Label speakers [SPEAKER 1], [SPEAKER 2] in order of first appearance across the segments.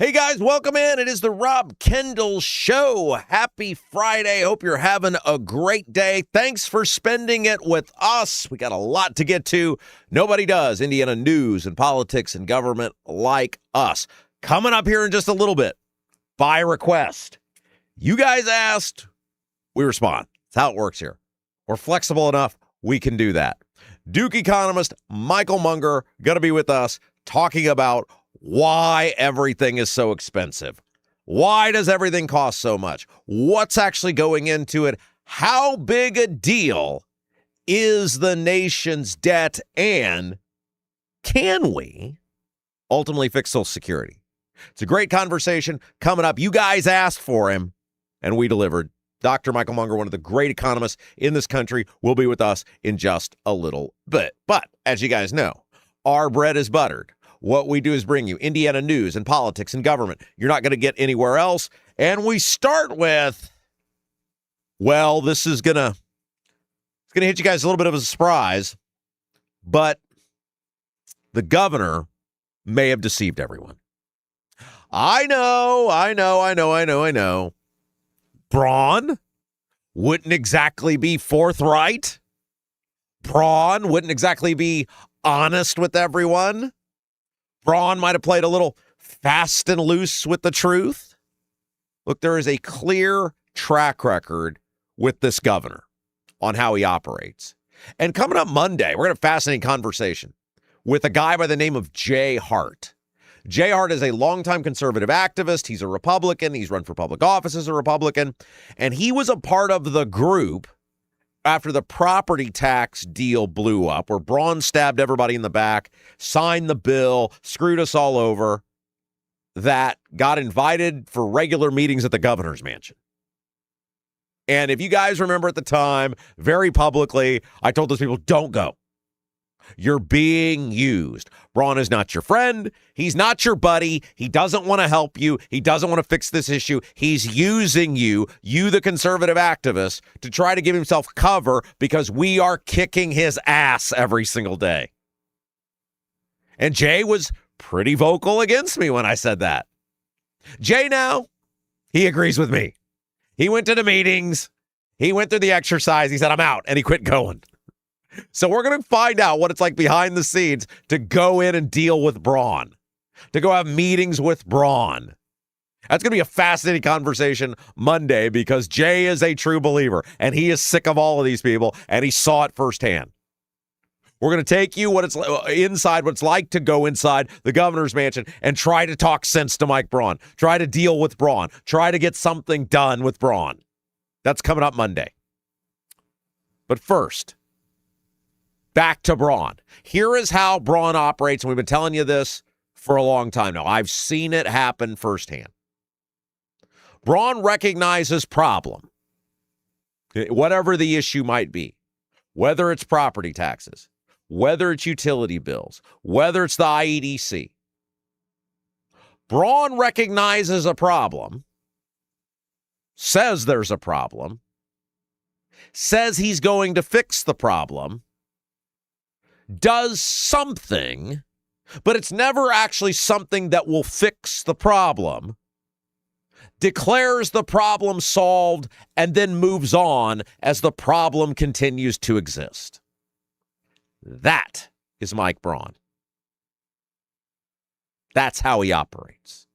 [SPEAKER 1] Hey guys, welcome in. It is the Rob Kendall Show. Happy Friday. Hope you're having a great day. Thanks for spending it with us. We got a lot to get to. Nobody does Indiana news and politics and government like us. Coming up here in just a little bit, by request. You guys asked, we respond. That's how it works here. We're flexible enough, we can do that. Duke economist Michael Munger going to be with us talking about why everything is so expensive. Why does everything cost so much? What's actually going into it? How big a deal is the nation's debt? And can we ultimately fix Social Security? It's a great conversation coming up. You guys asked for him, and we delivered. Dr. Michael Munger, one of the great economists in this country, will be with us in just a little bit. But as you guys know, our bread is buttered. What we do is bring you Indiana news and politics and government. You're not going to get anywhere else. And we start with, well, this is going to hit you guys a little bit of a surprise, but the governor may have deceived everyone. I know. Braun wouldn't exactly be forthright. Braun wouldn't exactly be honest with everyone. Braun might have played a little fast and loose with the truth. Look, there is a clear track record with this governor on how he operates. And coming up Monday, we're going to have a fascinating conversation with a guy by the name of Jay Hart. Jay Hart is a longtime conservative activist. He's a Republican. He's run for public office as a Republican. And he was a part of the group after the property tax deal blew up, where Braun stabbed everybody in the back, signed the bill, screwed us all over, that got invited for regular meetings at the governor's mansion. And if you guys remember at the time, very publicly, I told those people, don't go. You're being used. Braun is not your friend. He's not your buddy. He doesn't want to help you. He doesn't want to fix this issue. He's using you, the conservative activist, to try to give himself cover because we are kicking his ass every single day. And Jay was pretty vocal against me when I said that. Jay now, he agrees with me. He went to the meetings. He went through the exercise. He said, I'm out. And he quit going. So we're going to find out what it's like behind the scenes to go in and deal with Braun, to go have meetings with Braun. That's going to be a fascinating conversation Monday because Jay is a true believer and he is sick of all of these people and he saw it firsthand. We're going to take you what it's like to go inside the governor's mansion and try to talk sense to Mike Braun, try to deal with Braun, try to get something done with Braun. That's coming up Monday. But first, back to Braun. Here is how Braun operates, and we've been telling you this for a long time now. I've seen it happen firsthand. Braun recognizes problem, whatever the issue might be, whether it's property taxes, whether it's utility bills, whether it's the IEDC. Braun recognizes a problem, says there's a problem, says he's going to fix the problem, does something, but it's never actually something that will fix the problem, declares the problem solved, and then moves on as the problem continues to exist. That is Mike Braun. That's how he operates.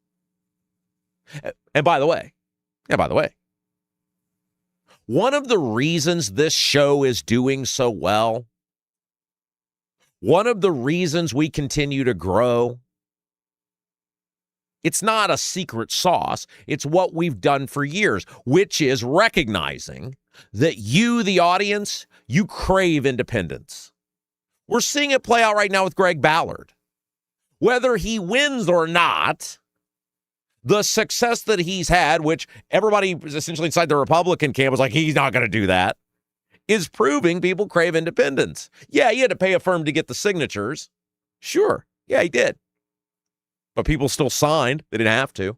[SPEAKER 1] And by the way, one of the reasons this show is doing so well, one of the reasons we continue to grow, it's not a secret sauce. It's what we've done for years, which is recognizing that you, the audience, you crave independence. We're seeing it play out right now with Greg Ballard. Whether he wins or not, the success that he's had, which everybody essentially inside the Republican camp was like, he's not going to do that, is proving people crave independence. Yeah, he had to pay a firm to get the signatures. Sure. Yeah, he did. But people still signed. They didn't have to.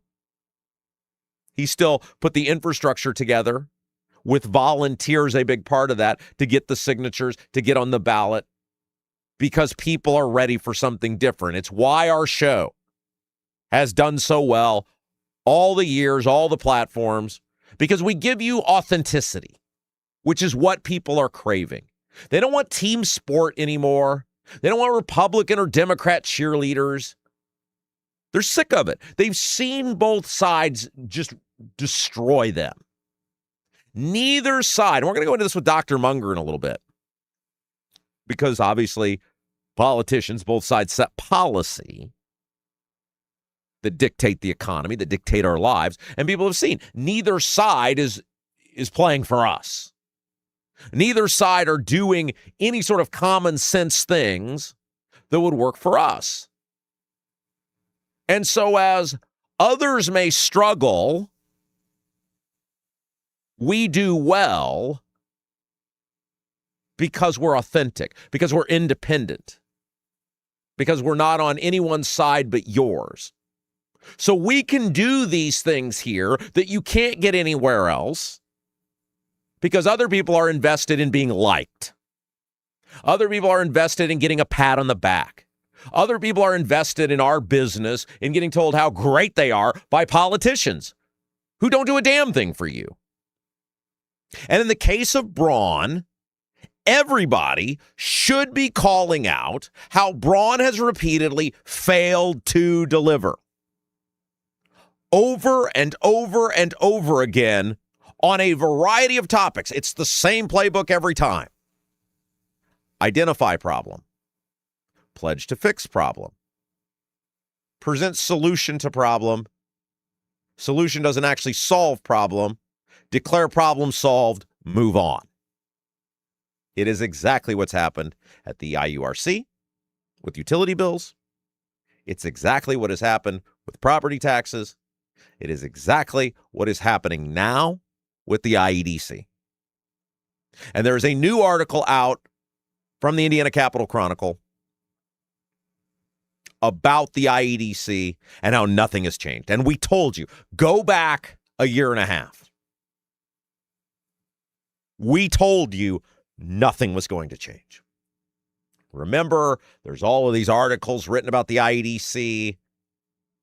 [SPEAKER 1] He still put the infrastructure together with volunteers, a big part of that, to get the signatures, to get on the ballot, because people are ready for something different. It's why our show has done so well all the years, all the platforms, because we give you authenticity, which is what people are craving. They don't want team sport anymore. They don't want Republican or Democrat cheerleaders. They're sick of it. They've seen both sides just destroy them. Neither side, and we're going to go into this with Dr. Munger in a little bit, because obviously politicians, both sides set policy that dictate the economy, that dictate our lives, and people have seen neither side is playing for us. Neither side are doing any sort of common sense things that would work for us. And so as others may struggle, we do well because we're authentic, because we're independent, because we're not on anyone's side but yours. So we can do these things here that you can't get anywhere else because other people are invested in being liked. Other people are invested in getting a pat on the back. Other people are invested in our business in getting told how great they are by politicians who don't do a damn thing for you. And in the case of Braun, everybody should be calling out how Braun has repeatedly failed to deliver. Over and over and over again on a variety of topics. It's the same playbook every time. Identify problem. Pledge to fix problem. Present solution to problem. Solution doesn't actually solve problem. Declare problem solved. Move on. It is exactly what's happened at the IURC with utility bills. It's exactly what has happened with property taxes. It is exactly what is happening now with the IEDC. And there is a new article out from the Indiana Capital Chronicle about the IEDC and how nothing has changed. And we told you, go back a year and a half. We told you nothing was going to change. Remember, there's all of these articles written about the IEDC.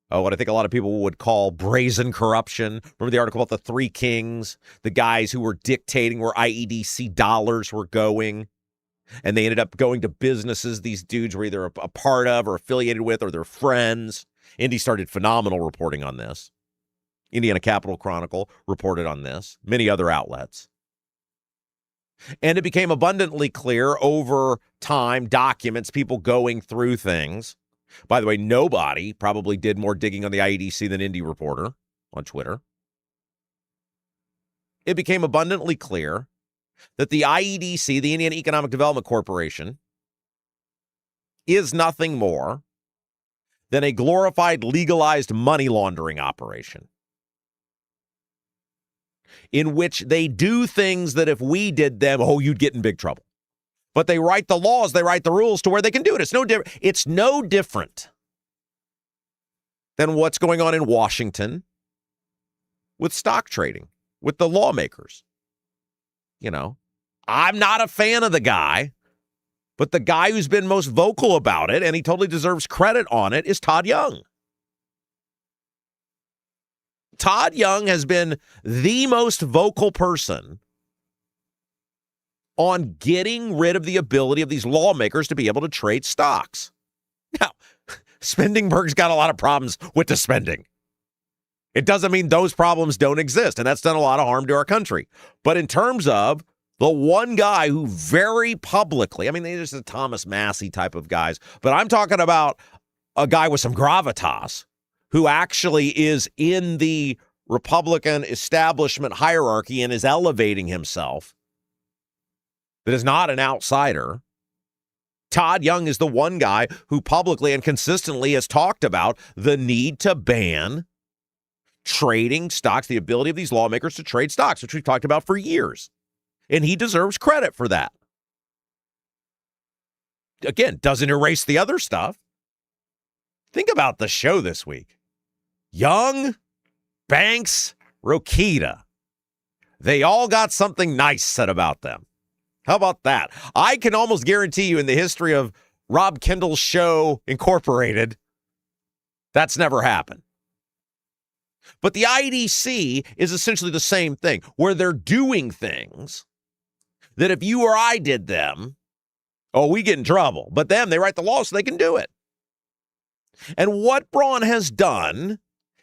[SPEAKER 1] Oh, what I think a lot of people would call brazen corruption. Remember the article about the three kings, the guys who were dictating where IEDC dollars were going, and they ended up going to businesses these dudes were either a part of or affiliated with or their friends. Indy started phenomenal reporting on this. Indiana Capital Chronicle reported on this, many other outlets. And it became abundantly clear over time, documents, people going through things. By the way, nobody probably did more digging on the IEDC than Indy Reporter on Twitter. It became abundantly clear that the IEDC, the Indiana Economic Development Corporation, is nothing more than a glorified, legalized money laundering operation in which they do things that if we did them, you'd get in big trouble. But they write the laws, they write the rules to where they can do it. It's no different than what's going on in Washington with stock trading, with the lawmakers. You know, I'm not a fan of the guy, but the guy who's been most vocal about it, and he totally deserves credit on it, is Todd Young. Todd Young has been the most vocal person on getting rid of the ability of these lawmakers to be able to trade stocks. Now, Spendingberg's got a lot of problems with the spending. It doesn't mean those problems don't exist, and that's done a lot of harm to our country. But in terms of the one guy who very publicly, I mean, there's the Thomas Massey type of guys, but I'm talking about a guy with some gravitas who actually is in the Republican establishment hierarchy and is elevating himself, that is not an outsider. Todd Young is the one guy who publicly and consistently has talked about the need to ban trading stocks, the ability of these lawmakers to trade stocks, which we've talked about for years. And he deserves credit for that. Again, doesn't erase the other stuff. Think about the show this week. Young, Banks, Rokita. They all got something nice said about them. How about that? I can almost guarantee you in the history of Rob Kendall Show Incorporated, That's never happened. But the IEDC is essentially the same thing, where they're doing things that if you or I did them, we get in trouble. But them, they write the law so they can do it. And what Braun has done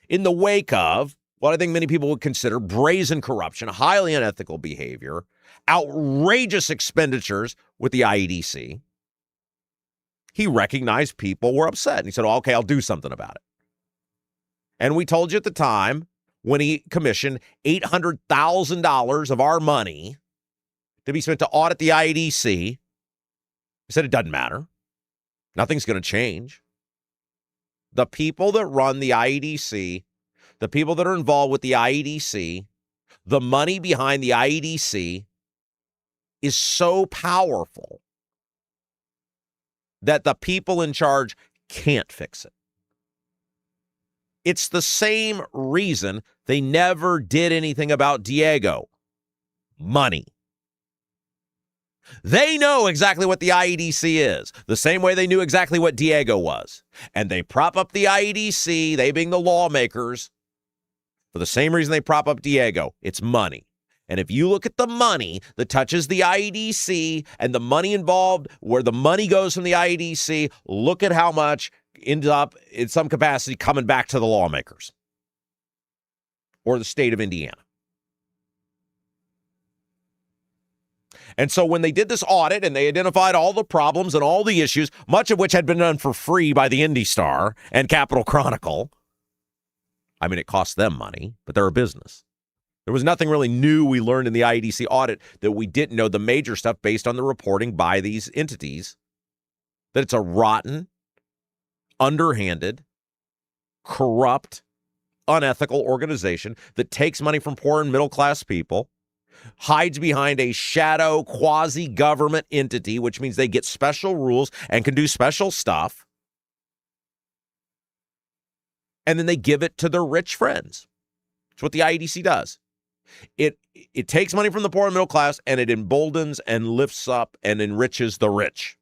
[SPEAKER 1] in the wake of what I think many people would consider brazen corruption, highly unethical behavior, outrageous expenditures with the IEDC, he recognized people were upset. And he said, okay, I'll do something about it. And we told you at the time when he commissioned $800,000 of our money to be spent to audit the IEDC, he said it doesn't matter. Nothing's going to change. The people that run the IEDC, the people that are involved with the IEDC, the money behind the IEDC is so powerful that the people in charge can't fix it. It's the same reason they never did anything about Diego. Money. They know exactly what the IEDC is, the same way they knew exactly what Diego was. And they prop up the IEDC, they being the lawmakers, for the same reason they prop up Diego. It's money. And if you look at the money that touches the IEDC and the money involved, where the money goes from the IEDC, look at how much ends up in some capacity coming back to the lawmakers or the state of Indiana. And so when they did this audit and they identified all the problems and all the issues, much of which had been done for free by the Indy Star and Capital Chronicle, I mean, it cost them money, but they're a business. There was nothing really new we learned in the IEDC audit that we didn't know, the major stuff based on the reporting by these entities, that it's a rotten, underhanded, corrupt, unethical organization that takes money from poor and middle-class people, hides behind a shadow quasi-government entity, which means they get special rules and can do special stuff, and then they give it to their rich friends. That's what the IEDC does. It takes money from the poor and middle class, and it emboldens and lifts up and enriches the rich.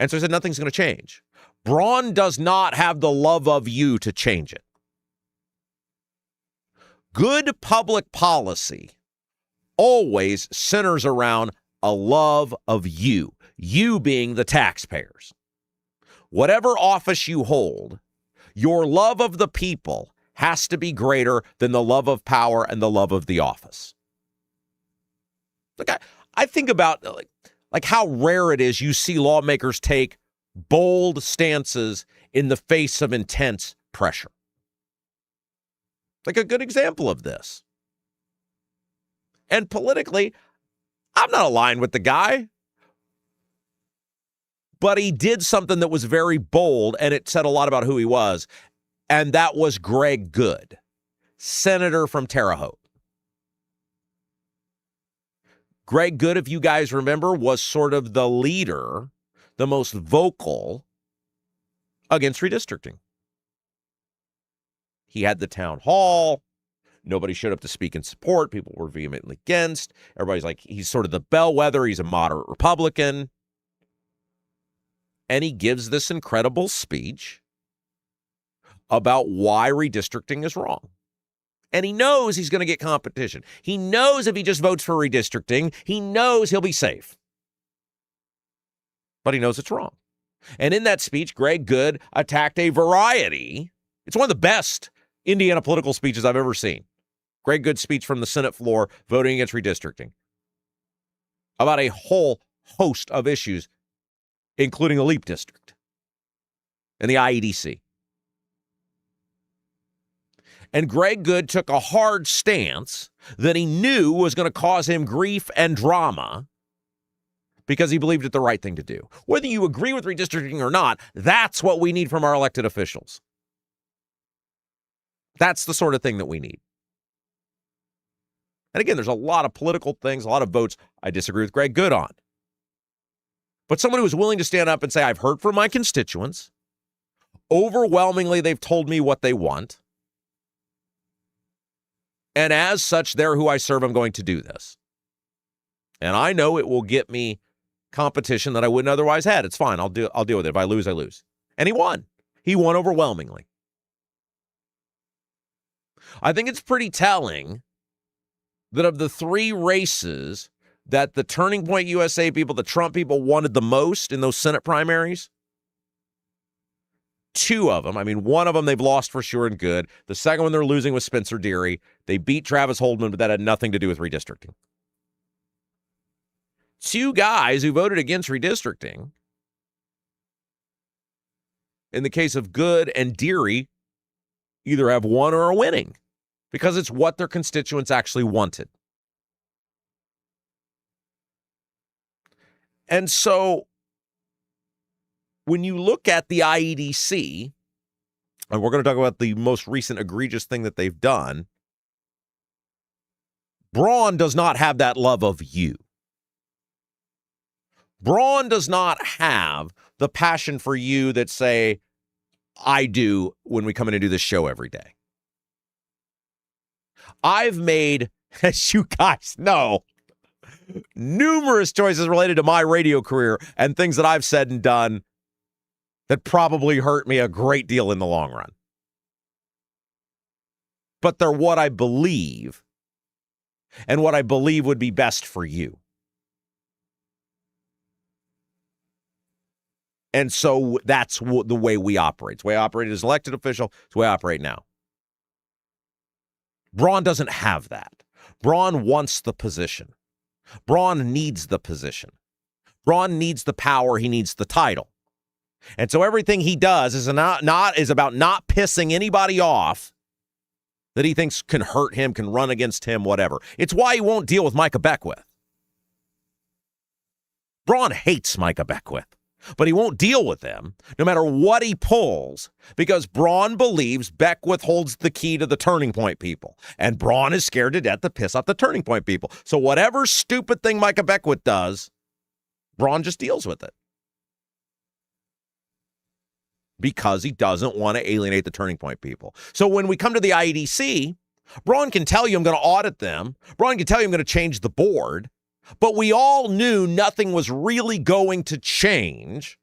[SPEAKER 1] And so I said, nothing's going to change. Braun does not have the love of you to change it. Good public policy always centers around a love of you being the taxpayers. Whatever office you hold, your love of the people has to be greater than the love of power and the love of the office. Look, I think about like how rare it is you see lawmakers take bold stances in the face of intense pressure. Like a good example of this. And politically, I'm not aligned with the guy, but he did something that was very bold, and it said a lot about who he was, and that was Greg Good, senator from Terre Haute. Greg Good, if you guys remember, was sort of the leader, the most vocal against redistricting. He had the town hall. Nobody showed up to speak in support. People were vehemently against. Everybody's like, he's sort of the bellwether. He's a moderate Republican. And he gives this incredible speech about why redistricting is wrong. And he knows he's going to get competition. He knows if he just votes for redistricting, he knows he'll be safe. But he knows it's wrong. And in that speech, Greg Good attacked a variety. It's one of the best Indiana political speeches I've ever seen. Greg Good's speech from the Senate floor voting against redistricting about a whole host of issues, including the LEAP district and the IEDC. And Greg Good took a hard stance that he knew was going to cause him grief and drama because he believed it the right thing to do. Whether you agree with redistricting or not, that's what we need from our elected officials. That's the sort of thing that we need. And again, there's a lot of political things, a lot of votes I disagree with Greg Good on. But someone who is willing to stand up and say, I've heard from my constituents. Overwhelmingly, they've told me what they want. And as such, they're who I serve. I'm going to do this. And I know it will get me competition that I wouldn't otherwise had. It's fine. I'll deal with it. If I lose, I lose. And he won. He won overwhelmingly. I think it's pretty telling that of the three races that the Turning Point USA people, the Trump people, wanted the most in those Senate primaries, two of them, one of them they've lost for sure and good. The second one they're losing with Spencer Deary. They beat Travis Holdman, but that had nothing to do with redistricting. Two guys who voted against redistricting, in the case of Good and Deary, either have won or are winning because it's what their constituents actually wanted. And so when you look at the IEDC, and we're going to talk about the most recent egregious thing that they've done, Braun does not have that love of you. Braun does not have the passion for you that, say, I do when we come in and do this show every day. I've made, as you guys know, numerous choices related to my radio career and things that I've said and done that probably hurt me a great deal in the long run. But they're what I believe and what I believe would be best for you. And so that's the way we operate. It's the way I operated as elected official. It's the way I operate now. Braun doesn't have that. Braun wants the position. Braun needs the position. Braun needs the power. He needs the title. And so everything he does is about not pissing anybody off that he thinks can hurt him, can run against him, whatever. It's why he won't deal with Micah Beckwith. Braun hates Micah Beckwith, but he won't deal with them no matter what he pulls because Braun believes Beckwith holds the key to the Turning Point people. And Braun is scared to death to piss off the Turning Point people. So whatever stupid thing Micah Beckwith does, Braun just deals with it. Because he doesn't want to alienate the Turning Point people. So when we come to the IEDC, Braun can tell you I'm going to audit them. Braun can tell you I'm going to change the board. But we all knew nothing was really going to change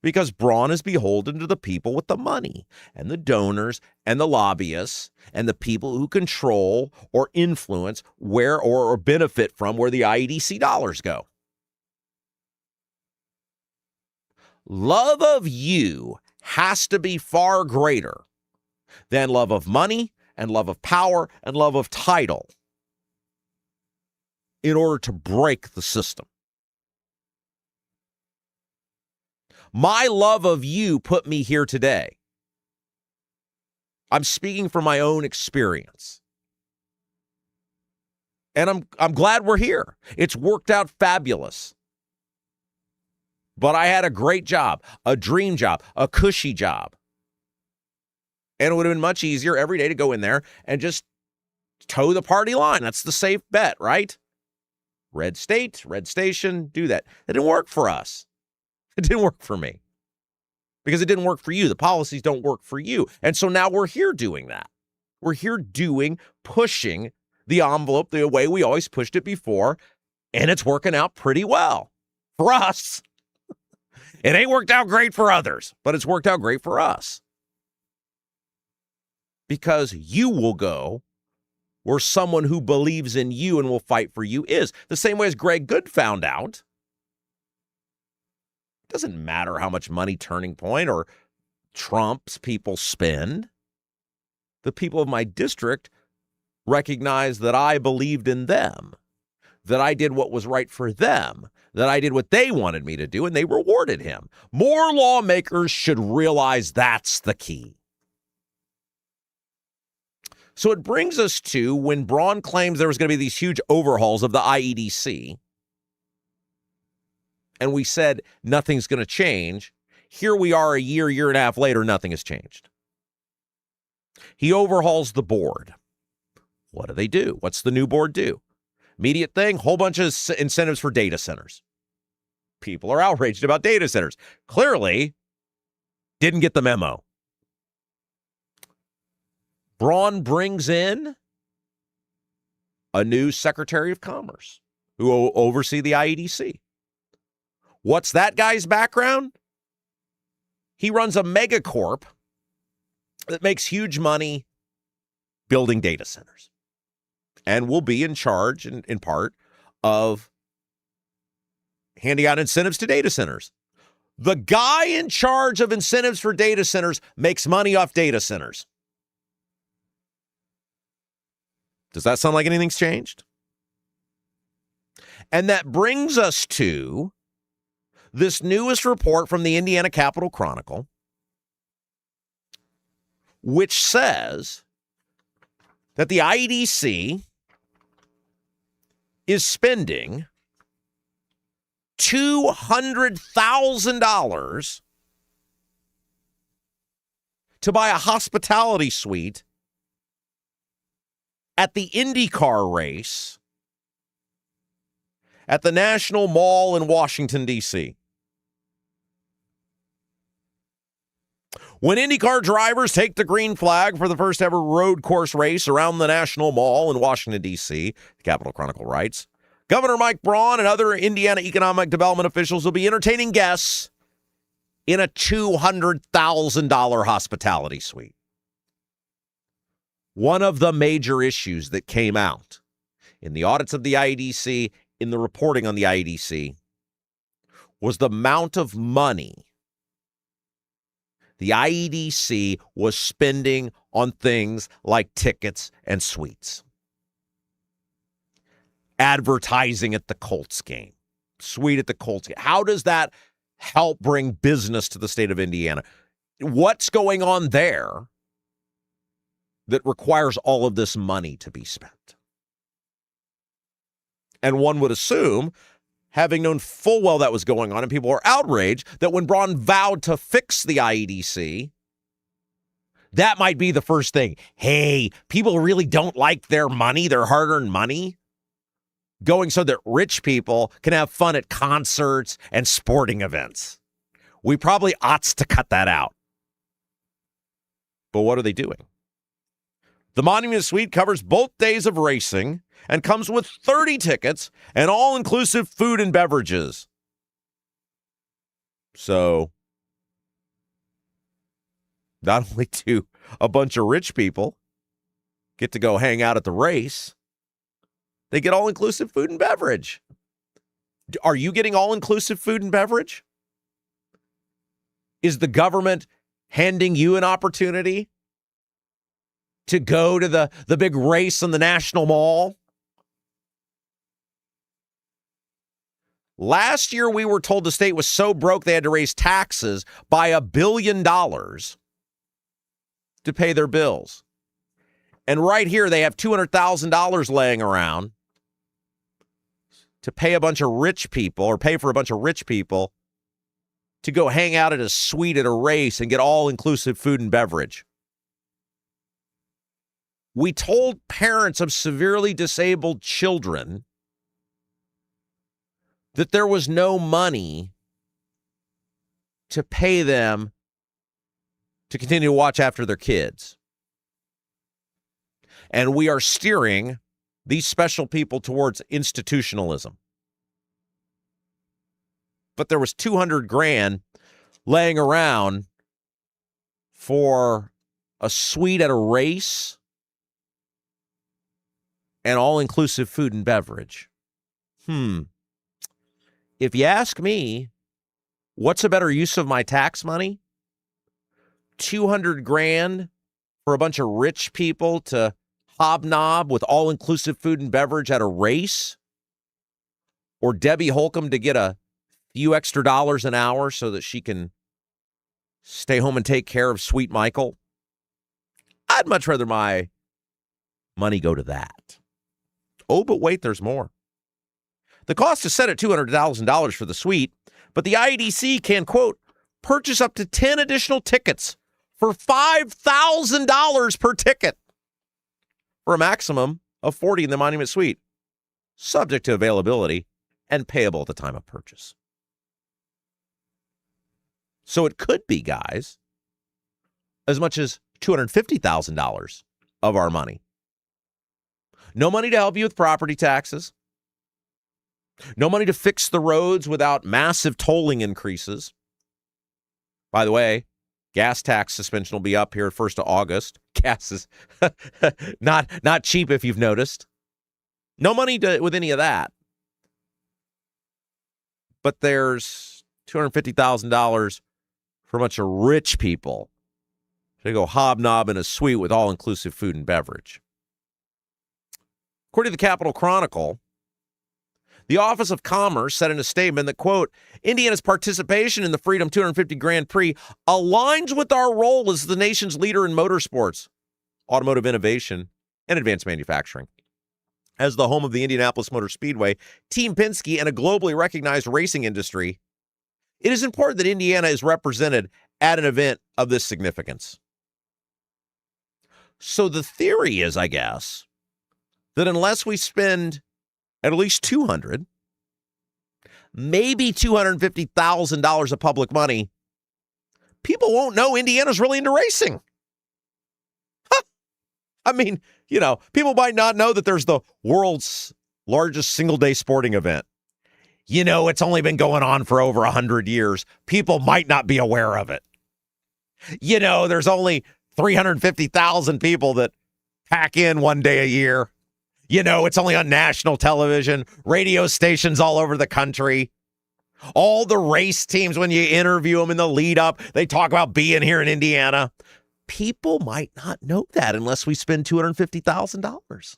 [SPEAKER 1] because Braun is beholden to the people with the money and the donors and the lobbyists and the people who control or influence where or benefit from where the IEDC dollars go. Love of you has to be far greater than love of money and love of power and love of title in order to break the system. My love of you put me here today. I'm speaking from my own experience. And I'm glad we're here. It's worked out fabulous. But I had a great job, a dream job, a cushy job. And it would have been much easier every day to go in there and just toe the party line. That's the safe bet, right? Red state, red station, do that. It didn't work for us. It didn't work for me. Because it didn't work for you. The policies don't work for you. And so now we're here doing that. We're here pushing the envelope the way we always pushed it before. And it's working out pretty well for us. It ain't worked out great for others, but it's worked out great for us. Because you will go where someone who believes in you and will fight for you is. The same way as Greg Good found out. It doesn't matter how much money Turning Point or Trump's people spend. The people of my district recognize that I believed in them, that I did what was right for them, that I did what they wanted me to do, and they rewarded him. More lawmakers should realize that's the key. So it brings us to when Braun claims there was going to be these huge overhauls of the IEDC, and we said nothing's going to change. Here we are a year and a half later, nothing has changed. He overhauls the board. What do? What's the new board do? Immediate thing, whole bunch of incentives for data centers. People are outraged about data centers. Clearly, didn't get the memo. Braun brings in a new Secretary of Commerce who will oversee the IEDC. What's that guy's background? He runs a megacorp that makes huge money building data centers and will be in charge, in part, of handing out incentives to data centers. The guy in charge of incentives for data centers makes money off data centers. Does that sound like anything's changed? And that brings us to this newest report from the Indiana Capital Chronicle, which says that the IEDC is spending $200,000 to buy a hospitality suite at the IndyCar race at the National Mall in Washington, D.C. When IndyCar drivers take the green flag for the first ever road course race around the National Mall in Washington, D.C., the Capital Chronicle writes, Governor Mike Braun and other Indiana economic development officials will be entertaining guests in a $200,000 hospitality suite. One of the major issues that came out in the audits of the IEDC, in the reporting on the IEDC, was the amount of money the IEDC was spending on things like tickets and suites. Advertising at the Colts game, suite at the Colts game. How does that help bring business to the state of Indiana? What's going on there that requires all of this money to be spent? And one would assume, having known full well that was going on, and people were outraged, that when Braun vowed to fix the IEDC, that might be the first thing. Hey, people really don't like their money, their hard-earned money, going so that rich people can have fun at concerts and sporting events. We probably ought to cut that out. But what are they doing? The Monument Suite covers both days of racing and comes with 30 tickets and all-inclusive food and beverages. So, not only do a bunch of rich people get to go hang out at the race, they get all-inclusive food and beverage. Are you getting all-inclusive food and beverage? Is the government handing you an opportunity to go to the big race in the National Mall? Last year, we were told the state was so broke they had to raise taxes by $1 billion to pay their bills. And right here, they have $200,000 laying around to pay a bunch of rich people, or pay for a bunch of rich people to go hang out at a suite at a race and get all-inclusive food and beverage. We told parents of severely disabled children that there was no money to pay them to continue to watch after their kids. And we are steering these special people towards institutionalism. But there was $200,000 laying around for a suite at a race and all-inclusive food and beverage. If you ask me, what's a better use of my tax money? $200,000 for a bunch of rich people to hobnob with all-inclusive food and beverage at a race? Or Debbie Holcomb to get a few extra dollars an hour so that she can stay home and take care of sweet Michael? I'd much rather my money go to that. Oh, but wait, there's more. The cost is set at $200,000 for the suite, but the IEDC can, quote, purchase up to 10 additional tickets for $5,000 per ticket for a maximum of 40 in the Monument Suite, subject to availability and payable at the time of purchase. So it could be, guys, as much as $250,000 of our money. No money to help you with property taxes. No money to fix the roads without massive tolling increases. By the way, Gas tax suspension will be up here 1st of August. Gas is not cheap if you've noticed. No money with any of that. But there's $250,000 for a bunch of rich people to go hobnob in a suite with all-inclusive food and beverage. According to the Capitol Chronicle, the Office of Commerce said in a statement that, quote, Indiana's participation in the Freedom 250 Grand Prix aligns with our role as the nation's leader in motorsports, automotive innovation, and advanced manufacturing. As the home of the Indianapolis Motor Speedway, Team Penske, and a globally recognized racing industry, it is important that Indiana is represented at an event of this significance. So the theory is, I guess, that unless we spend at least $200,000, maybe $250,000 of public money, people won't know Indiana's really into racing. Huh. I mean, people might not know that there's the world's largest single-day sporting event. It's only been going on for over 100 years. People might not be aware of it. There's only 350,000 people that pack in one day a year. It's only on national television, radio stations all over the country. All the race teams, when you interview them in the lead up, they talk about being here in Indiana. People might not know that unless we spend $250,000.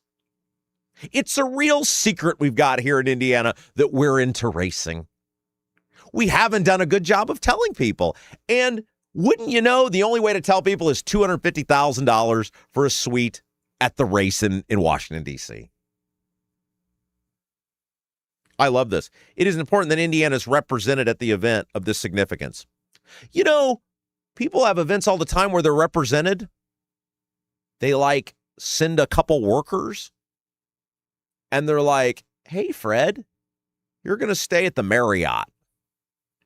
[SPEAKER 1] It's a real secret we've got here in Indiana that we're into racing. We haven't done a good job of telling people. And wouldn't you know, the only way to tell people is $250,000 for a suite at the race in Washington, D.C. I love this. It is important that Indiana is represented at the event of this significance. People have events all the time where they're represented. They send a couple workers and they're like, hey, Fred, you're going to stay at the Marriott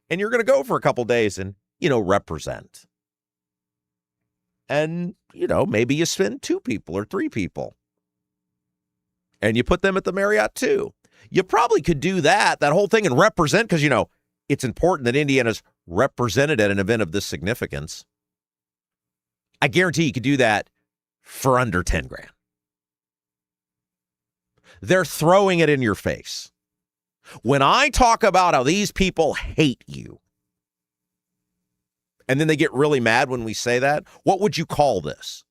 [SPEAKER 1] and you're going to go for a couple days and, represent. And, maybe you send 2 people or 3 people and you put them at the Marriott too. You probably could do that whole thing, and represent because, it's important that Indiana's represented at an event of this significance. I guarantee you could do that for under $10,000. They're throwing it in your face. When I talk about how these people hate you, and then they get really mad when we say that, what would you call this?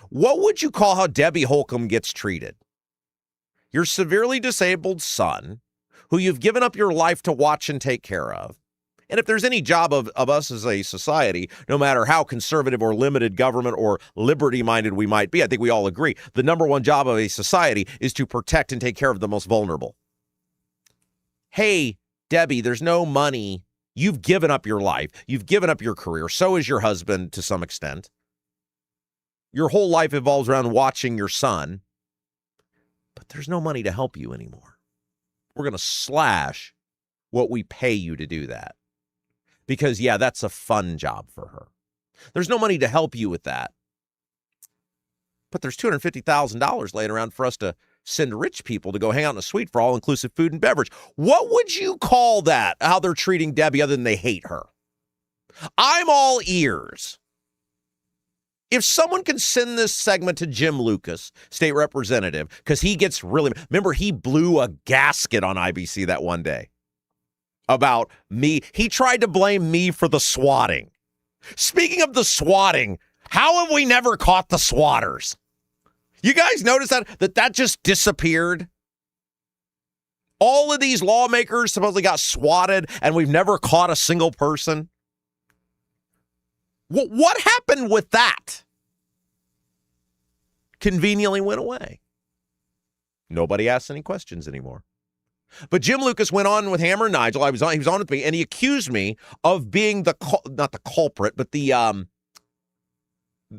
[SPEAKER 1] What would you call how Debbie Holcomb gets treated? Your severely disabled son, who you've given up your life to watch and take care of. And if there's any job of us as a society, no matter how conservative or limited government or liberty-minded we might be, I think we all agree, the number one job of a society is to protect and take care of the most vulnerable. Hey, Debbie, there's no money. You've given up your life. You've given up your career. So is your husband to some extent. Your whole life evolves around watching your son. But there's no money to help you anymore. We're going to slash what we pay you to do that. Because, that's a fun job for her. There's no money to help you with that. But there's $250,000 laying around for us to send rich people to go hang out in a suite for all-inclusive food and beverage. What would you call that, how they're treating Debbie other than they hate her? I'm all ears. If someone can send this segment to Jim Lucas, state representative, because he gets really, remember he blew a gasket on IBC that one day about me. He tried to blame me for the swatting. Speaking of the swatting, how have we never caught the swatters? You guys notice that just disappeared? All of these lawmakers supposedly got swatted and we've never caught a single person. What happened with that? Conveniently went away. Nobody asks any questions anymore. But Jim Lucas went on with Hammer and Nigel. He was on with me, and he accused me of being not the culprit, but the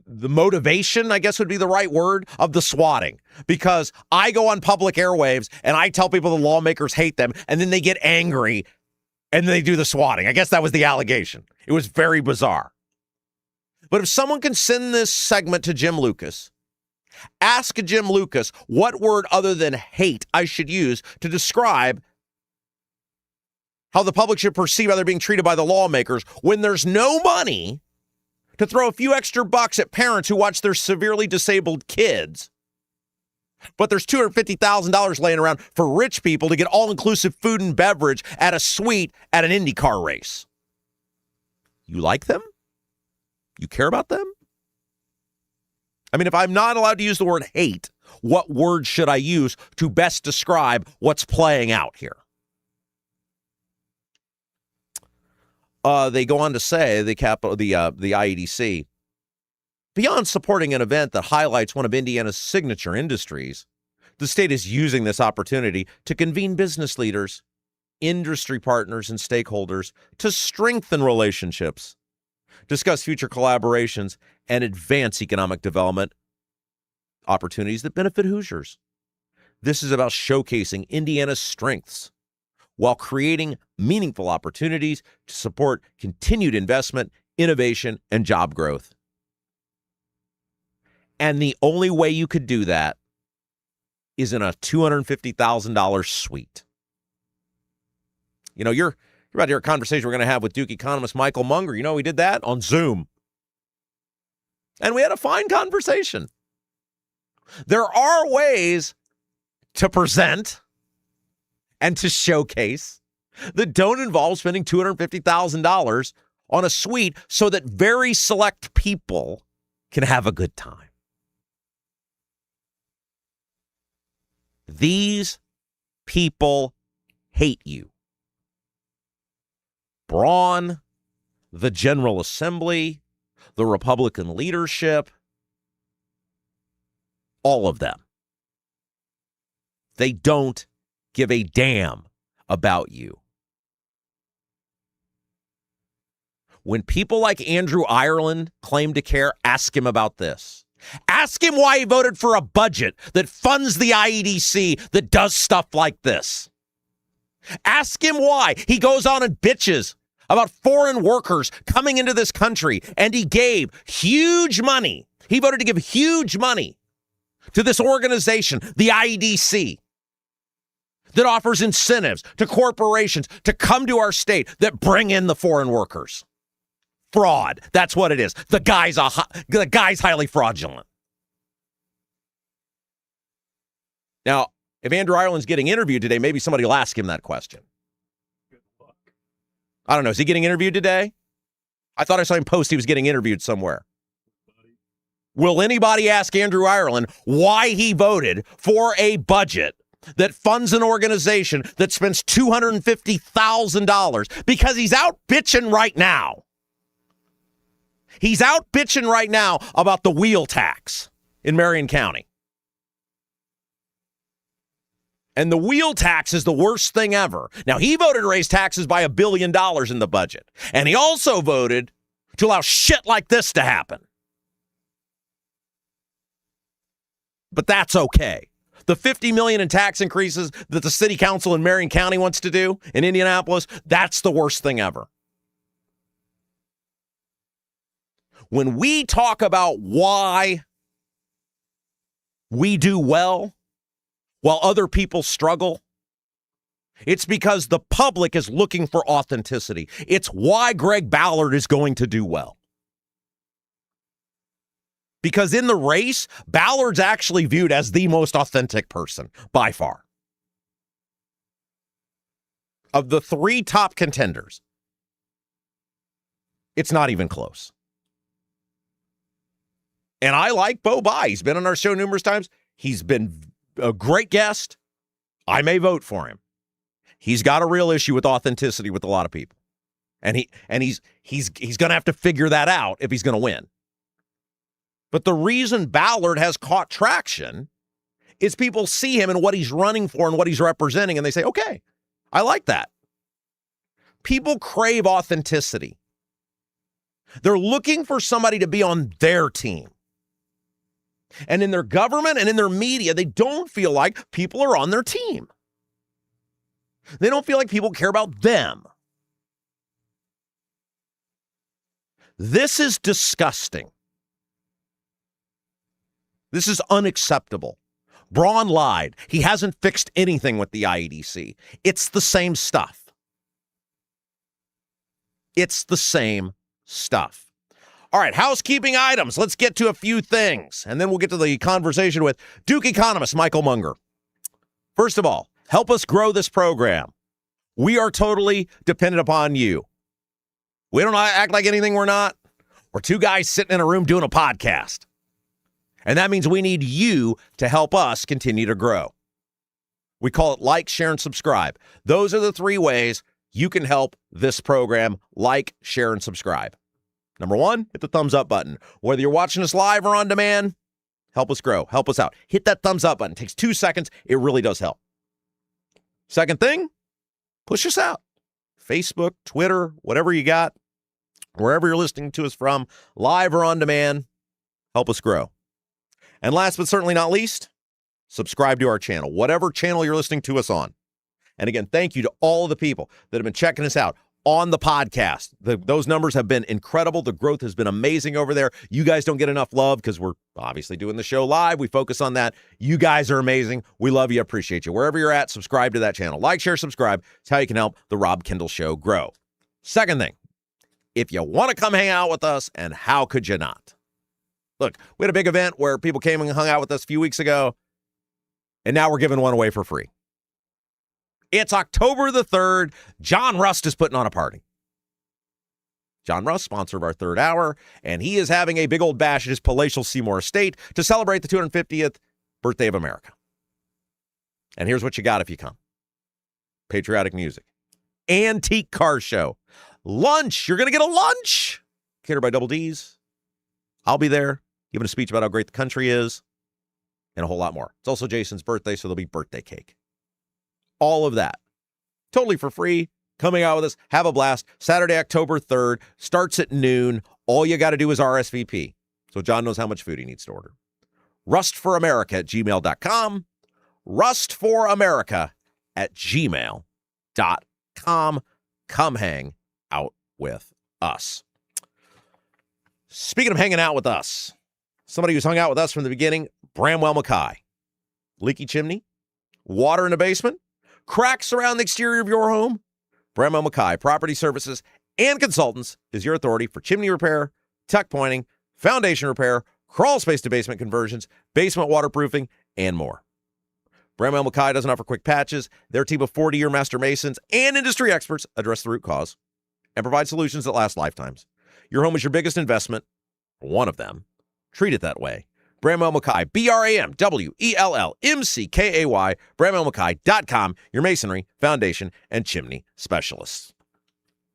[SPEAKER 1] motivation, I guess would be the right word, of the swatting. Because I go on public airwaves and I tell people the lawmakers hate them, and then they get angry and they do the swatting. I guess that was the allegation. It was very bizarre. But if someone can send this segment to Jim Lucas, ask Jim Lucas what word other than hate I should use to describe how the public should perceive how they're being treated by the lawmakers when there's no money to throw a few extra bucks at parents who watch their severely disabled kids. But there's $250,000 laying around for rich people to get all-inclusive food and beverage at a suite at an IndyCar race. You like them? You care about them? I mean, if I'm not allowed to use the word hate, what word should I use to best describe what's playing out here? They go on to say, the IEDC, beyond supporting an event that highlights one of Indiana's signature industries, the state is using this opportunity to convene business leaders, industry partners, and stakeholders to strengthen relationships, discuss future collaborations, and advance economic development opportunities that benefit Hoosiers. This is about showcasing Indiana's strengths while creating meaningful opportunities to support continued investment, innovation, and job growth. And the only way you could do that is in a $250,000 suite. You know, you're about to hear a conversation we're going to have with Duke economist Michael Munger. You know, we did that on Zoom. And we had a fine conversation. There are ways to present and to showcase that don't involve spending $250,000 on a suite so that very select people can have a good time. These people hate you. Braun, the General Assembly, the Republican leadership, all of them. They don't give a damn about you. When people like Andrew Ireland claim to care, ask him about this. Ask him why he voted for a budget that funds the IEDC that does stuff like this. Ask him why he goes on and bitches about foreign workers coming into this country, and he gave huge money. He voted to give huge money to this organization, the IEDC, that offers incentives to corporations to come to our state that bring in the foreign workers. Fraud. That's what it is. The guy's highly fraudulent. Now, if Andrew Ireland's getting interviewed today, maybe somebody will ask him that question. Good luck. I don't know. Is he getting interviewed today? I thought I saw him post he was getting interviewed somewhere. Will anybody ask Andrew Ireland why he voted for a budget that funds an organization that spends $250,000? Because he's out bitching right now. He's out bitching right now about the wheel tax in Marion County. And the wheel tax is the worst thing ever. Now, he voted to raise taxes by $1 billion in the budget. And he also voted to allow shit like this to happen. But that's okay. The $50 million in tax increases that the city council in Marion County wants to do in Indianapolis, that's the worst thing ever. When we talk about why we do well while other people struggle, it's because the public is looking for authenticity. It's why Greg Ballard is going to do well. Because in the race, Ballard's actually viewed as the most authentic person by far. Of the three top contenders, it's not even close. And I like Bo Bai. He's been on our show numerous times. He's been a great guest. I may vote for him. He's got a real issue with authenticity with a lot of people. And he's going to have to figure that out if he's going to win. But the reason Ballard has caught traction is people see him and what he's running for and what he's representing, and they say, okay, I like that. People crave authenticity. They're looking for somebody to be on their team. And in their government and in their media, they don't feel like people are on their team. They don't feel like people care about them. This is disgusting. This is unacceptable. Braun lied. He hasn't fixed anything with the IEDC. It's the same stuff. It's the same stuff. All right, housekeeping items. Let's get to a few things, and then we'll get to the conversation with Duke economist Michael Munger. First of all, help us grow this program. We are totally dependent upon you. We don't act like anything we're not. We're two guys sitting in a room doing a podcast. And that means we need you to help us continue to grow. We call it like, share, and subscribe. Those are the three ways you can help this program. Like, share, and subscribe. Number one, hit the thumbs up button. Whether you're watching us live or on demand, help us grow. Help us out. Hit that thumbs up button. It takes 2 seconds. It really does help. Second thing, push us out. Facebook, Twitter, whatever you got, wherever you're listening to us from, live or on demand, help us grow. And last but certainly not least, subscribe to our channel, whatever channel you're listening to us on. And again, thank you to all of the people that have been checking us out on the podcast. Those numbers have been incredible. The growth has been amazing over there. You guys don't get enough love because we're obviously doing the show live. We focus on that. You guys are amazing. We love you. Appreciate you. Wherever you're at, subscribe to that channel. Like, share, subscribe. It's how you can help the Rob Kendall Show grow. Second thing, if you want to come hang out with us, and how could you not? Look, we had a big event where people came and hung out with us a few weeks ago, and now we're giving one away for free. It's October the 3rd. John Rust is putting on a party. John Rust, sponsor of our third hour, and he is having a big old bash at his palatial Seymour estate to celebrate the 250th birthday of America. And here's what you got if you come. Patriotic music. Antique car show. Lunch. You're going to get a lunch. Catered by Double D's. I'll be there giving a speech about how great the country is and a whole lot more. It's also Jason's birthday, so there'll be birthday cake. All of that. Totally for free. Coming out with us. Have a blast. Saturday, October 3rd. Starts at noon. All you got to do is RSVP. So John knows how much food he needs to order. rustforamerica@gmail.com. rustforamerica@gmail.com. Come hang out with us. Speaking of hanging out with us, somebody who's hung out with us from the beginning, Bramwell Mackay. Leaky chimney? Water in the basement? Cracks around the exterior of your home? Bramwell Mackay Property Services and Consultants is your authority for chimney repair, tuck pointing, foundation repair, crawl space to basement conversions, basement waterproofing, and more. Bramwell Mackay doesn't offer quick patches. Their team of 40-year master masons and industry experts address the root cause and provide solutions that last lifetimes. Your home is your biggest investment, one of them. Treat it that way. Bramwell Mackay, BRAMWELLMCKAY, BramwellMackay.com, your masonry, foundation, and chimney specialists.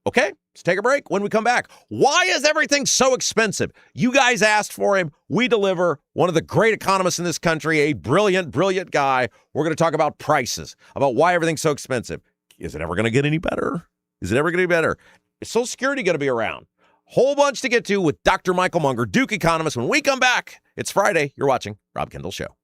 [SPEAKER 1] Okay, let's take a break. When we come back, why is everything so expensive? You guys asked for him. We deliver. One of the great economists in this country, a brilliant, brilliant guy. We're going to talk about prices, about why everything's so expensive. Is it ever going to get any better? Is it ever going to be better? Is Social Security going to be around? Whole bunch to get to with Dr. Michael Munger, Duke economist. When we come back, it's Friday. You're watching Rob Kendall Show.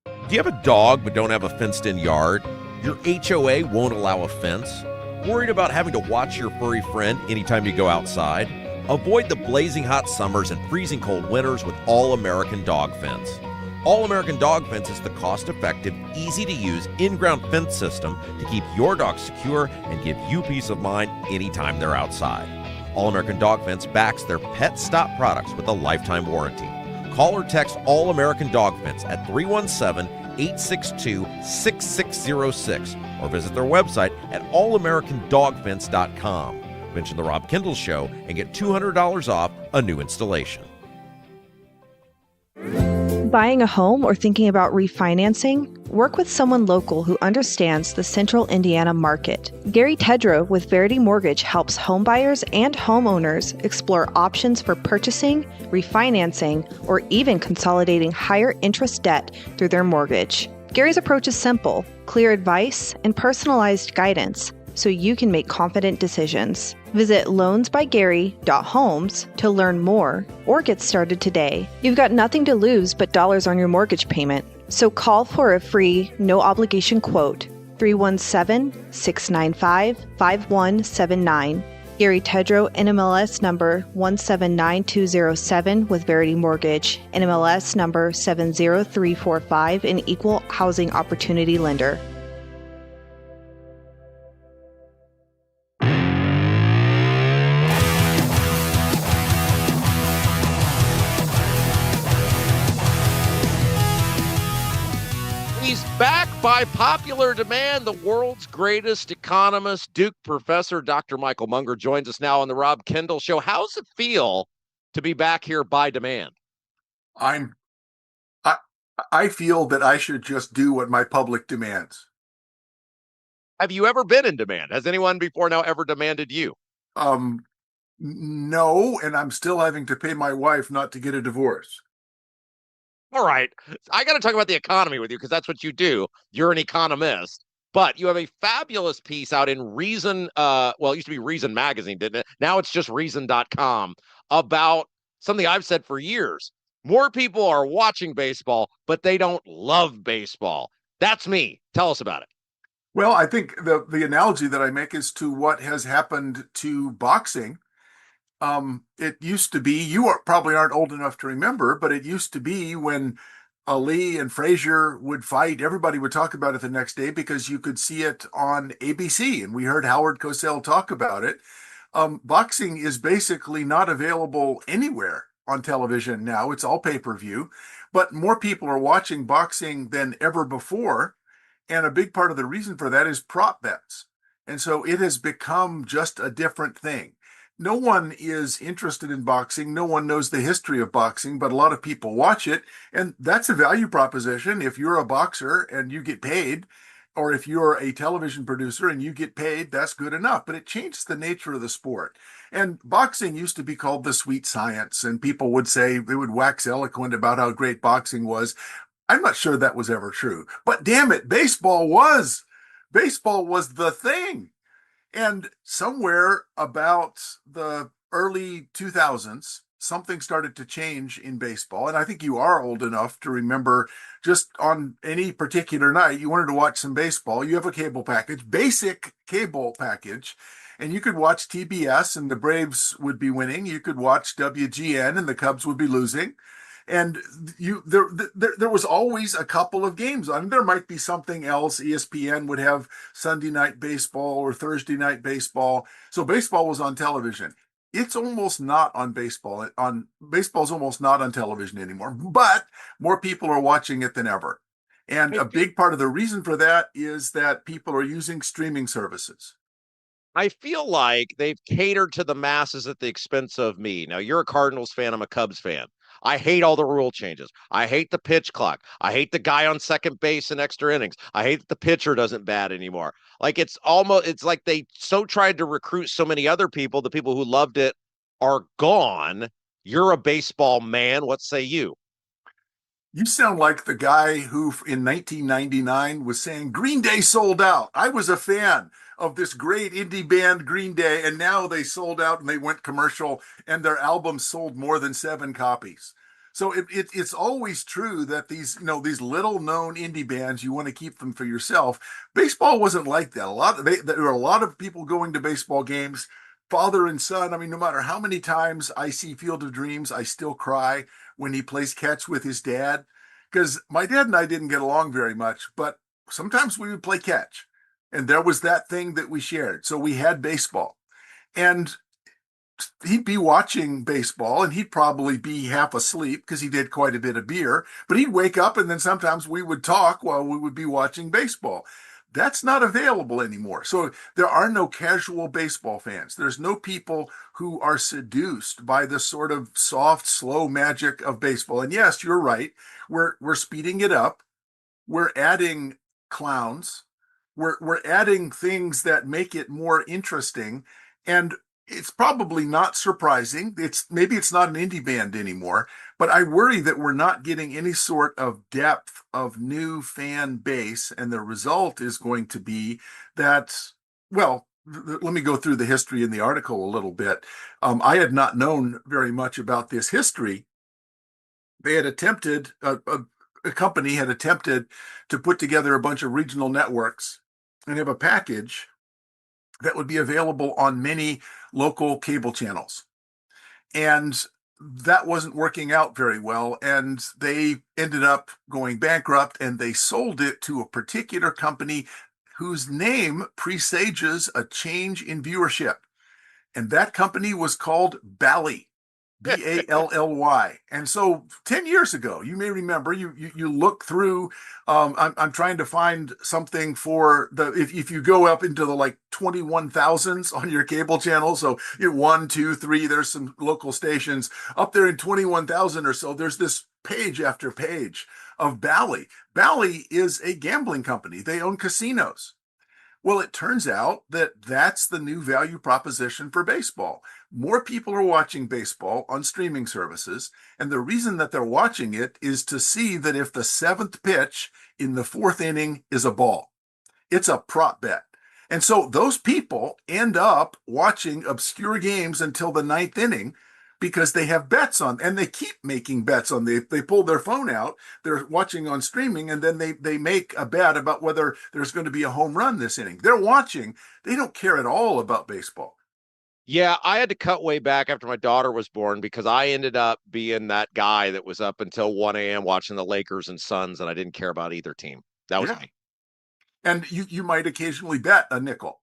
[SPEAKER 1] Do you have a dog but don't have a fenced-in yard? Your HOA won't allow a fence? Worried about having to watch your furry friend anytime you go outside? Avoid the blazing hot summers and freezing cold winters with All-American Dog Fence. All-American Dog Fence is the cost-effective, easy-to-use in-ground fence system to keep your dog secure and give you peace of mind anytime they're outside. All-American Dog Fence backs their Pet Stop products with a lifetime warranty. Call or text All-American Dog Fence at 317-862-6606 or visit their website at allamericandogfence.com. Mention the Rob Kendall Show and get $200 off a new installation.
[SPEAKER 2] Buying a home or thinking about refinancing? Work with someone local who understands the Central Indiana market. Gary Tedrow with Verity Mortgage helps homebuyers and homeowners explore options for purchasing, refinancing, or even consolidating higher interest debt through their mortgage. Gary's approach is simple, clear advice, and personalized guidance, so you can make confident decisions. Visit loansbygary.homes to learn more or get started today. You've got nothing to lose but dollars on your mortgage payment. So call for a free, no-obligation quote, 317-695-5179. Gary Tedrow, NMLS number 179207 with Verity Mortgage, NMLS number 70345, an equal housing opportunity lender.
[SPEAKER 1] By popular demand, the world's greatest economist, Duke professor, Dr. Michael Munger, joins us now on the Rob Kendall Show. How's it feel to be back here by demand?
[SPEAKER 3] I'm I I feel that I should just do what my public demands.
[SPEAKER 1] Have you ever been in demand? Has anyone before now ever demanded you?
[SPEAKER 3] Um, no, and I'm still having to pay my wife not to get a divorce.
[SPEAKER 1] All right. I got to talk about the economy with you because that's what you do. You're an economist, but you have a fabulous piece out in Reason. Well, it used to be Reason Magazine, didn't it? Now it's just Reason.com about something I've said for years. More people are watching baseball, but they don't love baseball. That's me. Tell us about it.
[SPEAKER 3] Well, I think the analogy that I make is to what has happened to boxing. It used to be, probably aren't old enough to remember, but it used to be when Ali and Frazier would fight, everybody would talk about it the next day because you could see it on ABC, and we heard Howard Cosell talk about it. Boxing is basically not available anywhere on television now. It's all pay-per-view, but more people are watching boxing than ever before. And a big part of the reason for that is prop bets. And so it has become just a different thing. No one is interested in boxing. No one knows the history of boxing, but a lot of people watch it. And that's a value proposition. If you're a boxer and you get paid, or if you're a television producer and you get paid, that's good enough. But it changes the nature of the sport. And boxing used to be called the sweet science, and people would say they would wax eloquent about how great boxing was. I'm not sure that was ever true, but damn it, baseball was. Baseball was the thing. And somewhere about the early 2000s, something started to change in baseball. And I think you are old enough to remember just on any particular night, you wanted to watch some baseball. You have a cable package, basic cable package, and you could watch TBS and the Braves would be winning. You could watch WGN and the Cubs would be losing. And there was always a couple of games. I mean, there might be something else. ESPN would have Sunday night baseball or Thursday night baseball. So baseball was on television. It's almost not on baseball. Baseball's almost not on television anymore, but more people are watching it than ever. And a big part of the reason for that is that people are using streaming services.
[SPEAKER 1] I feel like they've catered to the masses at the expense of me. Now, you're a Cardinals fan. I'm a Cubs fan. I hate all the rule changes. I hate the pitch clock. I hate the guy on second base in extra innings. I hate that the pitcher doesn't bat anymore. Like it's like they so tried to recruit so many other people. The people who loved it are gone. You're a baseball man. What say you?
[SPEAKER 3] You sound like the guy who in 1999 was saying Green Day sold out. I was a fan of this great indie band Green Day, and now they sold out and they went commercial and their album sold more than 7 copies. So it's always true that these little known indie bands, you want to keep them for yourself. Baseball wasn't like that. There were a lot of people going to baseball games, father and son. I mean, no matter how many times I see Field of Dreams, I still cry when he plays catch with his dad, because my dad and I didn't get along very much, but sometimes we would play catch. And there was that thing that we shared. So we had baseball. And he'd be watching baseball and he'd probably be half asleep because he did quite a bit of beer, but he'd wake up and then sometimes we would talk while we would be watching baseball. That's not available anymore. So there are no casual baseball fans. There's no people who are seduced by the sort of soft, slow magic of baseball. And yes, you're right. We're speeding it up. We're adding clowns. We're adding things that make it more interesting. And it's probably not surprising. Maybe it's not an indie band anymore, but I worry that we're not getting any sort of depth of new fan base, and the result is going to be that, well, let me go through the history in the article a little bit. I had not known very much about this history. They had attempted, a company had attempted to put together a bunch of regional networks and have a package that would be available on many local cable channels. And that wasn't working out very well. And they ended up going bankrupt and they sold it to a particular company whose name presages a change in viewership. And that company was called Bally. Bally. And so 10 years ago, you may remember, you look through, I'm trying to find something for if you go up into the like 21,000s on your cable channel. So you're 1, 2, 3, there's some local stations up there in 21,000 or so. There's this page after page of Bally. Bally is a gambling company. They own casinos. Well, it turns out that that's the new value proposition for baseball. More people are watching baseball on streaming services, and the reason that they're watching it is to see that if the seventh pitch in the fourth inning is a ball. It's a prop bet. And so those people end up watching obscure games until the ninth inning because they have bets on, and they keep making bets on. They pull their phone out, they're watching on streaming, and then they make a bet about whether there's going to be a home run this inning. They're watching. They don't care at all about baseball.
[SPEAKER 1] Yeah, I had to cut way back after my daughter was born because I ended up being that guy that was up until 1 a.m. watching the Lakers and Suns, and I didn't care about either team. That was
[SPEAKER 3] Yeah.
[SPEAKER 1] me.
[SPEAKER 3] And you might occasionally bet a nickel.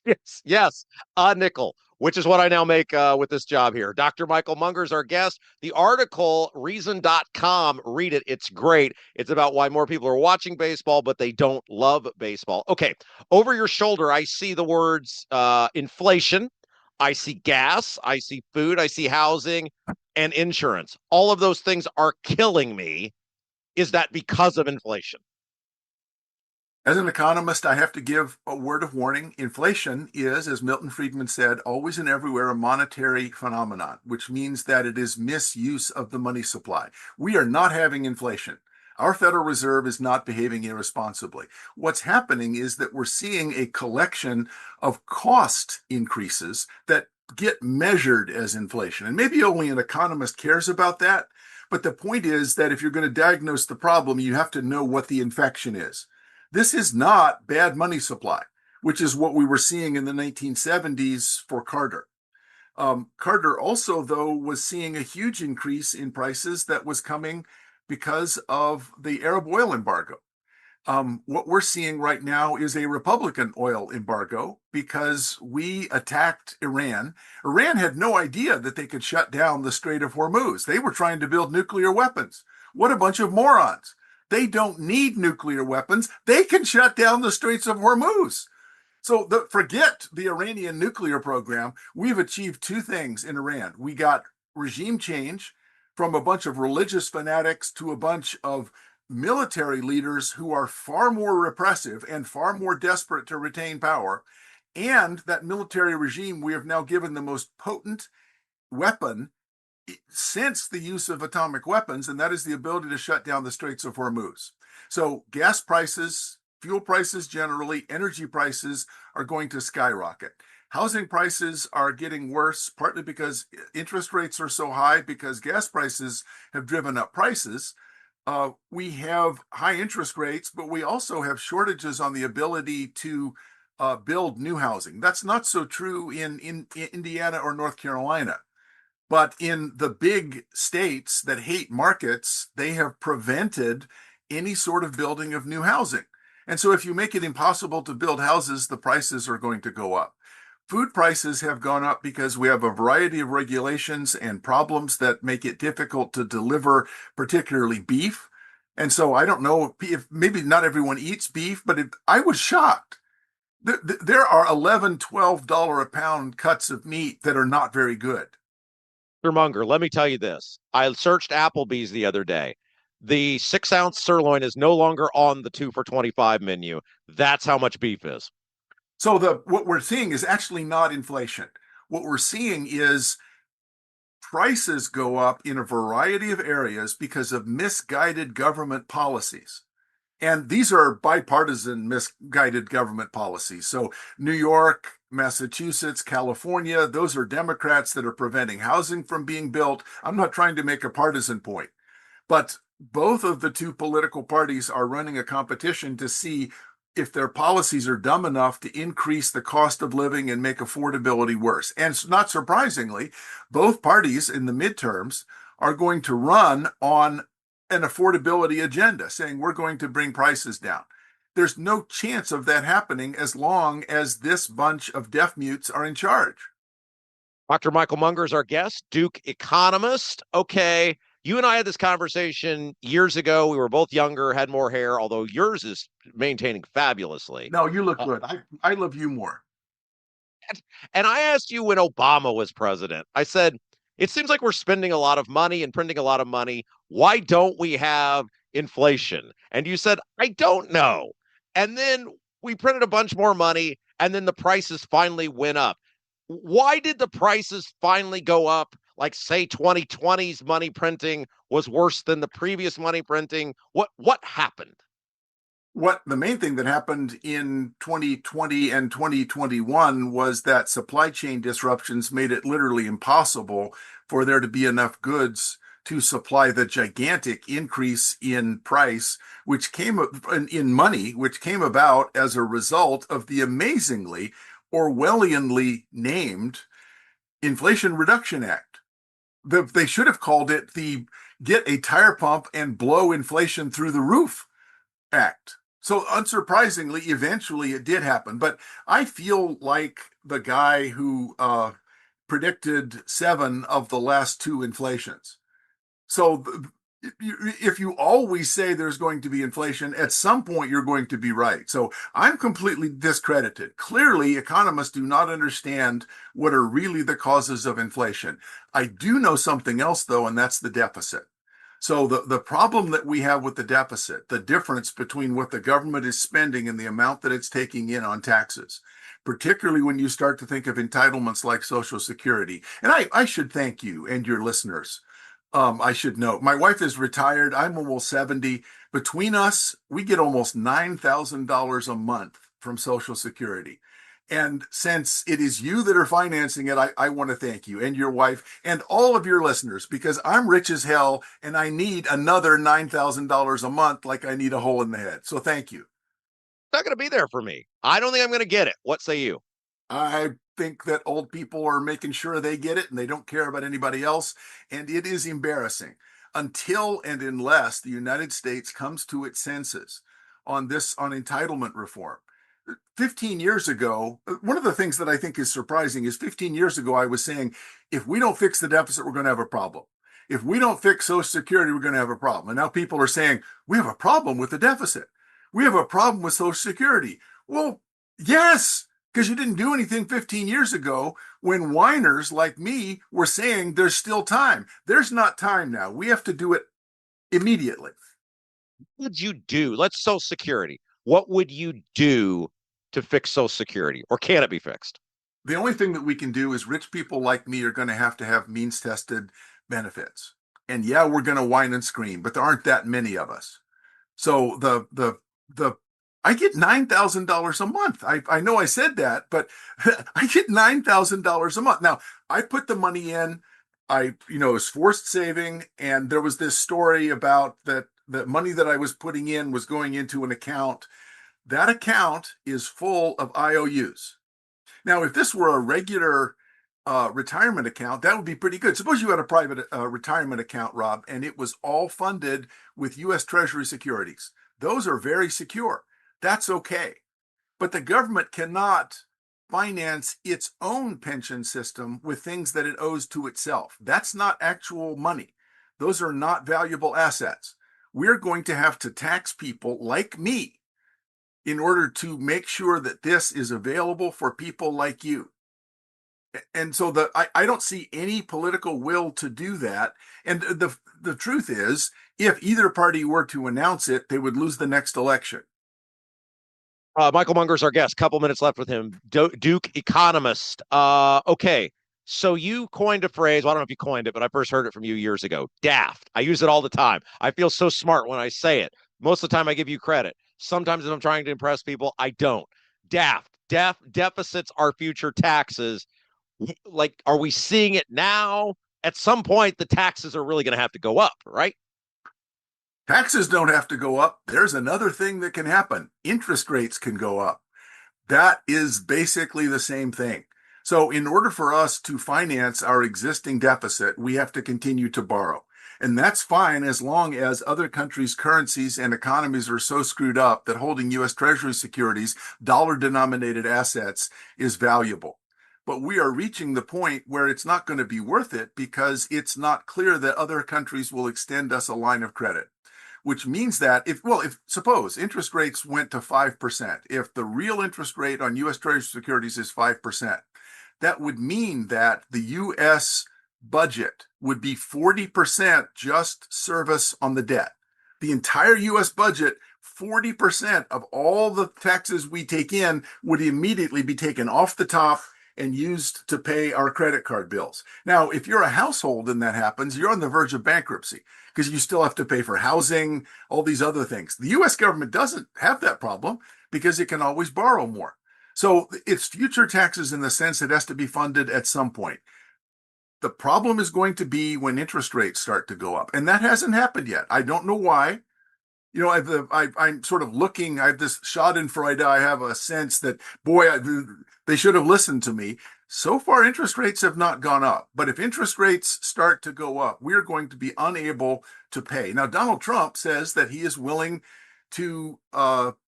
[SPEAKER 1] Yes, yes, a nickel, which is what I now make with this job here. Dr. Michael Munger is our guest. The article, reason.com, read it. It's great. It's about why more people are watching baseball, but they don't love baseball. Okay, over your shoulder, I see the words inflation. I see gas. I see food. I see housing and insurance. All of those things are killing me. Is that because of inflation?
[SPEAKER 3] As an economist, I have to give a word of warning. Inflation is, as Milton Friedman said, always and everywhere a monetary phenomenon, which means that it is misuse of the money supply. We are not having inflation. Our Federal Reserve is not behaving irresponsibly. What's happening is that we're seeing a collection of cost increases that get measured as inflation. And maybe only an economist cares about that. But the point is that if you're going to diagnose the problem, you have to know what the infection is. This is not bad money supply, which is what we were seeing in the 1970s for Carter. Carter also, though, was seeing a huge increase in prices that was coming because of the Arab oil embargo. What we're seeing right now is a Republican oil embargo because we attacked Iran. Iran had no idea that they could shut down the Strait of Hormuz. They were trying to build nuclear weapons. What a bunch of morons. They don't need nuclear weapons. They can shut down the Straits of Hormuz. So forget the Iranian nuclear program. We've achieved two things in Iran. We got regime change from a bunch of religious fanatics to a bunch of military leaders who are far more repressive and far more desperate to retain power. And that military regime, we have now given the most potent weapon since the use of atomic weapons, and that is the ability to shut down the Straits of Hormuz. So gas prices, fuel prices generally, energy prices are going to skyrocket. Housing prices are getting worse, partly because interest rates are so high, because gas prices have driven up prices. We have high interest rates, but we also have shortages on the ability to build new housing. That's not so true in Indiana or North Carolina. But in the big states that hate markets, they have prevented any sort of building of new housing. And so if you make it impossible to build houses, the prices are going to go up. Food prices have gone up because we have a variety of regulations and problems that make it difficult to deliver, particularly beef. And so I don't know if maybe not everyone eats beef, but I was shocked. There are $11, $12 a pound cuts of meat that are not very good.
[SPEAKER 1] Mr. Munger, let me tell you this. I searched Applebee's the other day. The 6-ounce sirloin is no longer on the 2 for $25 menu. That's how much beef is.
[SPEAKER 3] So what we're seeing is actually not inflation. What we're seeing is prices go up in a variety of areas because of misguided government policies. And these are bipartisan misguided government policies. So New York, Massachusetts, California, those are Democrats that are preventing housing from being built. I'm not trying to make a partisan point, but both of the two political parties are running a competition to see if their policies are dumb enough to increase the cost of living and make affordability worse. And not surprisingly, both parties in the midterms are going to run on an affordability agenda, saying we're going to bring prices down. There's no chance of that happening as long as this bunch of deaf mutes are in charge.
[SPEAKER 1] Dr. Michael Munger is our guest, Duke economist. Okay, you and I had this conversation years ago. We were both younger, had more hair, although yours is maintaining fabulously.
[SPEAKER 3] No, you look
[SPEAKER 1] Uh,
[SPEAKER 3] good. I love you more.
[SPEAKER 1] and I asked you when Obama was president, I said, it seems like we're spending a lot of money and printing a lot of money. Why don't we have inflation? And you said, I don't know. And then we printed a bunch more money, and then the prices finally went up. Why did the prices finally go up? Like, say, 2020's money printing was worse than the previous money printing. What happened?
[SPEAKER 3] What the main thing that happened in 2020 and 2021 was that supply chain disruptions made it literally impossible for there to be enough goods to supply the gigantic increase in price, which came in money, which came about as a result of the amazingly Orwellianly named Inflation Reduction Act. They should have called it the Get a Tire Pump and Blow Inflation Through the Roof Act. So unsurprisingly, eventually it did happen. But I feel like the guy who predicted 7 of the last 2 inflations. So if you always say there's going to be inflation, at some point you're going to be right. So I'm completely discredited. Clearly, economists do not understand what are really the causes of inflation. I do know something else, though, and that's the deficit. So the problem that we have with the deficit, the difference between what the government is spending and the amount that it's taking in on taxes, particularly when you start to think of entitlements like Social Security. And I should thank you and your listeners. I should note, my wife is retired. I'm almost 70. Between us, we get almost $9,000 a month from Social Security. And since it is you that are financing it, I want to thank you and your wife and all of your listeners, because I'm rich as hell and I need another $9,000 a month like I need a hole in the head. So thank you.
[SPEAKER 1] It's not going to be there for me. I don't think I'm going to get it. What say you?
[SPEAKER 3] I think that old people are making sure they get it and they don't care about anybody else. And it is embarrassing until and unless the United States comes to its senses on entitlement reform. 15 years ago, one of the things that I think is surprising is 15 years ago, I was saying, if we don't fix the deficit, we're going to have a problem. If we don't fix Social Security, we're going to have a problem. And now people are saying, we have a problem with the deficit. We have a problem with Social Security. Well, yes, because you didn't do anything 15 years ago when whiners like me were saying there's still time. There's not time now. We have to do it immediately.
[SPEAKER 1] What would you do? Let's Social Security. What would you do to fix Social Security, or can it be fixed?
[SPEAKER 3] The only thing that we can do is rich people like me are going to have means tested benefits. And yeah, we're going to whine and scream, but there aren't that many of us. So I get $9,000 a month. I know I said that, but I get $9,000 a month. Now, I put the money in. It was forced saving, and there was this story about that the money that I was putting in was going into an account. That account is full of IOUs. Now, if this were a regular retirement account, that would be pretty good. Suppose you had a private retirement account, Rob, and it was all funded with U.S. Treasury securities. Those are very secure. That's okay. But the government cannot finance its own pension system with things that it owes to itself. That's not actual money. Those are not valuable assets. We're going to have to tax people like me in order to make sure that this is available for people like you. And so I don't see any political will to do that. And the truth is, if either party were to announce it, they would lose the next election.
[SPEAKER 1] Michael Munger is our guest. Couple minutes left with him. Duke economist. Okay. So you coined a phrase. Well, I don't know if you coined it, but I first heard it from you years ago. Daft. I use it all the time. I feel so smart when I say it. Most of the time I give you credit. Sometimes if I'm trying to impress people, I don't. Daft. Deficits are future taxes. Like, are we seeing it now? At some point, the taxes are really going to have to go up, right?
[SPEAKER 3] Taxes don't have to go up. There's another thing that can happen. Interest rates can go up. That is basically the same thing. So in order for us to finance our existing deficit, we have to continue to borrow. And that's fine as long as other countries' currencies and economies are so screwed up that holding U.S. Treasury securities, dollar-denominated assets, is valuable. but we are reaching the point where it's not going to be worth it because it's not clear that other countries will extend us a line of credit. Which means that if suppose interest rates went to 5%, if the real interest rate on U.S. Treasury securities is 5%, that would mean that the U.S. budget would be 40% just service on the debt. The entire U.S. budget, 40% of all the taxes we take in would immediately be taken off the top and used to pay our credit card bills. Now, if you're a household and that happens, you're on the verge of bankruptcy because you still have to pay for housing, all these other things. The U.S. government doesn't have that problem because it can always borrow more. So it's future taxes in the sense it has to be funded at some point. The problem is going to be when interest rates start to go up. And that hasn't happened yet. I don't know why. You know, I'm sort of looking, I have this schadenfreude. I have a sense that, boy, they should have listened to me. So far, interest rates have not gone up. But if interest rates start to go up, we're going to be unable to pay. Now, Donald Trump says that he is willing to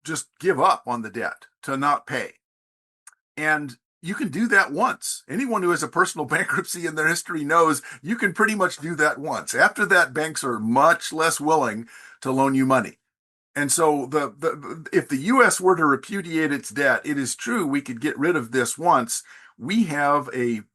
[SPEAKER 3] just give up on the debt, to not pay. And you can do that once. Anyone who has a personal bankruptcy in their history knows you can pretty much do that once. After that, banks are much less willing to loan you money. And so if the U.S. were to repudiate its debt, it is true we could get rid of this once. We have an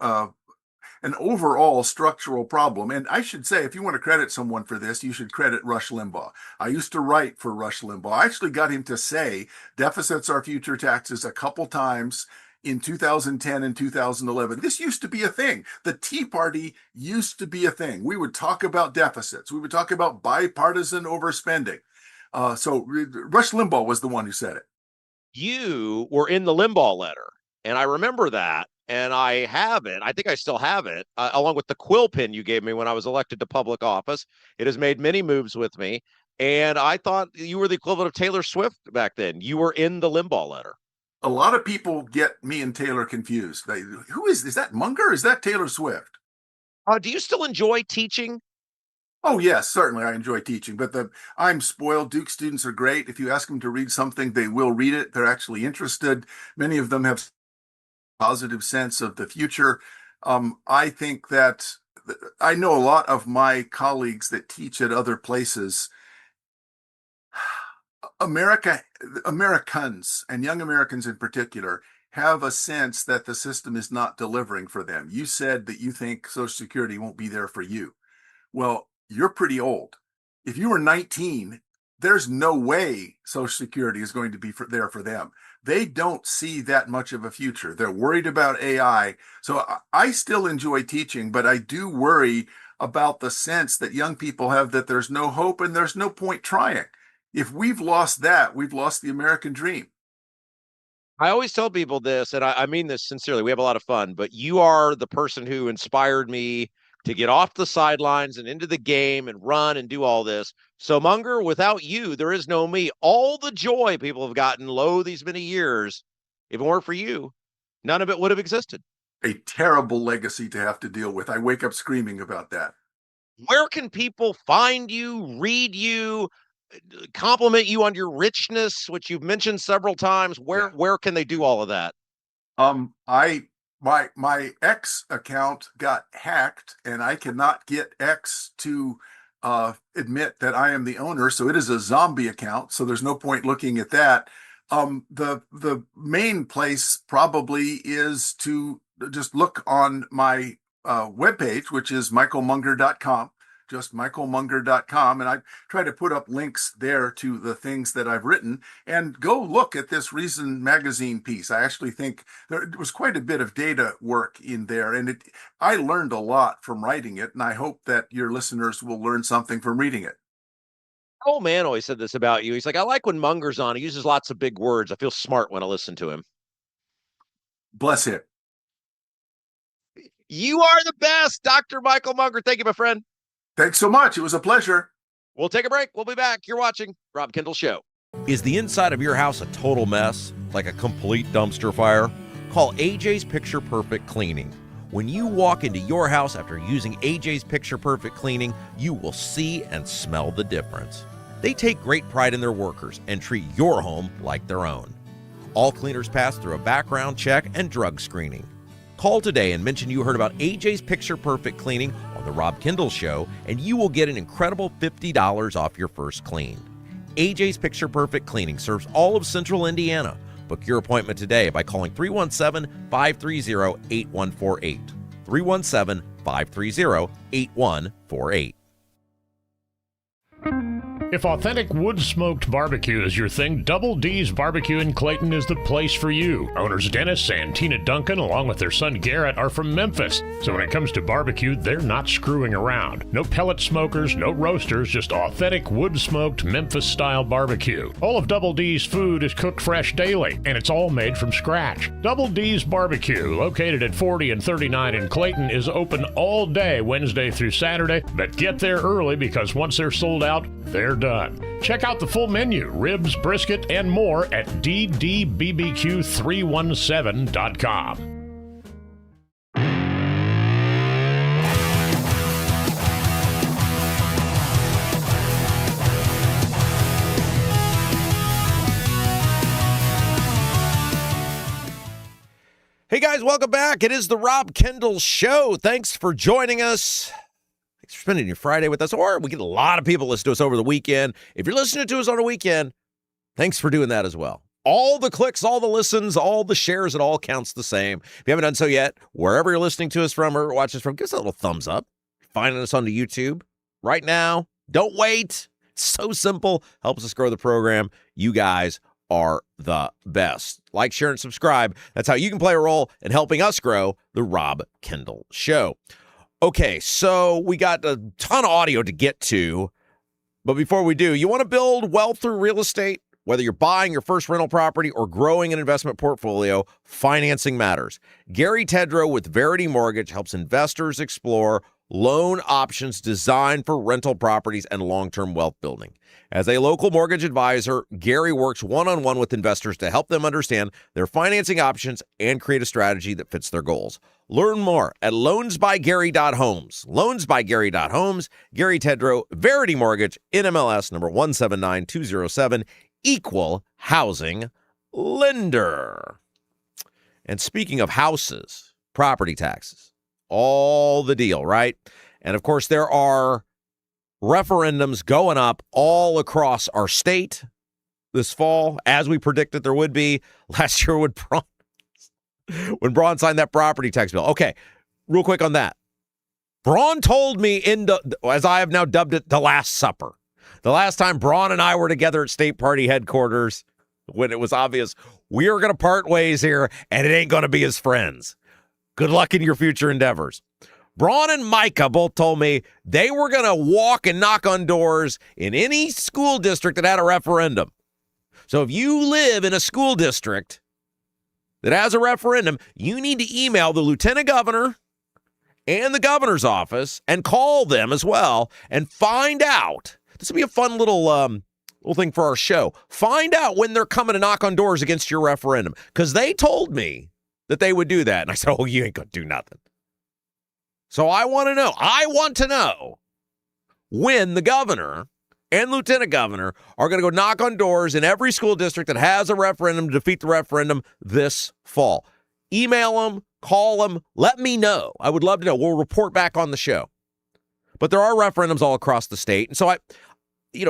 [SPEAKER 3] overall structural problem. And I should say, if you want to credit someone for this, you should credit Rush Limbaugh. I used to write for Rush Limbaugh. I actually got him to say deficits are future taxes a couple times in 2010 and 2011. This used to be a thing. The Tea Party used to be a thing. We would talk about deficits. We would talk about bipartisan overspending. So Rush Limbaugh was the one who said it.
[SPEAKER 1] You were in the Limbaugh letter, and I remember that, and I have it. I think I still have it, along with the quill pin you gave me when I was elected to public office. It has made many moves with me, and I thought you were the equivalent of Taylor Swift back then. You were in the Limbaugh letter.
[SPEAKER 3] A lot of people get me and Taylor confused. Who is that Munger? Or is that Taylor Swift?
[SPEAKER 1] Do you still enjoy teaching?
[SPEAKER 3] Oh, yes, certainly. I enjoy teaching, but I'm spoiled. Duke students are great. If you ask them to read something, they will read it. They're actually interested. Many of them have a positive sense of the future. I think that I know a lot of my colleagues that teach at other places. Americans and young Americans in particular have a sense that the system is not delivering for them. You said that you think Social Security won't be there for you. Well, you're pretty old. If you were 19, there's no way Social Security is going to be there for them. They don't see that much of a future. They're worried about AI. So I still enjoy teaching, but I do worry about the sense that young people have that there's no hope and there's no point trying. If we've lost that, we've lost the American dream.
[SPEAKER 1] I always tell people this, and I mean this sincerely. We have a lot of fun, but you are the person who inspired me to get off the sidelines and into the game and run and do all this. So, Munger, without you, there is no me. All the joy people have gotten these many years, if it weren't for you, none of it would have existed.
[SPEAKER 3] A terrible legacy to have to deal with. I wake up screaming about that.
[SPEAKER 1] Where can people find you, read you, compliment you on your richness, which you've mentioned several times? Where can they do all of that?
[SPEAKER 3] My X account got hacked, and I cannot get X to admit that I am the owner. So it is a zombie account. So there's no point looking at that. The main place probably is to just look on my webpage, which is michaelmunger.com. Just michaelmunger.com. And I try to put up links there to the things that I've written, and go look at this Reason magazine piece. I actually think there was quite a bit of data work in there, and I learned a lot from writing it, and I hope that your listeners will learn something from reading it.
[SPEAKER 1] Oh, man, always said this about you. He's like, I like when Munger's on. He uses lots of big words. I feel smart when I listen to him.
[SPEAKER 3] Bless him.
[SPEAKER 1] You are the best, Dr. Michael Munger. Thank you, my friend.
[SPEAKER 3] Thanks so much. It was a pleasure.
[SPEAKER 1] We'll take a break. We'll be back. You're watching Rob Kendall Show. Is the inside of your house a total mess, like a complete dumpster fire? Call AJ's Picture Perfect Cleaning. When you walk into your house after using AJ's Picture Perfect Cleaning, you will see and smell the difference. They take great pride in their workers and treat your home like their own. All cleaners pass through a background check and drug screening. Call today and mention you heard about AJ's Picture Perfect Cleaning on the Rob Kendall Show, and you will get an incredible $50 off your first clean. AJ's Picture Perfect Cleaning serves all of Central Indiana. Book your appointment today by calling 317-530-8148. 317-530-8148.
[SPEAKER 4] If authentic wood-smoked barbecue is your thing, Double D's Barbecue in Clayton is the place for you. Owners Dennis and Tina Duncan, along with their son Garrett, are from Memphis. So when it comes to barbecue, they're not screwing around. No pellet smokers, no roasters, just authentic wood-smoked Memphis-style barbecue. All of Double D's food is cooked fresh daily, and it's all made from scratch. Double D's Barbecue, located at 40 and 39 in Clayton, is open all day, Wednesday through Saturday, but get there early because once they're sold out, they're done. Check out the full menu, ribs, brisket, and more at ddbbq317.com.
[SPEAKER 1] Hey guys, welcome back. It is the Rob Kendall Show. Thanks for joining us. Thanks for spending your Friday with us. Or we get a lot of people listen to us over the weekend. If you're listening to us on a weekend, thanks for doing that as well. All the clicks, all the listens, all the shares, it all counts the same. If you haven't done so yet, wherever you're listening to us from or watching us from, give us a little thumbs up. Finding us on the YouTube right now. Don't wait. It's so simple. Helps us grow the program. You guys are the best. Like, share, and subscribe. That's how you can play a role in helping us grow the Rob Kendall Show. Okay, so we got a ton of audio to get to, but before we do, you want to build wealth through real estate? Whether you're buying your first rental property or growing an investment portfolio, financing matters. Gary Tedrow with Verity Mortgage helps investors explore loan options designed for rental properties and long-term wealth building. As a local mortgage advisor, Gary works one-on-one with investors to help them understand their financing options and create a strategy that fits their goals. Learn more at loansbygary.homes. Loansbygary.homes. Gary Tedrow, Verity Mortgage, NMLS number 179207, equal housing lender. And speaking of houses, property taxes, all the deal, right? And of course, there are referendums going up all across our state this fall, as we predicted there would be last year when Braun signed that property tax bill. Okay, real quick on that. Braun told me, as I have now dubbed it, the Last Supper. The last time Braun and I were together at State Party headquarters, when it was obvious we are going to part ways here, and it ain't going to be as friends. Good luck in your future endeavors. Braun and Micah both told me they were going to walk and knock on doors in any school district that had a referendum. So if you live in a school district that has a referendum, you need to email the lieutenant governor and the governor's office and call them as well and find out. This will be a fun little thing for our show. Find out when they're coming to knock on doors against your referendum, because they told me that they would do that. And I said, oh, you ain't going to do nothing. So I want to know when the governor and lieutenant governor are going to go knock on doors in every school district that has a referendum to defeat the referendum this fall. Email them, call them, let me know. I would love to know. We'll report back on the show. But there are referendums all across the state. And so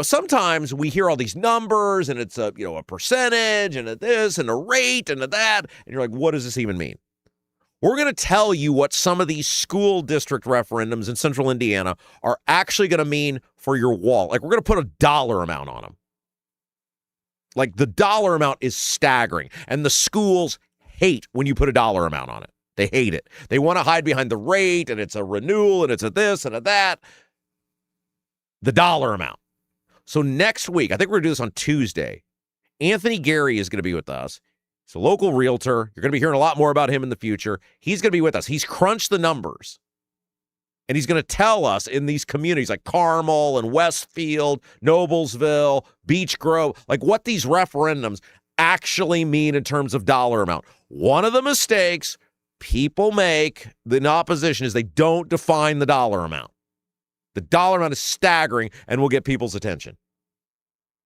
[SPEAKER 1] sometimes we hear all these numbers and it's a percentage and a this and a rate and a that. And you're like, what does this even mean? We're going to tell you what some of these school district referendums in central Indiana are actually going to mean for your wall. Like, we're going to put a dollar amount on them. Like, the dollar amount is staggering. And the schools hate when you put a dollar amount on it. They hate it. They want to hide behind the rate, and it's a renewal, and it's a this and a that. The dollar amount. So next week, I think we're going to do this on Tuesday, Anthony Gary is going to be with us. He's a local realtor. You're going to be hearing a lot more about him in the future. He's going to be with us. He's crunched the numbers. And he's going to tell us in these communities like Carmel and Westfield, Noblesville, Beech Grove, like what these referendums actually mean in terms of dollar amount. One of the mistakes people make in opposition is they don't define the dollar amount. The dollar amount is staggering and will get people's attention.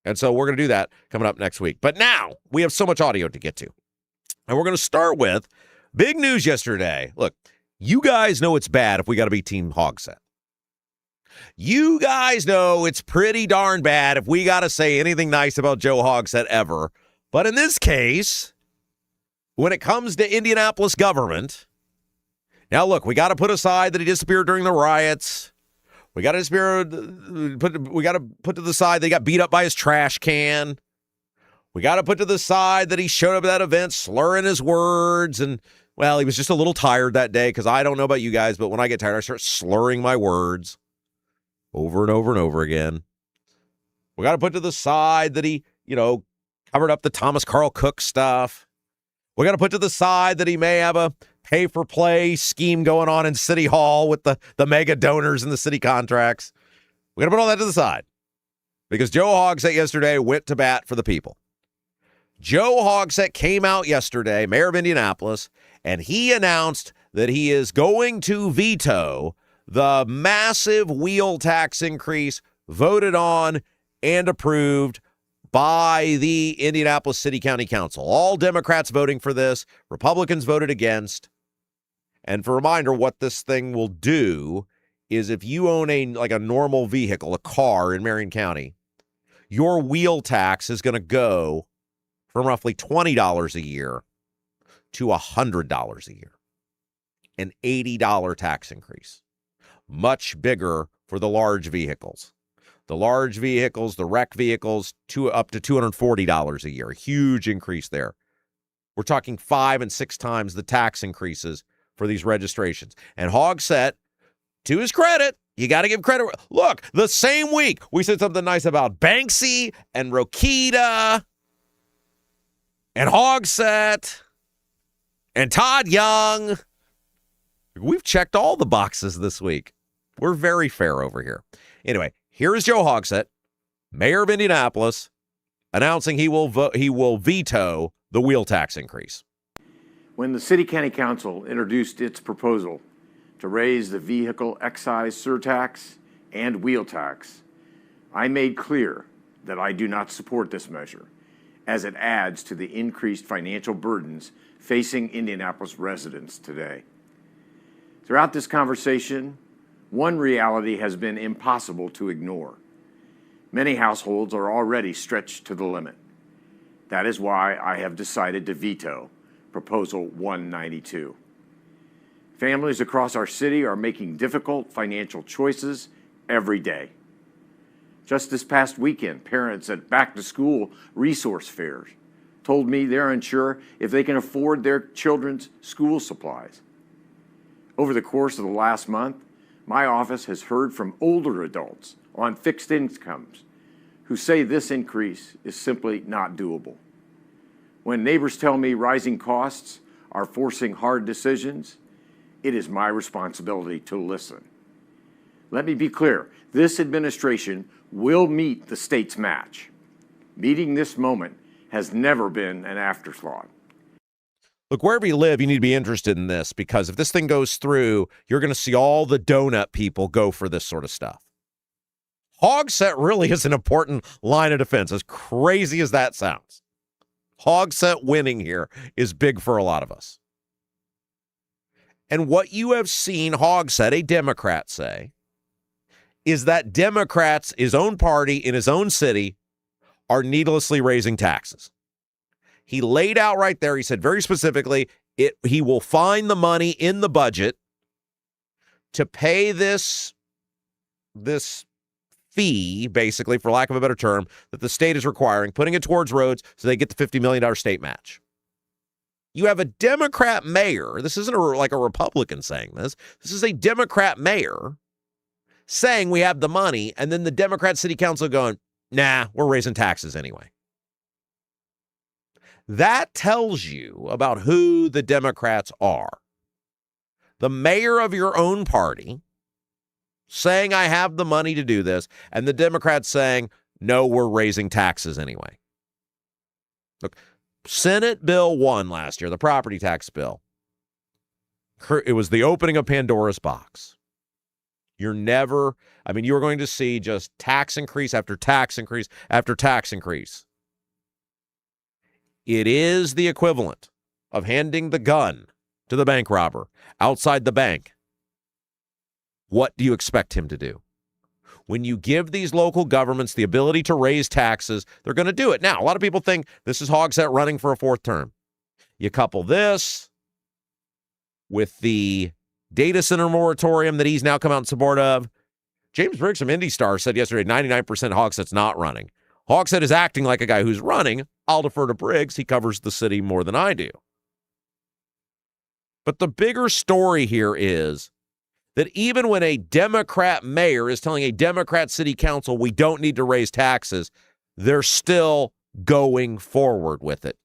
[SPEAKER 1] And so we're going to do that coming up next week. But now we have so much audio to get to. And we're going to start with Big news yesterday. Look, you guys know it's bad if we got to be Team Hogsett. You guys know it's pretty darn bad if we got to say anything nice about Joe Hogsett ever. But in this case, when it comes to Indianapolis government, now look, we got to put aside that he disappeared during the riots. We got to put to the side that he got beat up by his trash can. We got to put to the side that he showed up at that event slurring his words. And, well, he was just a little tired that day because I don't know about you guys, but when I get tired, I start slurring my words over and over and over again. We got to put to the side that he, covered up the Thomas Carl Cook stuff. We got to put to the side that he may have a pay-for-play scheme going on in City Hall with the mega donors and the city contracts. We got to put all that to the side because Joe Hogsett yesterday went to bat for the people. Joe Hogsett came out yesterday, mayor of Indianapolis, and he announced that he is going to veto the massive wheel tax increase voted on and approved by the Indianapolis City County Council. All Democrats voting for this, Republicans voted against. And for a reminder, what this thing will do is if you own a normal vehicle, a car in Marion County, your wheel tax is going to go from roughly $20 a year to $100 a year. An $80 tax increase. Much bigger for the large vehicles. The large vehicles, the wreck vehicles, up to $240 a year. A huge increase there. We're talking 5 and 6 times the tax increases for these registrations. And Hogsett, to his credit, you got to give credit. Look, the same week we said something nice about Banksy and Rokita and Hogsett and Todd Young. We've checked all the boxes this week. We're very fair over here. Anyway, here is Joe Hogsett, mayor of Indianapolis, announcing he will veto the wheel tax increase.
[SPEAKER 5] When the City County Council introduced its proposal to raise the vehicle excise surtax and wheel tax, I made clear that I do not support this measure, as it adds to the increased financial burdens facing Indianapolis residents today. Throughout this conversation, one reality has been impossible to ignore. Many households are already stretched to the limit. That is why I have decided to veto Proposal 192. Families across our city are making difficult financial choices every day. Just this past weekend, parents at back-to-school resource fairs told me they're unsure if they can afford their children's school supplies. Over the course of the last month, my office has heard from older adults on fixed incomes who say this increase is simply not doable. When neighbors tell me rising costs are forcing hard decisions, it is my responsibility to listen. Let me be clear, this administration will meet the state's match. Meeting this moment has never been an afterthought.
[SPEAKER 1] Look, wherever you live, you need to be interested in this because if this thing goes through, you're going to see all the donut people go for this sort of stuff. Hogsett really is an important line of defense, as crazy as that sounds. Hogsett winning here is big for a lot of us. And what you have seen Hogsett, a Democrat, say is that Democrats, his own party in his own city, are needlessly raising taxes. He laid out right there, he said very specifically, he will find the money in the budget to pay this fee, basically, for lack of a better term, that the state is requiring, putting it towards roads so they get the $50 million state match. You have a Democrat mayor, this isn't like a Republican saying this is a Democrat mayor saying we have the money, and then the Democrat city council going, nah, we're raising taxes anyway. That tells you about who the Democrats are. The mayor of your own party saying I have the money to do this, and the Democrats saying, no, we're raising taxes anyway. Look, Senate Bill 1 last year, the property tax bill, it was the opening of Pandora's box. You're going to see just tax increase after tax increase after tax increase. It is the equivalent of handing the gun to the bank robber outside the bank, what do you expect him to do? When you give these local governments the ability to raise taxes, they're going to do it. Now, a lot of people think this is Hogsett running for a fourth term. You couple this with the data center moratorium that he's now come out in support of. James Briggs from IndyStar said yesterday 99% Hogsett's not running. Hogsett is acting like a guy who's running. I'll defer to Briggs. He covers the city more than I do. But the bigger story here is that even when a Democrat mayor is telling a Democrat city council we don't need to raise taxes, they're still going forward with it.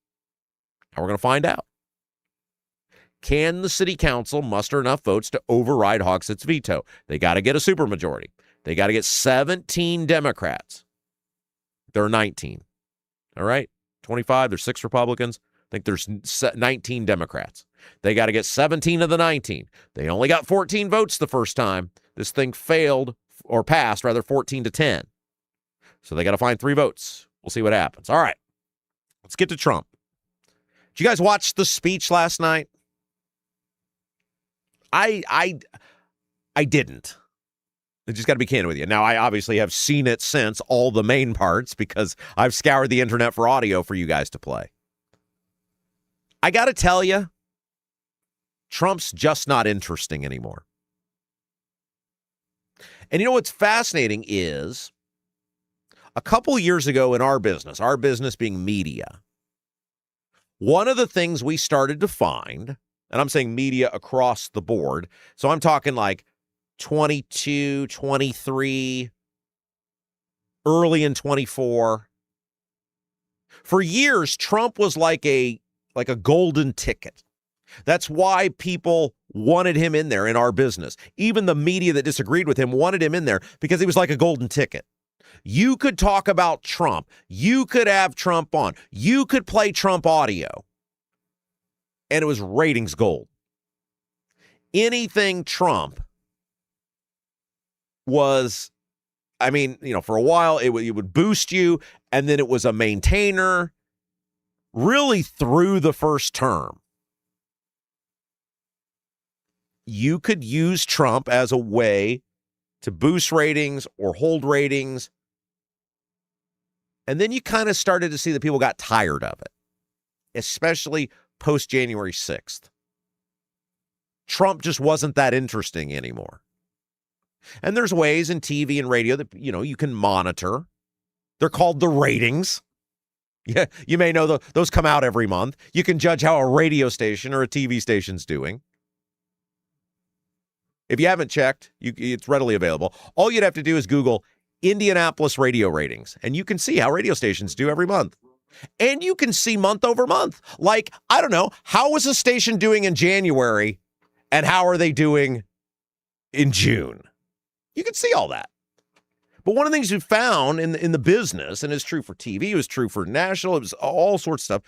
[SPEAKER 1] And we're going to find out. Can the city council muster enough votes to override Hogsett's veto? They got to get a supermajority. They got to get 17 Democrats. There are 19. All right? 25. There's 6 Republicans. I think there's 19 Democrats. They got to get 17 of the 19. They only got 14 votes the first time. This thing failed, or passed, rather, 14-10. So they got to find 3 votes. We'll see what happens. All right. Let's get to Trump. Did you guys watch the speech last night? I didn't. I just got to be candid with you. Now, I obviously have seen it since, all the main parts, because I've scoured the internet for audio for you guys to play. I got to tell you, Trump's just not interesting anymore. And you know what's fascinating is a couple years ago in our business being media, one of the things we started to find, and I'm saying media across the board, so I'm talking like 22, 23, early in 24. For years, Trump was like a golden ticket. That's why people wanted him in there in our business. Even the media that disagreed with him wanted him in there because he was like a golden ticket. You could talk about Trump. You could have Trump on. You could play Trump audio. And it was ratings gold. Anything Trump was, I mean, for a while it would boost you, and then it was a maintainer really through the first term. You could use Trump as a way to boost ratings or hold ratings. And then you kind of started to see that people got tired of it, especially post January 6th. Trump just wasn't that interesting anymore. And there's ways in TV and radio that, you can monitor. They're called the ratings. Yeah, you may know those come out every month. You can judge how a radio station or a TV station's doing. If you haven't checked, it's readily available. All you'd have to do is Google Indianapolis radio ratings, and you can see how radio stations do every month. And you can see month over month. Like, I don't know, how was a station doing in January, and how are they doing in June? You can see all that. But one of the things we found in the business, and it's true for TV, it was true for national, it was all sorts of stuff,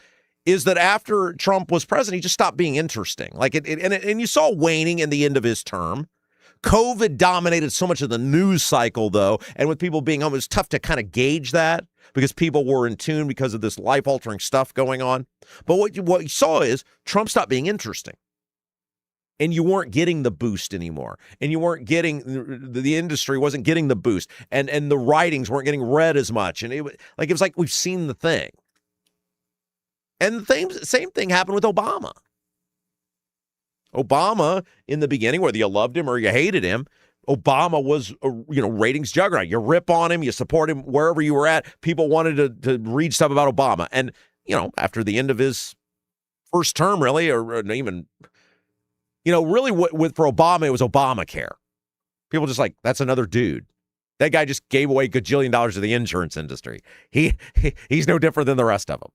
[SPEAKER 1] is that after Trump was president, he just stopped being interesting. Like and you saw waning in the end of his term. COVID dominated so much of the news cycle, though, and with people being home, it was tough to kind of gauge that because people were in tune because of this life-altering stuff going on. But what you saw is Trump stopped being interesting. And you weren't getting the boost anymore. And you weren't getting, the industry wasn't getting the boost. And the writings weren't getting read as much. And it was like we've seen the thing. And the same thing happened with Obama. Obama, in the beginning, whether you loved him or you hated him, Obama was a ratings juggernaut. You rip on him, you support him wherever you were at. People wanted to read stuff about Obama. And, after the end of his first term, really, or even... really for Obama, it was Obamacare. People just like, that's another dude. That guy just gave away gajillion dollars to the insurance industry. He's no different than the rest of them.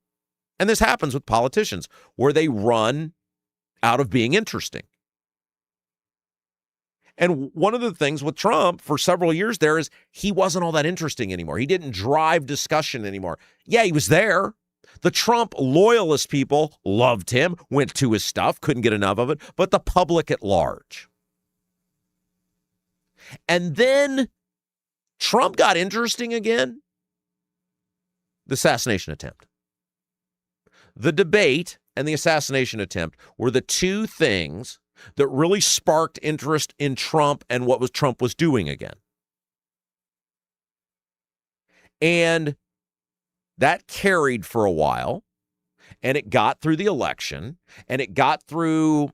[SPEAKER 1] And this happens with politicians where they run out of being interesting. And one of the things with Trump for several years there is he wasn't all that interesting anymore. He didn't drive discussion anymore. Yeah, he was there. The Trump loyalist people loved him, went to his stuff, couldn't get enough of it, but the public at large. And then Trump got interesting again. The assassination attempt. The debate and the assassination attempt were the two things that really sparked interest in Trump and what Trump was doing again. And that carried for a while, and it got through the election, and it got through,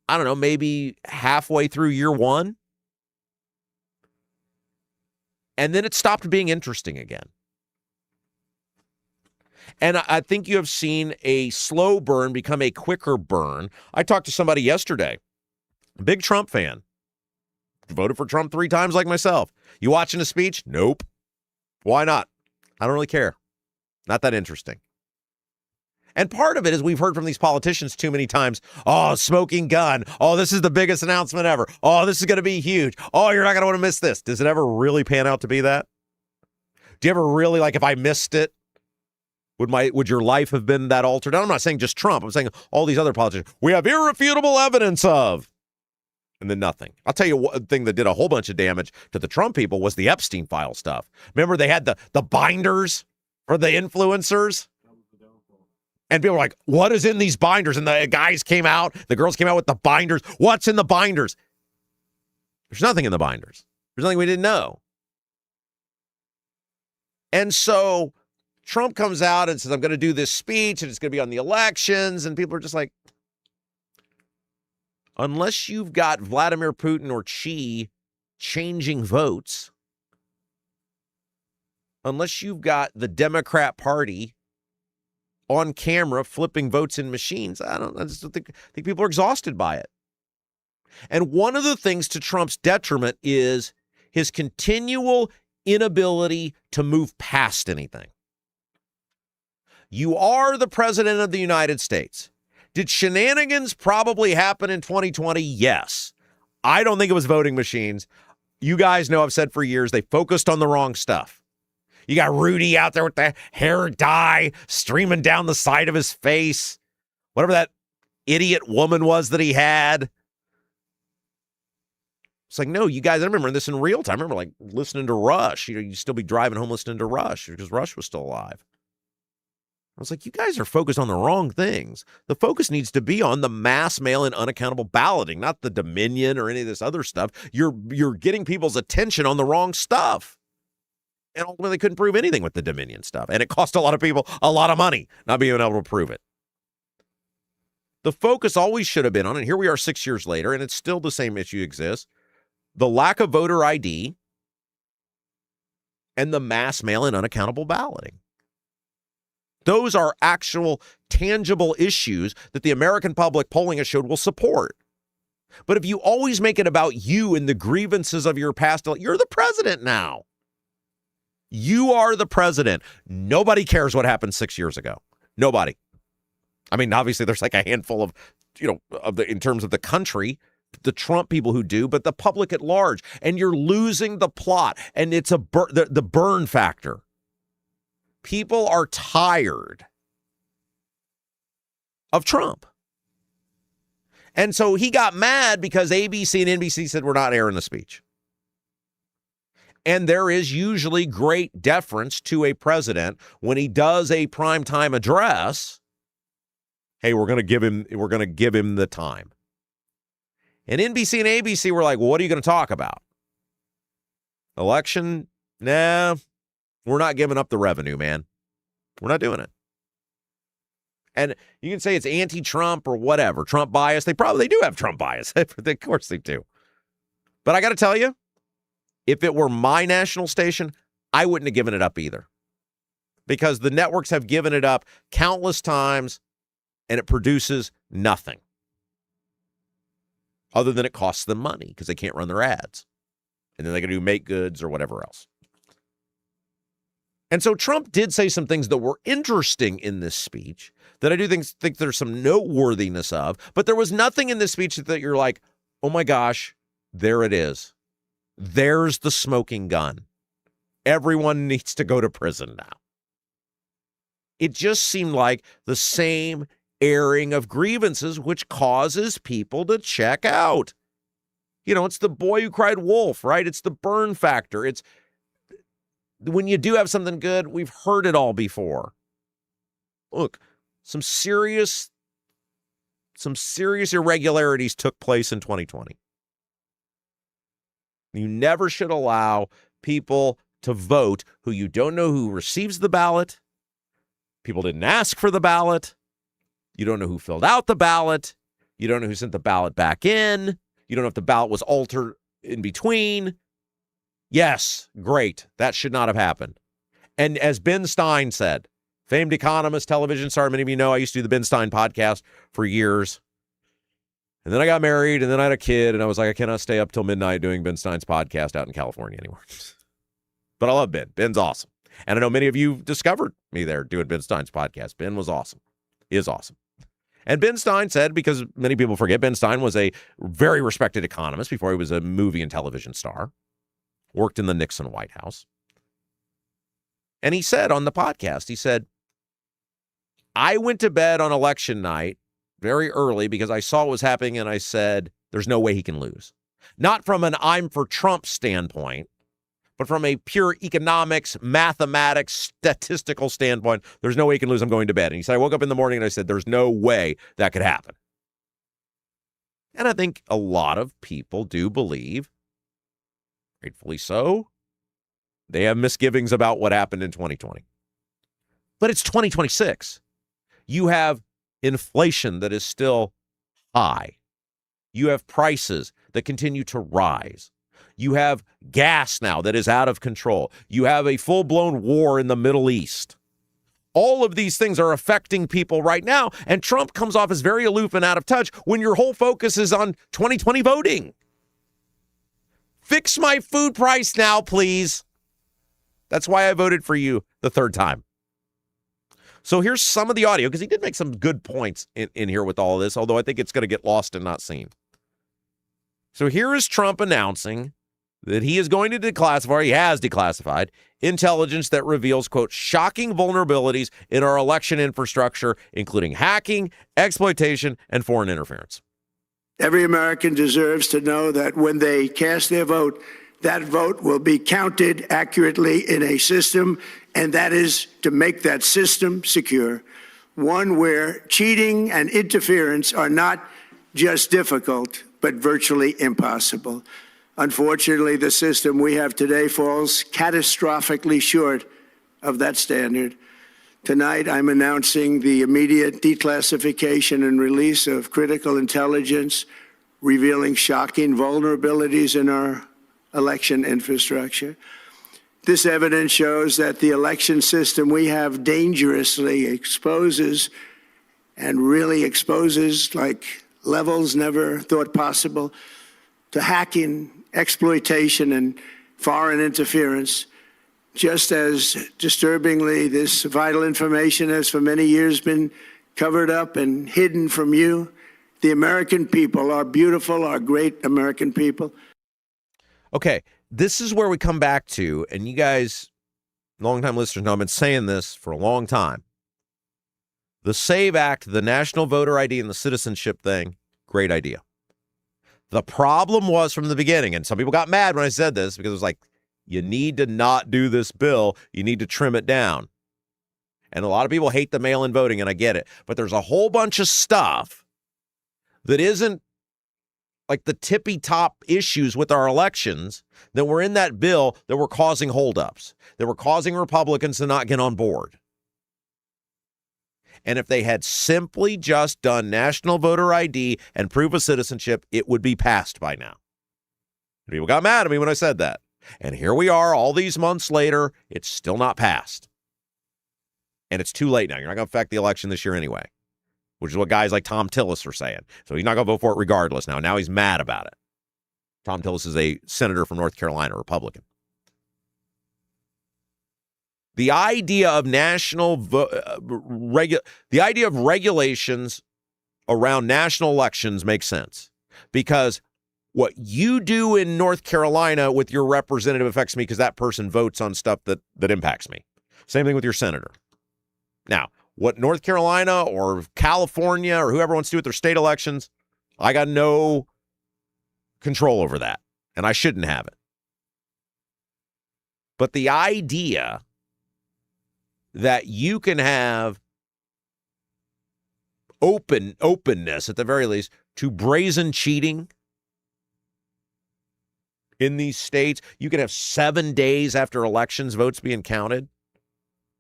[SPEAKER 1] I don't know, maybe halfway through year one. And then it stopped being interesting again. And I think you have seen a slow burn become a quicker burn. I talked to somebody yesterday, big Trump fan, voted for Trump 3 times like myself. You watching a speech? Nope. Why not? I don't really care. Not that interesting. And part of it is we've heard from these politicians too many times, oh, smoking gun. Oh, this is the biggest announcement ever. Oh, this is going to be huge. Oh, you're not going to want to miss this. Does it ever really pan out to be that? Do you ever really, like, if I missed it, would your life have been that altered? I'm not saying just Trump. I'm saying all these other politicians. We have irrefutable evidence of. And then nothing. I'll tell you one thing that did a whole bunch of damage to the Trump people was the Epstein file stuff. Remember they had the binders for the influencers? And people were like, what is in these binders? And the guys came out, the girls came out with the binders. What's in the binders? There's nothing in the binders. There's nothing we didn't know. And so Trump comes out and says, I'm going to do this speech and it's going to be on the elections. And people are just like, unless you've got Vladimir Putin or Xi changing votes, unless you've got the Democrat Party on camera flipping votes in machines, I just think people are exhausted by it. And one of the things to Trump's detriment is his continual inability to move past anything. You are the president of the United States. Did shenanigans probably happen in 2020? Yes. I don't think it was voting machines. You guys know I've said for years they focused on the wrong stuff. You got Rudy out there with the hair dye streaming down the side of his face. Whatever that idiot woman was that he had. It's like, no, you guys, I remember this in real time. I remember like listening to Rush. You'd still be driving home listening to Rush because Rush was still alive. I was like, you guys are focused on the wrong things. The focus needs to be on the mass mail-in unaccountable balloting, not the Dominion or any of this other stuff. You're getting people's attention on the wrong stuff. And ultimately, they couldn't prove anything with the Dominion stuff. And it cost a lot of people a lot of money not being able to prove it. The focus always should have been on, and here we are 6 years later, and it's still the same issue exists, the lack of voter ID and the mass mail-in unaccountable balloting. Those are actual tangible issues that the American public polling has showed will support. But if you always make it about you and the grievances of your past, you're the president now. You are the president. Nobody cares what happened 6 years ago. Nobody. I mean, obviously there's like a handful of, in terms of the country, the Trump people who do, but the public at large. And you're losing the plot. And it's the burn factor. People are tired of Trump. And so he got mad because ABC and NBC said we're not airing the speech. And there is usually great deference to a president when he does a primetime address. Hey, we're going to give him the time. And NBC and ABC were like, well, what are you going to talk about? Election? Nah. We're not giving up the revenue, man. We're not doing it. And you can say it's anti-Trump or whatever, Trump bias. They do have Trump bias. Of course they do. But I got to tell you, if it were my national station, I wouldn't have given it up either. Because the networks have given it up countless times and it produces nothing. Other than it costs them money because they can't run their ads. And then they can do make goods or whatever else. And so Trump did say some things that were interesting in this speech that I do think there's some noteworthiness of. But there was nothing in this speech that you're like, oh my gosh, there it is. There's the smoking gun. Everyone needs to go to prison now. It just seemed like the same airing of grievances, which causes people to check out. It's the boy who cried wolf, right? It's the burn factor. It's when you do have something good, we've heard it all before. Look, some serious irregularities took place in 2020. You never should allow people to vote who you don't know who receives the ballot. People didn't ask for the ballot. You don't know who filled out the ballot. You don't know who sent the ballot back in. You don't know if the ballot was altered in between. Yes, great. That should not have happened. And as Ben Stein said, famed economist, television star, many of you know I used to do the Ben Stein podcast for years. And then I got married, and then I had a kid, and I was like, I cannot stay up till midnight doing Ben Stein's podcast out in California anymore. But I love Ben. Ben's awesome. And I know many of you discovered me there doing Ben Stein's podcast. Ben was awesome. He is awesome. And Ben Stein said, because many people forget, Ben Stein was a very respected economist before he was a movie and television star, worked in the Nixon White House. And he said on the podcast, he said, I went to bed on election night very early because I saw what was happening, and I said, there's no way he can lose. Not from an I'm for Trump standpoint, but from a pure economics, mathematics, statistical standpoint, there's no way he can lose. I'm going to bed. And he said, I woke up in the morning and I said, there's no way that could happen. And I think a lot of people do believe, rightfully so, they have misgivings about what happened in 2020. But it's 2026. You have inflation that is still high. You have prices that continue to rise. You have gas now that is out of control. You have a full-blown war in the Middle East. All of these things are affecting people right now, and Trump comes off as very aloof and out of touch when your whole focus is on 2020 voting. Fix my food price now, please. That's why I voted for you the third time. So here's some of the audio, because he did make some good points in here with all of this, although I think it's going to get lost and not seen. So here is Trump announcing that he is going to declassify, or he has declassified, intelligence that reveals, quote, shocking vulnerabilities in our election infrastructure, including hacking, exploitation, and foreign interference.
[SPEAKER 6] Every American deserves to know that when they cast their vote, that vote will be counted accurately in a system, and that is to make that system secure, one where cheating and interference are not just difficult, but virtually impossible. Unfortunately, the system we have today falls catastrophically short of that standard. Tonight, I'm announcing the immediate declassification and release of critical intelligence revealing shocking vulnerabilities in our election infrastructure. This evidence shows that the election system we have dangerously exposes like levels never thought possible to hacking, exploitation, and foreign interference. Just as disturbingly, this vital information has for many years been covered up and hidden from you, the American people, our beautiful, our great American people.
[SPEAKER 1] Okay, this is where we come back to, and you guys, longtime listeners know I've been saying this for a long time. The SAVE Act, the National Voter ID, and the citizenship thing, great idea. The problem was from the beginning, and some people got mad when I said this because it was like, you need to not do this bill. You need to trim it down. And a lot of people hate the mail-in voting, and I get it. But there's a whole bunch of stuff that isn't like the tippy-top issues with our elections that were in that bill that were causing holdups, that were causing Republicans to not get on board. And if they had simply just done national voter ID and proof of citizenship, it would be passed by now. People got mad at me when I said that. And here we are all these months later, it's still not passed. And it's too late now. You're not going to affect the election this year anyway, which is what guys like Tom Tillis are saying. So he's not going to vote for it regardless now. Now he's mad about it. Tom Tillis is a senator from North Carolina, Republican. The idea of the idea of regulations around national elections makes sense because what you do in North Carolina with your representative affects me because that person votes on stuff that impacts me. Same thing with your senator. Now, what North Carolina or California or whoever wants to do with their state elections, I got no control over that, and I shouldn't have it. But the idea that you can have openness, at the very least, to brazen cheating in these states. You could have 7 days after elections, votes being counted.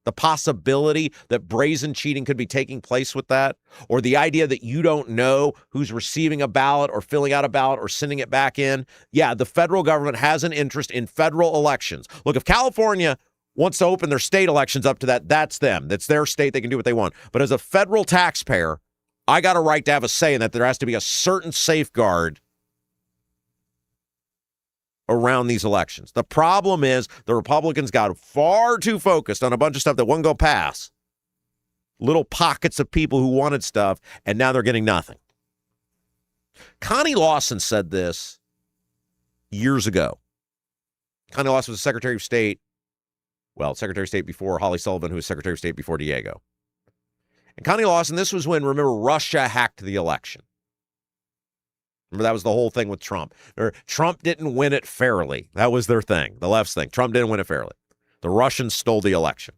[SPEAKER 1] The possibility that brazen cheating could be taking place with that, or the idea that you don't know who's receiving a ballot or filling out a ballot or sending it back in. Yeah, the federal government has an interest in federal elections. Look, if California wants to open their state elections up to that, that's them. That's their state. They can do what they want. But as a federal taxpayer, I got a right to have a say in that. There has to be a certain safeguard around these elections. The problem is the Republicans got far too focused on a bunch of stuff that won't go past. Little pockets of people who wanted stuff, and now they're getting nothing. Connie Lawson said this years ago. Connie Lawson was Secretary of State. Well, Secretary of State before Holly Sullivan, who was Secretary of State before Diego. And Connie Lawson, this was when, remember, Russia hacked the election. Remember, that was the whole thing with Trump. Trump didn't win it fairly. That was their thing, the left's thing. Trump didn't win it fairly. The Russians stole the election.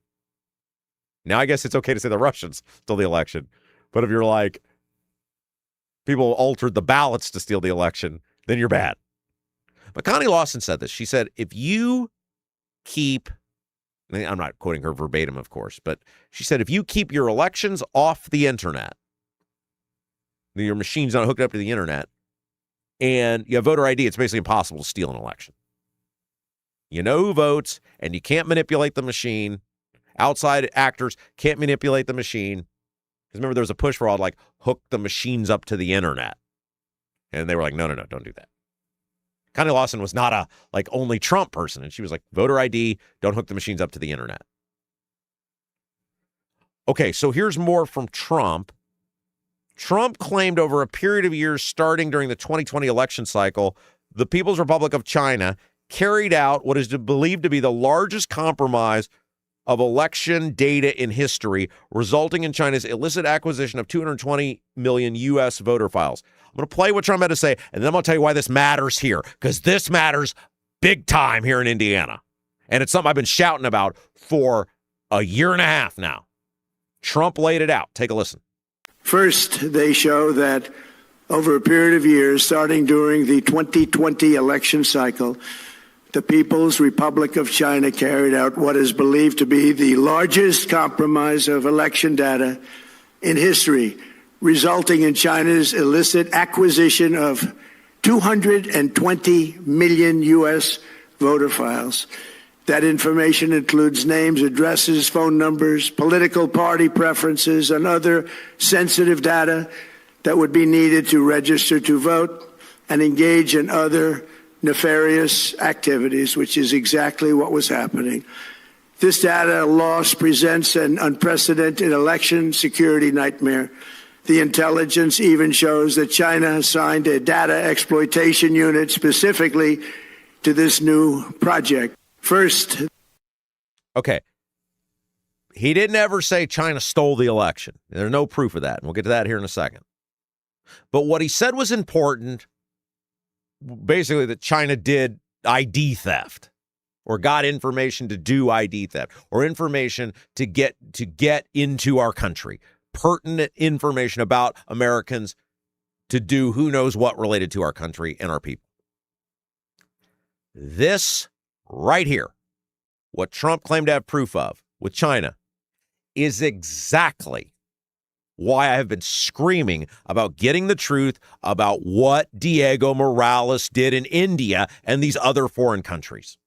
[SPEAKER 1] Now, I guess it's okay to say the Russians stole the election. But if you're like, people altered the ballots to steal the election, then you're bad. But Connie Lawson said this. She said, if you keep, I'm not quoting her verbatim, of course, but she said, if you keep your elections off the internet, your machine's not hooked up to the internet, and you have voter ID, it's basically impossible to steal an election. You know who votes, and you can't manipulate the machine. Outside actors can't manipulate the machine. Because remember, there was a push for all like hook the machines up to the internet. And they were like, no, don't do that. Connie Lawson was not a like only Trump person. And she was like, voter ID, don't hook the machines up to the internet. Okay, so here's more from Trump. Trump claimed over a period of years starting during the 2020 election cycle, the People's Republic of China carried out what is believed to be the largest compromise of election data in history, resulting in China's illicit acquisition of 220 million U.S. voter files. I'm going to play what Trump had to say, and then I'm going to tell you why this matters here, because this matters big time here in Indiana. And it's something I've been shouting about for a year and a half now. Trump laid it out. Take a listen.
[SPEAKER 6] First, they show that over a period of years, starting during the 2020 election cycle, the People's Republic of China carried out what is believed to be the largest compromise of election data in history, resulting in China's illicit acquisition of 220 million U.S. voter files. That information includes names, addresses, phone numbers, political party preferences, and other sensitive data that would be needed to register to vote and engage in other nefarious activities, which is exactly what was happening. This data loss presents an unprecedented election security nightmare. The intelligence even shows that China assigned a data exploitation unit specifically to this new project. First.
[SPEAKER 1] Okay. He didn't ever say China stole the election. There's no proof of that. And we'll get to that here in a second. But what he said was important, basically that China did ID theft or got information to do ID theft or information to get into our country, pertinent information about Americans to do who knows what related to our country and our people. This right here, what Trump claimed to have proof of with China, is exactly why I have been screaming about getting the truth about what Diego Morales did in India and these other foreign countries.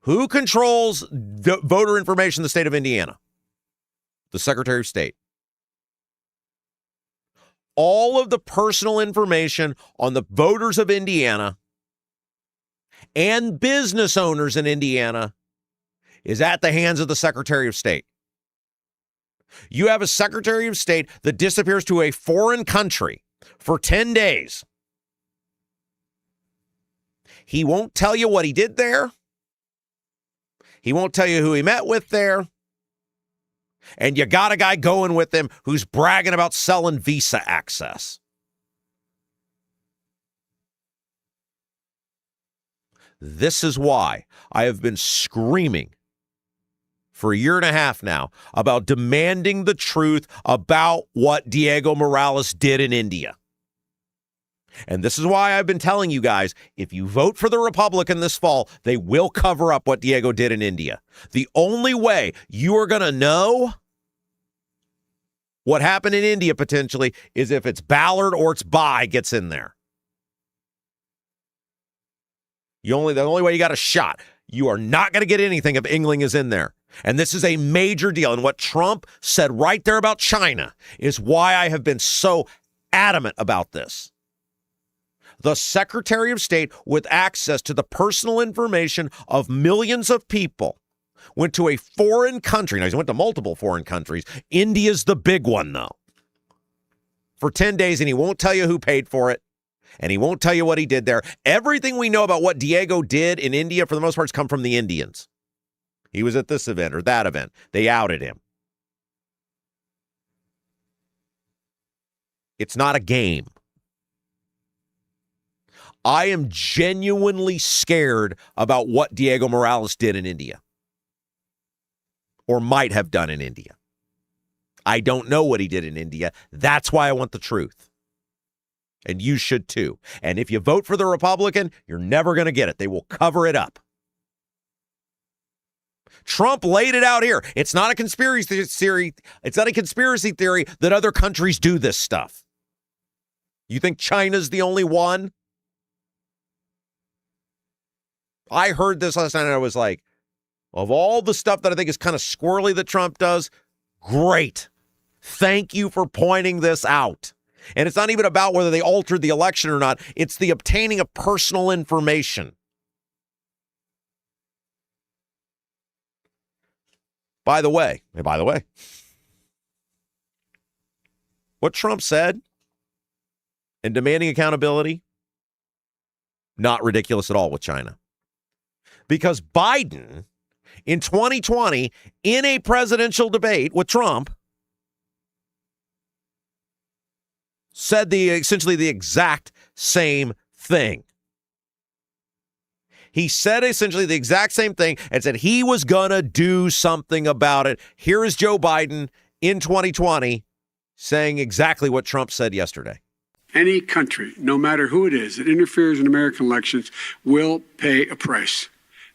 [SPEAKER 1] Who controls voter information in the state of Indiana? The Secretary of State. All of the personal information on the voters of Indiana and business owners in Indiana is at the hands of the Secretary of State. You have a Secretary of State that disappears to a foreign country for 10 days. He won't tell you what he did there. He won't tell you who he met with there. And you got a guy going with him who's bragging about selling visa access. This is why I have been screaming for a year and a half now about demanding the truth about what Diego Morales did in India. And this is why I've been telling you guys, if you vote for the Republican this fall, they will cover up what Diego did in India. The only way you are going to know what happened in India potentially is if it's Ballard or it's Bai gets in there. The only way you got a shot. You are not going to get anything if England is in there. And this is a major deal. And what Trump said right there about China is why I have been so adamant about this. The Secretary of State with access to the personal information of millions of people went to a foreign country. Now, he went to multiple foreign countries. India's the big one, though. For 10 days, and he won't tell you who paid for it. And he won't tell you what he did there. Everything we know about what Diego did in India, for the most part, has come from the Indians. He was at this event or that event. They outed him. It's not a game. I am genuinely scared about what Diego Morales did in India. Or might have done in India. I don't know what he did in India. That's why I want the truth. And you should too. And if you vote for the Republican, you're never going to get it. They will cover it up. Trump laid it out here. It's not a conspiracy theory. It's not a conspiracy theory that other countries do this stuff. You think China's the only one? I heard this last night and I was like, of all the stuff that I think is kind of squirrely that Trump does, great. Thank you for pointing this out. And it's not even about whether they altered the election or not. It's the obtaining of personal information. By the way, what Trump said and demanding accountability, not ridiculous at all with China. Because Biden, in 2020, in a presidential debate with Trump, said essentially the exact same thing. He said essentially the exact same thing and said he was going to do something about it. Here is Joe Biden in 2020 saying exactly what Trump said yesterday.
[SPEAKER 7] Any country, no matter who it is, that interferes in American elections will pay a price.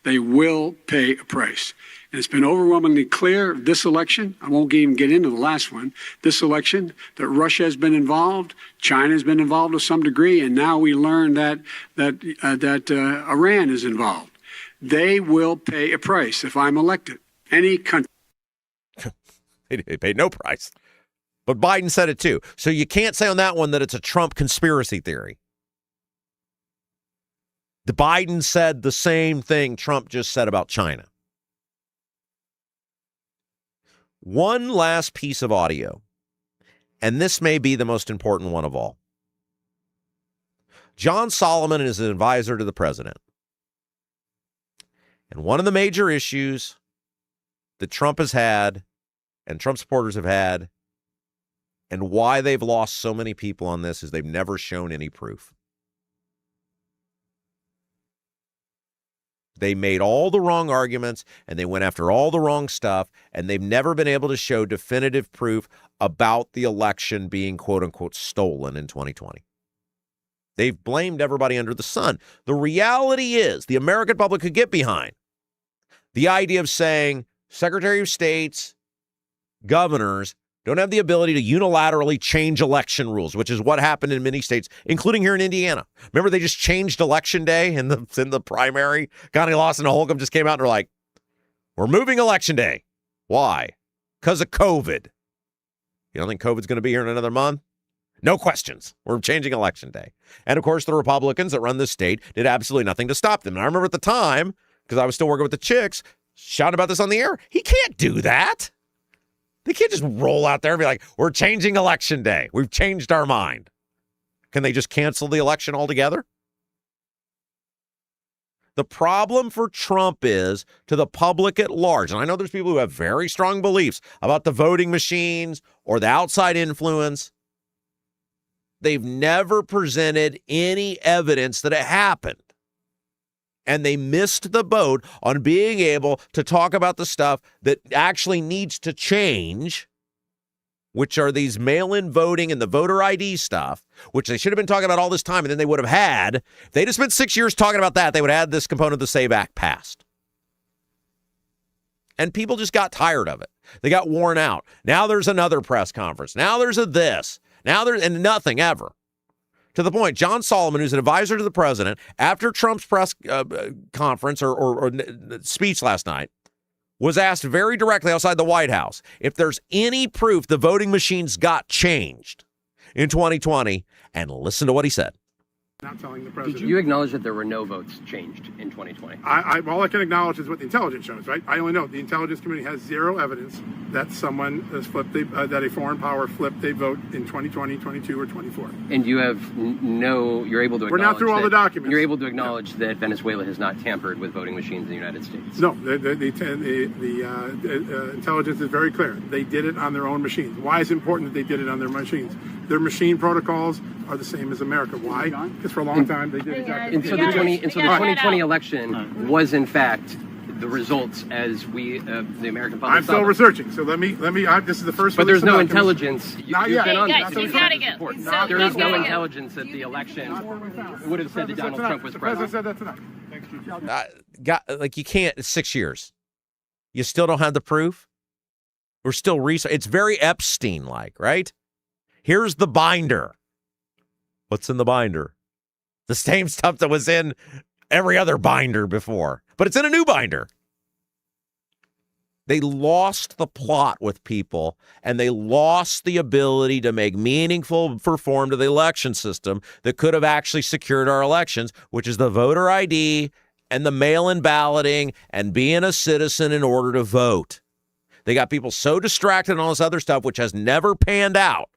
[SPEAKER 7] They will pay a price. And it's been overwhelmingly clear this election, I won't even get into the last one, this election, that Russia has been involved, China has been involved to some degree, and now we learn that Iran is involved. They will pay a price if I'm elected. Any country.
[SPEAKER 1] They paid no price. But Biden said it too. So you can't say on that one that it's a Trump conspiracy theory. The Biden said the same thing Trump just said about China. One last piece of audio, and this may be the most important one of all. John Solomon is an advisor to the president. And one of the major issues that Trump has had and Trump supporters have had and why they've lost so many people on this is they've never shown any proof. They made all the wrong arguments and they went after all the wrong stuff, and they've never been able to show definitive proof about the election being, quote unquote, stolen in 2020. They've blamed everybody under the sun. The reality is the American public could get behind the idea of saying Secretary of States, governors don't have the ability to unilaterally change election rules, which is what happened in many states, including here in Indiana. Remember, they just changed election day in the primary. Connie Lawson and Holcomb just came out and were like, we're moving election day. Why? Because of COVID. You don't think COVID's going to be here in another month? No questions. We're changing election day. And of course, the Republicans that run this state did absolutely nothing to stop them. And I remember at the time, because I was still working with the chicks, shouting about this on the air. He can't do that. They can't just roll out there and be like, we're changing election day. We've changed our mind. Can they just cancel the election altogether? The problem for Trump is to the public at large, and I know there's people who have very strong beliefs about the voting machines or the outside influence. They've never presented any evidence that it happened. And they missed the boat on being able to talk about the stuff that actually needs to change, which are these mail-in voting and the voter ID stuff, which they should have been talking about all this time, and then they would have had. If they'd have spent 6 years talking about that, they would have had this component of the SAVE Act passed. And people just got tired of it. They got worn out. Now there's another press conference. Now there's a this. Now there's and nothing ever. To the point, John Solomon, who's an advisor to the president, after Trump's press conference or speech last night, was asked very directly outside the White House if there's any proof the voting machines got changed in 2020, and listen to what he said.
[SPEAKER 8] Not telling the president.
[SPEAKER 9] Did you acknowledge that there were no votes changed in 2020?
[SPEAKER 8] All I can acknowledge is what the intelligence shows, right? I only know the intelligence community has zero evidence that someone has flipped, that a foreign power flipped a vote in 2020, 22, or 24.
[SPEAKER 9] And you have you're able to acknowledge.
[SPEAKER 8] We're not through all the documents.
[SPEAKER 9] You're able to acknowledge that Venezuela has not tampered with voting machines in the United States?
[SPEAKER 8] No, the intelligence is very clear. They did it on their own machines. Why is it important that they did it on their machines? Their machine protocols are the same as America. Why? Because for a long time they did exactly.
[SPEAKER 9] And so the 2020 election was in fact the results as we the American public.
[SPEAKER 8] I'm still researching, so let me. This is the first.
[SPEAKER 9] But there's no intelligence.
[SPEAKER 8] Not yet.
[SPEAKER 10] You gotta go.
[SPEAKER 9] There is no intelligence that the election would have said that Donald Trump was president.
[SPEAKER 8] The president said that tonight.
[SPEAKER 1] Like you can't. It's 6 years. You still don't have the proof. We're still research. It's very Epstein-like, right? Here's the binder. What's in the binder? The same stuff that was in every other binder before, but it's in a new binder. They lost the plot with people, and they lost the ability to make meaningful reform to the election system that could have actually secured our elections, which is the voter ID and the mail-in balloting and being a citizen in order to vote. They got people so distracted on all this other stuff, which has never panned out,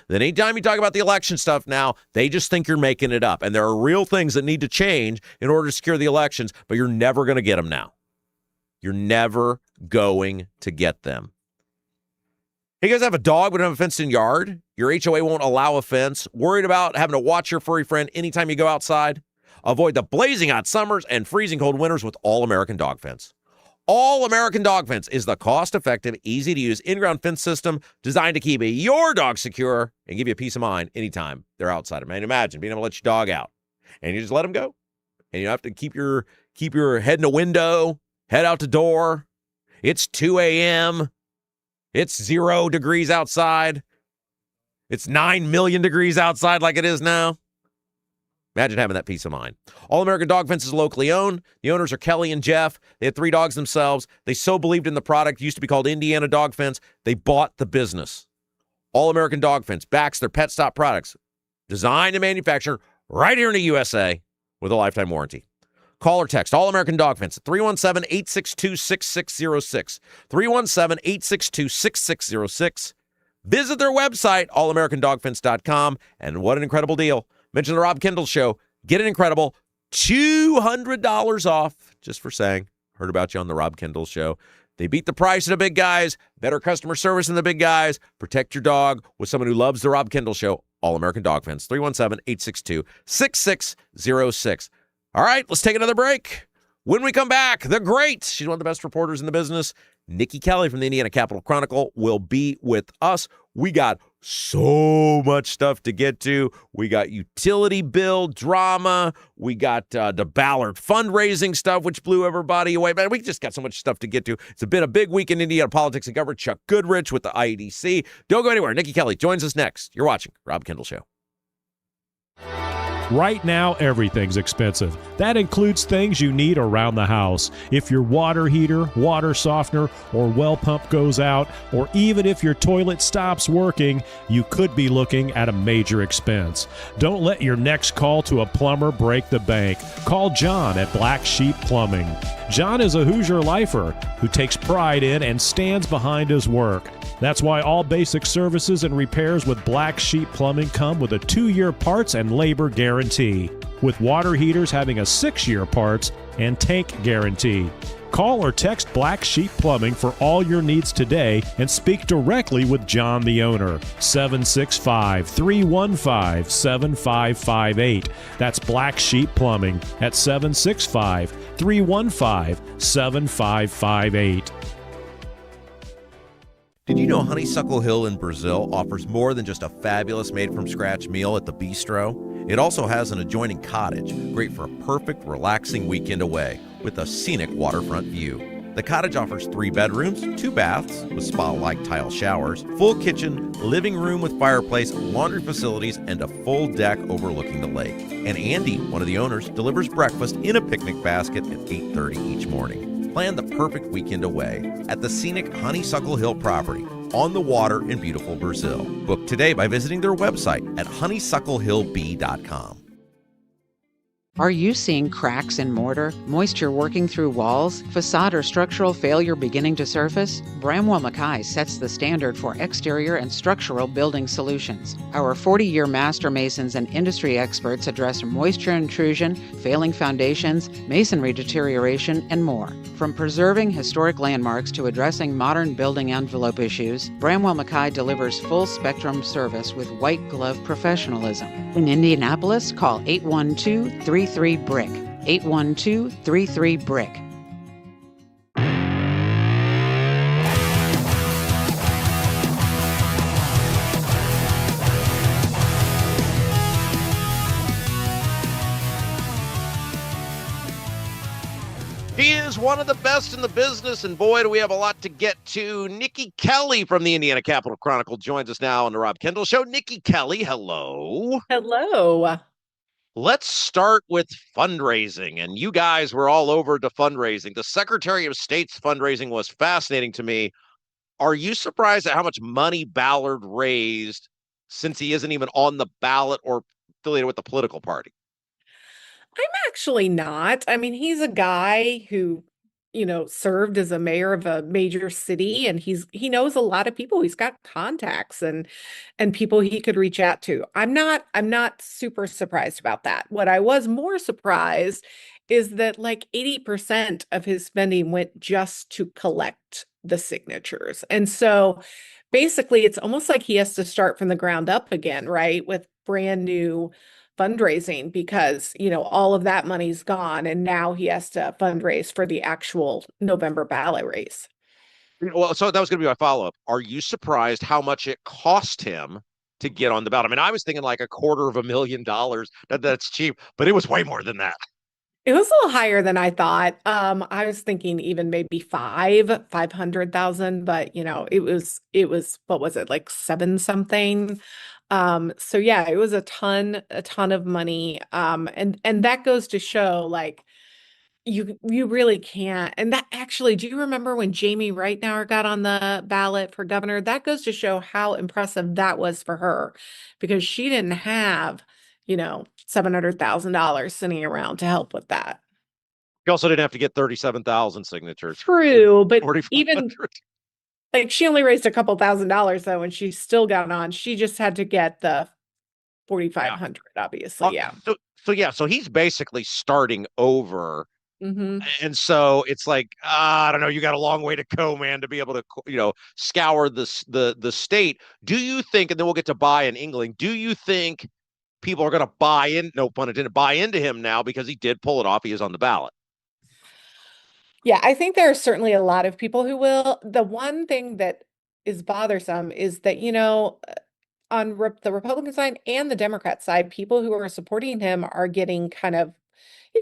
[SPEAKER 1] that anytime you talk about the election stuff now, they just think you're making it up. And there are real things that need to change in order to secure the elections, but you're never going to get them now. You're never going to get them. Hey, you guys have a dog but don't have a fenced-in yard? Your HOA won't allow a fence? Worried about having to watch your furry friend anytime you go outside? Avoid the blazing hot summers and freezing cold winters with All-American Dog Fence. All-American Dog Fence is the cost-effective, easy-to-use in-ground fence system designed to keep your dog secure and give you peace of mind anytime they're outside. I mean, imagine being able to let your dog out and you just let them go. And you don't have to keep your head in a window, head out the door. It's 2 a.m. It's 0 degrees outside. It's 9 million degrees outside like it is now. Imagine having that peace of mind. All-American Dog Fence is locally owned. The owners are Kelly and Jeff. They had 3 dogs themselves. They so believed in the product. It used to be called Indiana Dog Fence. They bought the business. All-American Dog Fence backs their Pet Stop products, designed and manufactured right here in the USA with a lifetime warranty. Call or text All-American Dog Fence at 317-862-6606. 317-862-6606. Visit their website, allamericandogfence.com. And what an incredible deal. Mention the Rob Kendall Show. Get an incredible $200 off just for saying, heard about you on the Rob Kendall Show. They beat the price of the big guys, better customer service than the big guys. Protect your dog with someone who loves the Rob Kendall Show. All-American Dog Fence, 317-862-6606. All right, let's take another break. When we come back, the great, she's one of the best reporters in the business, Nikki Kelly from the Indiana Capital Chronicle will be with us. We got so much stuff to get to. We got utility bill drama. We got the Ballard fundraising stuff, which blew everybody away. Man, we just got so much stuff to get to. It's been a big week in Indiana politics and government. Chuck Goodrich with the IEDC. Don't go anywhere. Nikki Kelly joins us next. You're watching Rob Kendall Show.
[SPEAKER 11] Right now, everything's expensive. That includes things you need around the house. If your water heater, water softener, or well pump goes out, or even if your toilet stops working, you could be looking at a major expense. Don't let your next call to a plumber break the bank. Call John at Black Sheep Plumbing. John is a Hoosier lifer who takes pride in and stands behind his work. That's why all basic services and repairs with Black Sheep Plumbing come with a 2-year parts and labor guarantee, with water heaters having a 6-year parts and tank guarantee. Call or text Black Sheep Plumbing for all your needs today and speak directly with John, the owner. 765-315-7558. That's Black Sheep Plumbing at 765-315-7558.
[SPEAKER 1] Did you know Honeysuckle Hill in Brazil offers more than just a fabulous made-from-scratch meal at the bistro? It also has an adjoining cottage, great for a perfect, relaxing weekend away with a scenic waterfront view. The cottage offers 3 bedrooms, 2 baths with spa-like tile showers, full kitchen, living room with fireplace, laundry facilities, and a full deck overlooking the lake. And Andy, one of the owners, delivers breakfast in a picnic basket at 8:30 each morning. Plan the perfect weekend away at the scenic Honeysuckle Hill property on the water in beautiful Brazil. Book today by visiting their website at honeysucklehillb.com.
[SPEAKER 12] Are you seeing cracks in mortar, moisture working through walls, facade or structural failure beginning to surface? Bramwell Mackay sets the standard for exterior and structural building solutions. Our 40-year master masons and industry experts address moisture intrusion, failing foundations, masonry deterioration, and more. From preserving historic landmarks to addressing modern building envelope issues, Bramwell Mackay delivers full-spectrum service with white-glove professionalism. In Indianapolis, call 812-33-BRICK. 812-33-BRICK.
[SPEAKER 1] He is one of the best in the business, and boy, do we have a lot to get to. Nikki Kelly from the Indiana Capital Chronicle joins us now on the Rob Kendall Show. Nikki Kelly, hello.
[SPEAKER 13] Hello.
[SPEAKER 1] Let's start with fundraising, and you guys were all over the fundraising. The Secretary of State's fundraising was fascinating to me. Are you surprised at how much money Ballard raised since he isn't even on the ballot or affiliated with the political party?
[SPEAKER 13] I'm actually not. I mean, he's a guy who, served as a mayor of a major city, and he knows a lot of people. He's got contacts and people he could reach out to. I'm not super surprised about that. What I was more surprised is that like 80% of his spending went just to collect the signatures. And so basically it's almost like he has to start from the ground up again, right? With brand new fundraising because, all of that money's gone and now he has to fundraise for the actual November ballot race.
[SPEAKER 1] Well, so that was going to be my follow-up. Are you surprised how much it cost him to get on the ballot? I mean, I was thinking like $250,000. That's cheap, but it was way more than that.
[SPEAKER 13] It was a little higher than I thought. I was thinking even maybe 500,000, but it was, what was it, like 7 something? So yeah, it was a ton of money. And that goes to show like you really can't. And that actually, do you remember when Jamie Reitnauer got on the ballot for governor? That goes to show how impressive that was for her because she didn't have, $700,000 sitting around to help with that.
[SPEAKER 1] You also didn't have to get 37,000 signatures.
[SPEAKER 13] True, but even like she only raised a couple $1,000 though, and she still got on. She just had to get the 4,500, obviously. Yeah.
[SPEAKER 1] So he's basically starting over.
[SPEAKER 13] Mm-hmm.
[SPEAKER 1] And so it's like, I don't know, you got a long way to go, man, to be able to, scour the state. Do you think, and then we'll get to buy in England, do you think people are going to buy in, no pun intended, buy into him now because he did pull it off? He is on the ballot.
[SPEAKER 13] Yeah, I think there are certainly a lot of people who will. The one thing that is bothersome is that, on the Republican side and the Democrat side, people who are supporting him are getting kind of,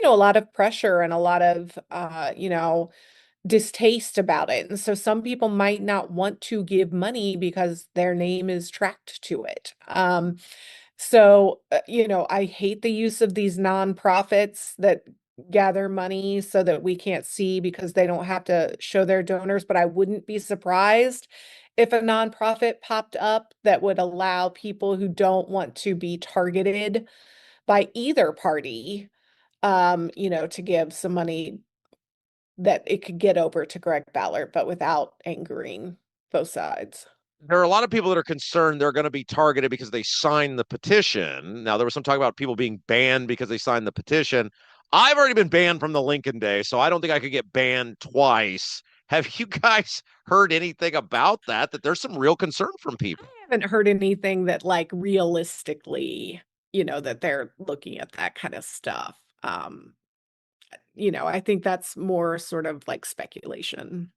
[SPEAKER 13] a lot of pressure and a lot of, distaste about it. And so some people might not want to give money because their name is tracked to it. So, I hate the use of these nonprofits that gather money so that we can't see because they don't have to show their donors. But I wouldn't be surprised if a nonprofit popped up that would allow people who don't want to be targeted by either party, to give some money that it could get over to Greg Ballard, but without angering both sides.
[SPEAKER 1] There are a lot of people that are concerned they're going to be targeted because they signed the petition. Now, there was some talk about people being banned because they signed the petition. I've already been banned from the Lincoln Day, so I don't think I could get banned twice. Have you guys heard anything about that? That there's some real concern from people.
[SPEAKER 13] I haven't heard anything that like realistically, that they're looking at that kind of stuff. I think that's more sort of like speculation.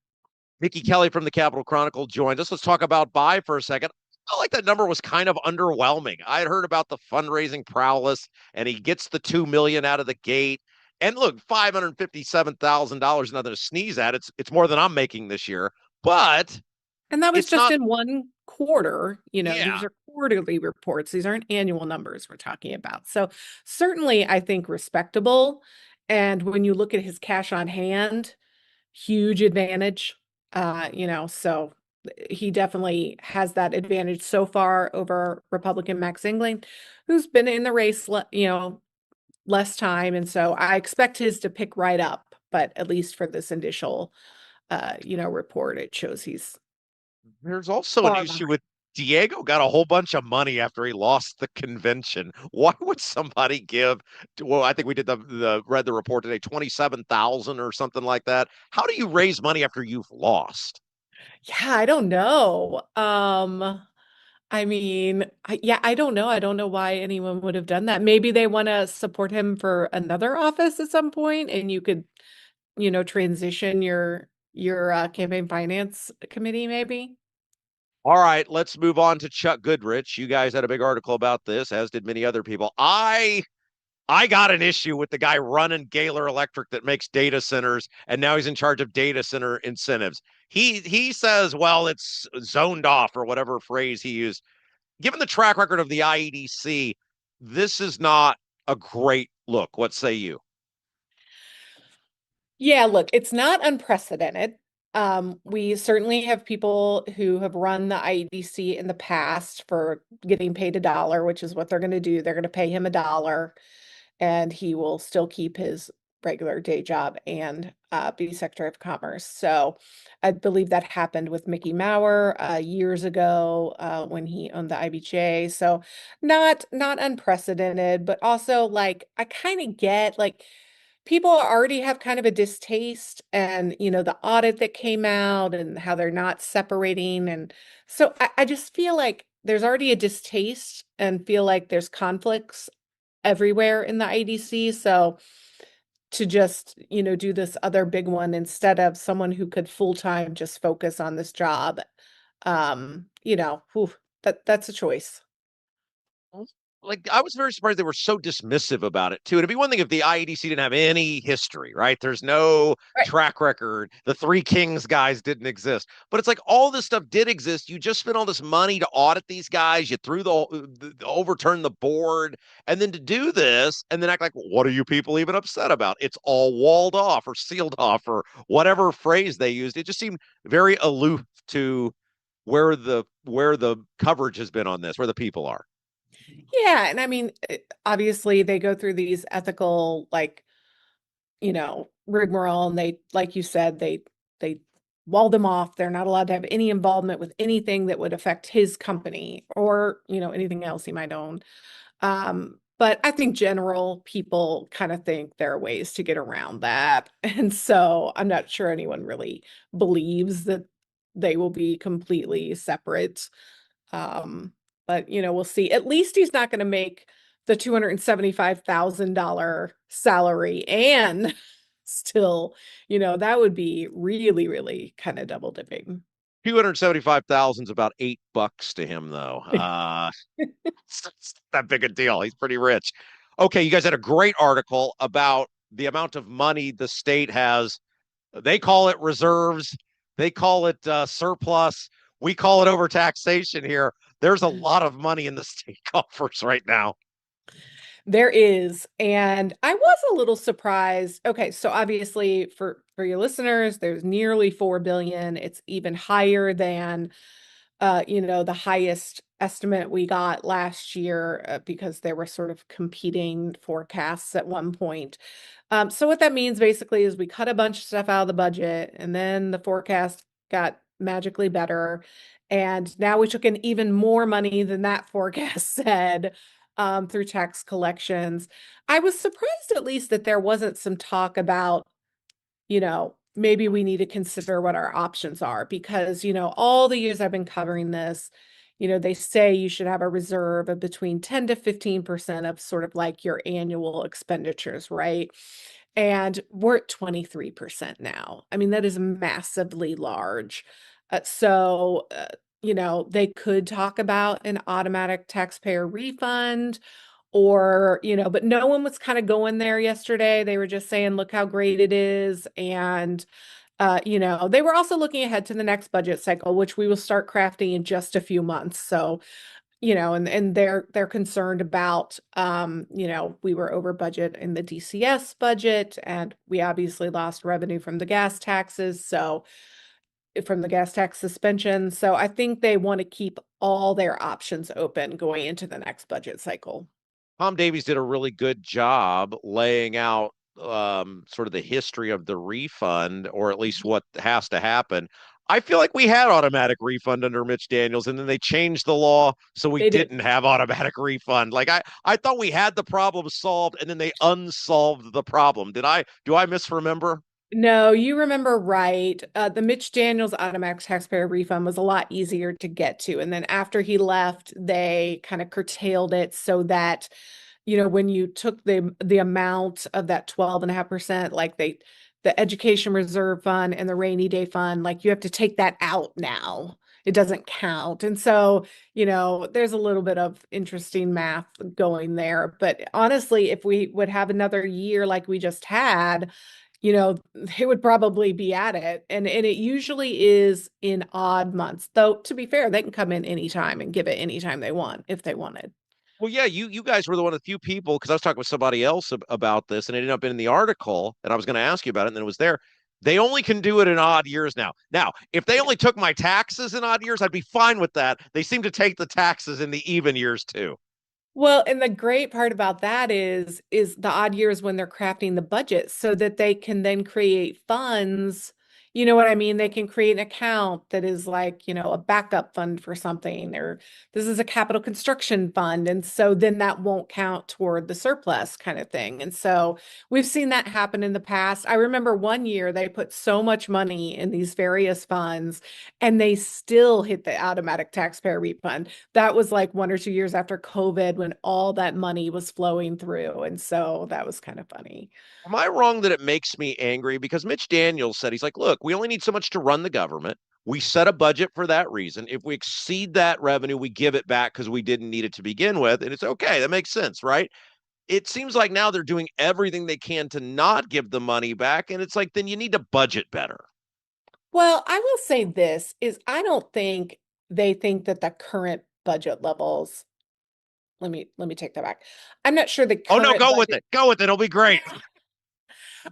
[SPEAKER 1] Nikki Kelly from the Capitol Chronicle joined us. Let's talk about buy for a second. I felt like that number was kind of underwhelming. I had heard about the fundraising prowess, and he gets the $2 million out of the gate. And look, $557,000, nothing to sneeze at. It's more than I'm making this year, but
[SPEAKER 13] And that was
[SPEAKER 1] it's
[SPEAKER 13] just
[SPEAKER 1] not.
[SPEAKER 13] in one quarter.
[SPEAKER 1] Yeah.
[SPEAKER 13] These are quarterly reports. These aren't annual numbers we're talking about. So certainly, I think respectable. And when you look at his cash on hand, huge advantage. So he definitely has that advantage so far over Republican Max England, who's been in the race, less time. And so I expect his to pick right up, but at least for this initial, report, it shows he's
[SPEAKER 1] There's also
[SPEAKER 13] far
[SPEAKER 1] an issue with Diego got a whole bunch of money after he lost the convention. Why would somebody give? Well, I think we did read the report today, 27,000 or something like that. How do you raise money after you've lost?
[SPEAKER 13] Yeah, I don't know. I don't know. I don't know why anyone would have done that. Maybe they want to support him for another office at some point, and you could, transition your campaign finance committee, maybe.
[SPEAKER 1] All right, let's move on to Chuck Goodrich. You guys had a big article about this, as did many other people. I got an issue with the guy running Gaylor Electric that makes data centers, and now he's in charge of data center incentives. He says, well, it's zoned off or whatever phrase he used. Given the track record of the IEDC, this is not a great look. What say you?
[SPEAKER 13] Yeah, look, it's not unprecedented. We certainly have people who have run the IEDC in the past for getting paid $1, which is what they're going to do. They're going to pay him $1, and he will still keep his regular day job and be Secretary of Commerce. So I believe that happened with Mickey Maurer years ago when he owned the IBJ. So not unprecedented, but also like I kind of get like people already have kind of a distaste and the audit that came out and how they're not separating. And so I just feel like there's already a distaste and feel like there's conflicts everywhere in the IDC. So to just, do this other big one instead of someone who could full-time just focus on this job, that's a choice.
[SPEAKER 1] Like, I was very surprised they were so dismissive about it too. It'd be one thing if the IEDC didn't have any history, right? There's no track record. The Three Kings guys didn't exist, but it's like all this stuff did exist. You just spent all this money to audit these guys. You threw the overturn the board, and then to do this and then act like, well, what are you people even upset about? It's all walled off or sealed off or whatever phrase they used. It just seemed very aloof to where the coverage has been on this, where the people are.
[SPEAKER 13] Yeah, and I mean, obviously they go through these ethical, like, rigmarole, and they, like you said, they wall them off. They're not allowed to have any involvement with anything that would affect his company or, anything else he might own. But I think general people kind of think there are ways to get around that. And so I'm not sure anyone really believes that they will be completely separate. But we'll see. At least he's not going to make the $275,000 salary and still, that would be really, really kind of double dipping.
[SPEAKER 1] 275,000 is about $8 to him, though. It's that big a deal. He's pretty rich. Okay, you guys had a great article about the amount of money the state has. They call it reserves. They call it surplus. We call it overtaxation here. There's a lot of money in the state coffers right now.
[SPEAKER 13] There is. And I was a little surprised. Okay, so obviously for your listeners, there's nearly 4 billion. It's even higher than the highest estimate we got last year because there were sort of competing forecasts at one point. So what that means basically is we cut a bunch of stuff out of the budget and then the forecast got magically better. And now we took in even more money than that forecast said. through tax collections. I was surprised at least that there wasn't some talk about, maybe we need to consider what our options are because, all the years I've been covering this, they say you should have a reserve of between 10 to 15% of sort of like your annual expenditures, right? And we're at 23% now. I mean, that is massively large. They could talk about an automatic taxpayer refund or, but no one was kind of going there yesterday. They were just saying, look how great it is. And, they were also looking ahead to the next budget cycle, which we will start crafting in just a few months. So, and they're concerned about, we were over budget in the DCS budget, and we obviously lost revenue from the gas taxes. So from the gas tax suspension. So I think they want to keep all their options open going into the next budget cycle.
[SPEAKER 1] Tom Davies did a really good job laying out sort of the history of the refund, or at least what has to happen. I feel like we had automatic refund under Mitch Daniels, and then they changed the law so we didn't have automatic refund. Like I thought we had the problem solved, and then they unsolved the problem. Do I misremember?
[SPEAKER 13] No, you remember right. The Mitch Daniels automatic taxpayer refund was a lot easier to get to. And then after he left, they kind of curtailed it so that, when you took the amount of that 12.5%, like the education reserve fund and the rainy day fund, like you have to take that out now. It doesn't count. And so, there's a little bit of interesting math going there. But honestly, if we would have another year like we just had, they would probably be at it. And it usually is in odd months, though, to be fair, they can come in anytime and give it anytime they want, if they wanted.
[SPEAKER 1] Well, yeah, you guys were one of the few people, because I was talking with somebody else about this, and it ended up in the article, and I was going to ask you about it, and then it was there. They only can do it in odd years now. Now, if they only took my taxes in odd years, I'd be fine with that. They seem to take the taxes in the even years too.
[SPEAKER 13] Well, and the great part about that is the odd years when they're crafting the budget so that they can then create funds. You know what I mean? They can create an account that is like, a backup fund for something, or this is a capital construction fund. And so then that won't count toward the surplus kind of thing. And so we've seen that happen in the past. I remember one year they put so much money in these various funds and they still hit the automatic taxpayer refund. That was like 1 or 2 years after COVID when all that money was flowing through. And so that was kind of funny.
[SPEAKER 1] Am I wrong that it makes me angry? Because Mitch Daniels said, he's like, look, we only need so much to run the government. We set a budget for that reason. If we exceed that revenue, we give it back because we didn't need it to begin with. And it's okay. That makes sense, right? It seems like now they're doing everything they can to not give the money back. And it's like, then you need to budget better.
[SPEAKER 13] Well, I will say this is I don't think they think that the current budget levels. Let me take that back. I'm not sure the
[SPEAKER 1] Oh no,
[SPEAKER 13] current
[SPEAKER 1] go with
[SPEAKER 13] budget.
[SPEAKER 1] it. Go with it. It'll be great.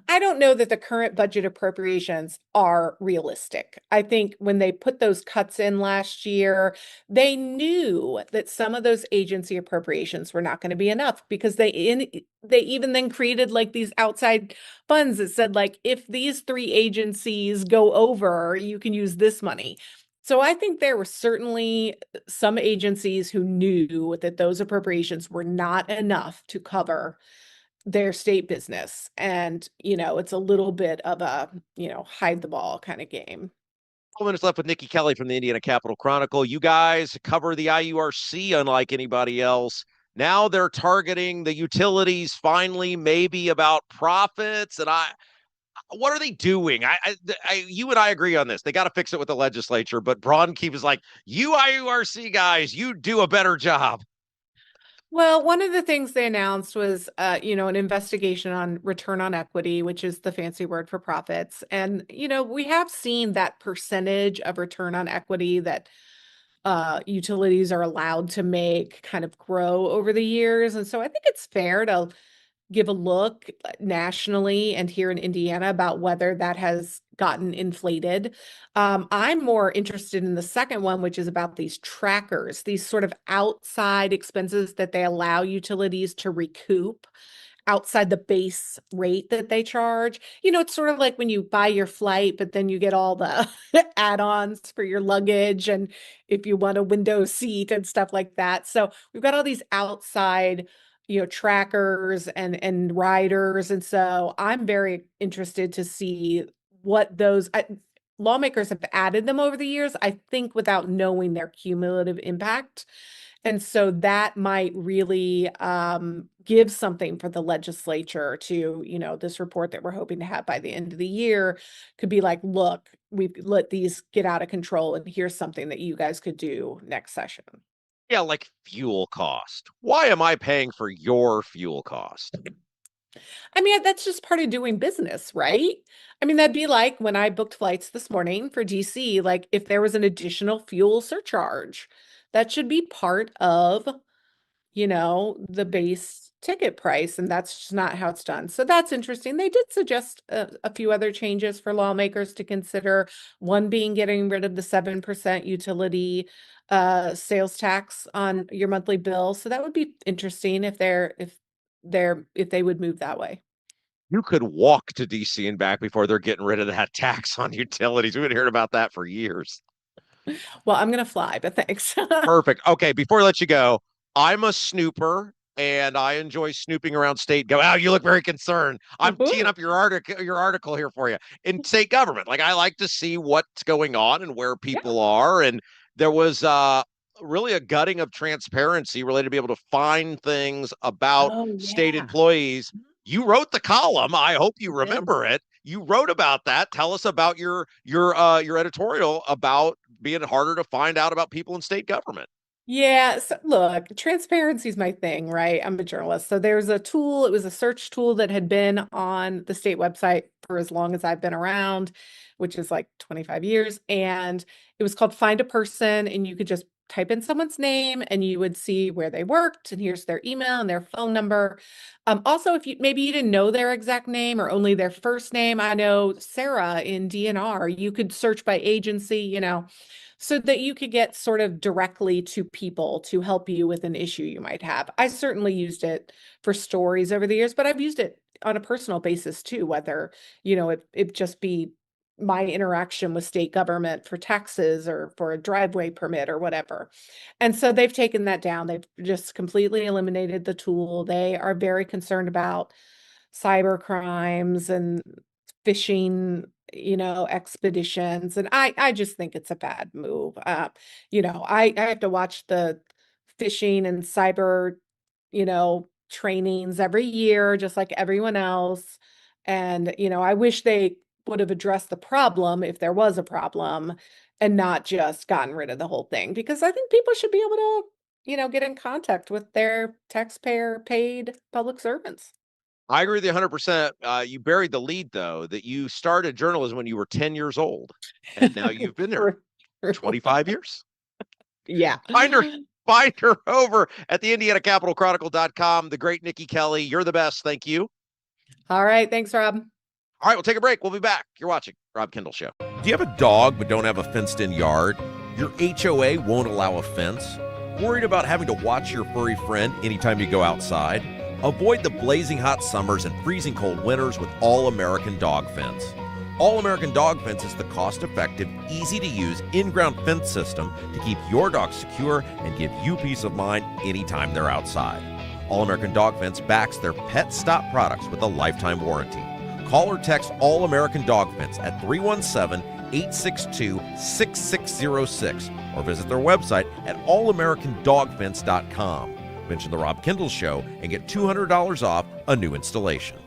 [SPEAKER 13] I don't know that the current budget appropriations are realistic. I think when they put those cuts in last year, they knew that some of those agency appropriations were not going to be enough because they even then created like these outside funds that said like if these 3 agencies go over, you can use this money. So I think there were certainly some agencies who knew that those appropriations were not enough to cover their state business. And, it's a little bit of a, hide the ball kind of game.
[SPEAKER 1] 12 minutes left with Nikki Kelly from the Indiana Capital Chronicle. You guys cover the IURC unlike anybody else. Now they're targeting the utilities finally, maybe about profits. And what are they doing? You and I agree on this. They got to fix it with the legislature. But Braunkeep is like, you IURC guys, you do a better job.
[SPEAKER 13] Well, one of the things they announced was, an investigation on return on equity, which is the fancy word for profits. And, we have seen that percentage of return on equity that utilities are allowed to make kind of grow over the years. And so I think it's fair to give a look nationally and here in Indiana about whether that has gotten inflated. I'm more interested in the second one, which is about these trackers, these sort of outside expenses that they allow utilities to recoup outside the base rate that they charge. It's sort of like when you buy your flight, but then you get all the add-ons for your luggage and if you want a window seat and stuff like that. So we've got all these outside, trackers and riders. And so I'm very interested to see what those lawmakers have added them over the years, I think, without knowing their cumulative impact. And so that might really give something for the legislature to, this report that we're hoping to have by the end of the year could be like, look, we've let these get out of control and here's something that you guys could do next session.
[SPEAKER 1] Yeah, like fuel cost. Why am I paying for your fuel cost?
[SPEAKER 13] I mean, that's just part of doing business, right? I mean, that'd be like when I booked flights this morning for DC, like if there was an additional fuel surcharge, that should be part of, the base ticket price. And that's just not how it's done. So that's interesting. They did suggest a few other changes for lawmakers to consider. One being getting rid of the 7% utility sales tax on your monthly bill. So that would be interesting if they would move that way.
[SPEAKER 1] You could walk to DC and back before they're getting rid of that tax on utilities. We've been hearing about that for years.
[SPEAKER 13] Well, I'm going to fly, but thanks.
[SPEAKER 1] Perfect. Okay, before I let you go, I'm a snooper and I enjoy snooping around state. You look very concerned. I'm teeing up your article here for you. In state government, like I like to see what's going on and where people are. And there was really a gutting of transparency related to be able to find things about state employees. You wrote the column. I hope you remember it. You wrote about that. Tell us about your editorial about being harder to find out about people in state government.
[SPEAKER 13] Yeah, so look, transparency is my thing, right? I'm a journalist. So there's a tool, it was a search tool that had been on the state website for as long as I've been around, which is like 25 years. And it was called Find a Person. And you could just type in someone's name and you would see where they worked. And here's their email and their phone number. Also, if maybe you didn't know their exact name or only their first name, I know Sarah in DNR, you could search by agency, so that you could get sort of directly to people to help you with an issue you might have. I certainly used it for stories over the years, but I've used it on a personal basis too, whether, it just be my interaction with state government for taxes or for a driveway permit or whatever. And so they've taken that down. They've just completely eliminated the tool. They are very concerned about cyber crimes and phishing expeditions. And I just think it's a bad move. I have to watch the phishing and cyber, trainings every year, just like everyone else. And, I wish they would have addressed the problem if there was a problem and not just gotten rid of the whole thing, because I think people should be able to, get in contact with their taxpayer paid public servants.
[SPEAKER 1] I agree with you 100%. You buried the lead, though, that you started journalism when you were 10 years old. And now you've been there 25 years.
[SPEAKER 13] Yeah.
[SPEAKER 1] Find her over at the IndianaCapitalChronicle.com. The great Nikki Kelly. You're the best. Thank you.
[SPEAKER 13] All right. Thanks, Rob.
[SPEAKER 1] All right. We'll take a break. We'll be back. You're watching Rob Kendall Show. Do you have a dog but don't have a fenced-in yard? Your HOA won't allow a fence? Worried about having to watch your furry friend anytime you go outside? Avoid the blazing hot summers and freezing cold winters with All-American Dog Fence. All-American Dog Fence is the cost-effective, easy-to-use, in-ground fence system to keep your dog secure and give you peace of mind anytime they're outside. All-American Dog Fence backs their Pet Stop products with a lifetime warranty. Call or text All-American Dog Fence at 317-862-6606 or visit their website at allamericandogfence.com. Mention the Rob Kendall Show and get $200 off a new installation.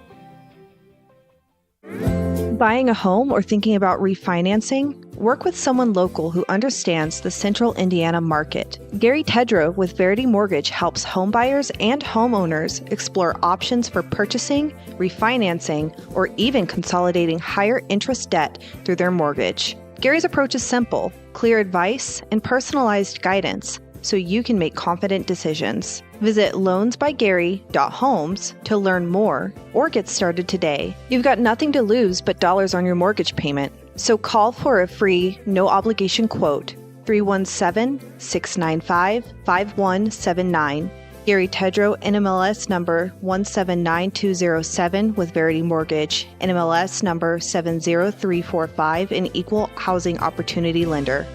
[SPEAKER 2] Buying a home or thinking about refinancing? Work with someone local who understands the central Indiana market. Gary Tedrow with Verity Mortgage helps homebuyers and homeowners explore options for purchasing, refinancing, or even consolidating higher interest debt through their mortgage. Gary's approach is simple, clear advice, and personalized guidance, so you can make confident decisions. Visit loansbygary.homes to learn more or get started today. You've got nothing to lose but dollars on your mortgage payment. So call for a free, no-obligation quote, 317-695-5179. Gary Tedrow, NMLS number 179207 with Verity Mortgage, NMLS number 70345, an equal housing opportunity lender.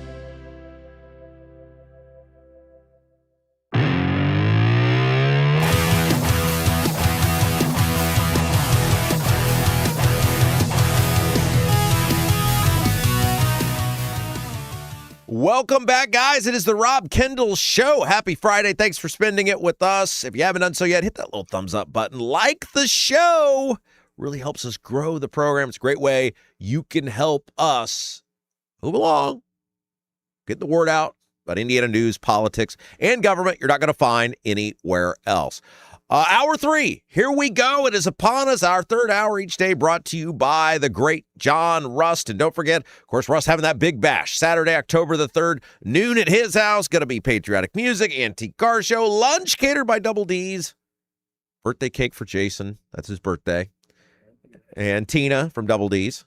[SPEAKER 1] Welcome back, guys. It is the Rob Kendall Show. Happy Friday. Thanks for spending it with us. If you haven't done so yet, hit that little thumbs up button. Like the show. Really helps us grow the program. It's a great way you can help us move along, get the word out about Indiana news, politics, and government you're not going to find anywhere else. Hour 3, here we go. It is upon us. Our third hour each day brought to you by the great John Rust. And don't forget, of course, Rust having that big bash Saturday, October the 3rd, noon at his house. Going to be patriotic music, antique car show, lunch catered by Double D's. Birthday cake for Jason. That's his birthday. And Tina from Double D's.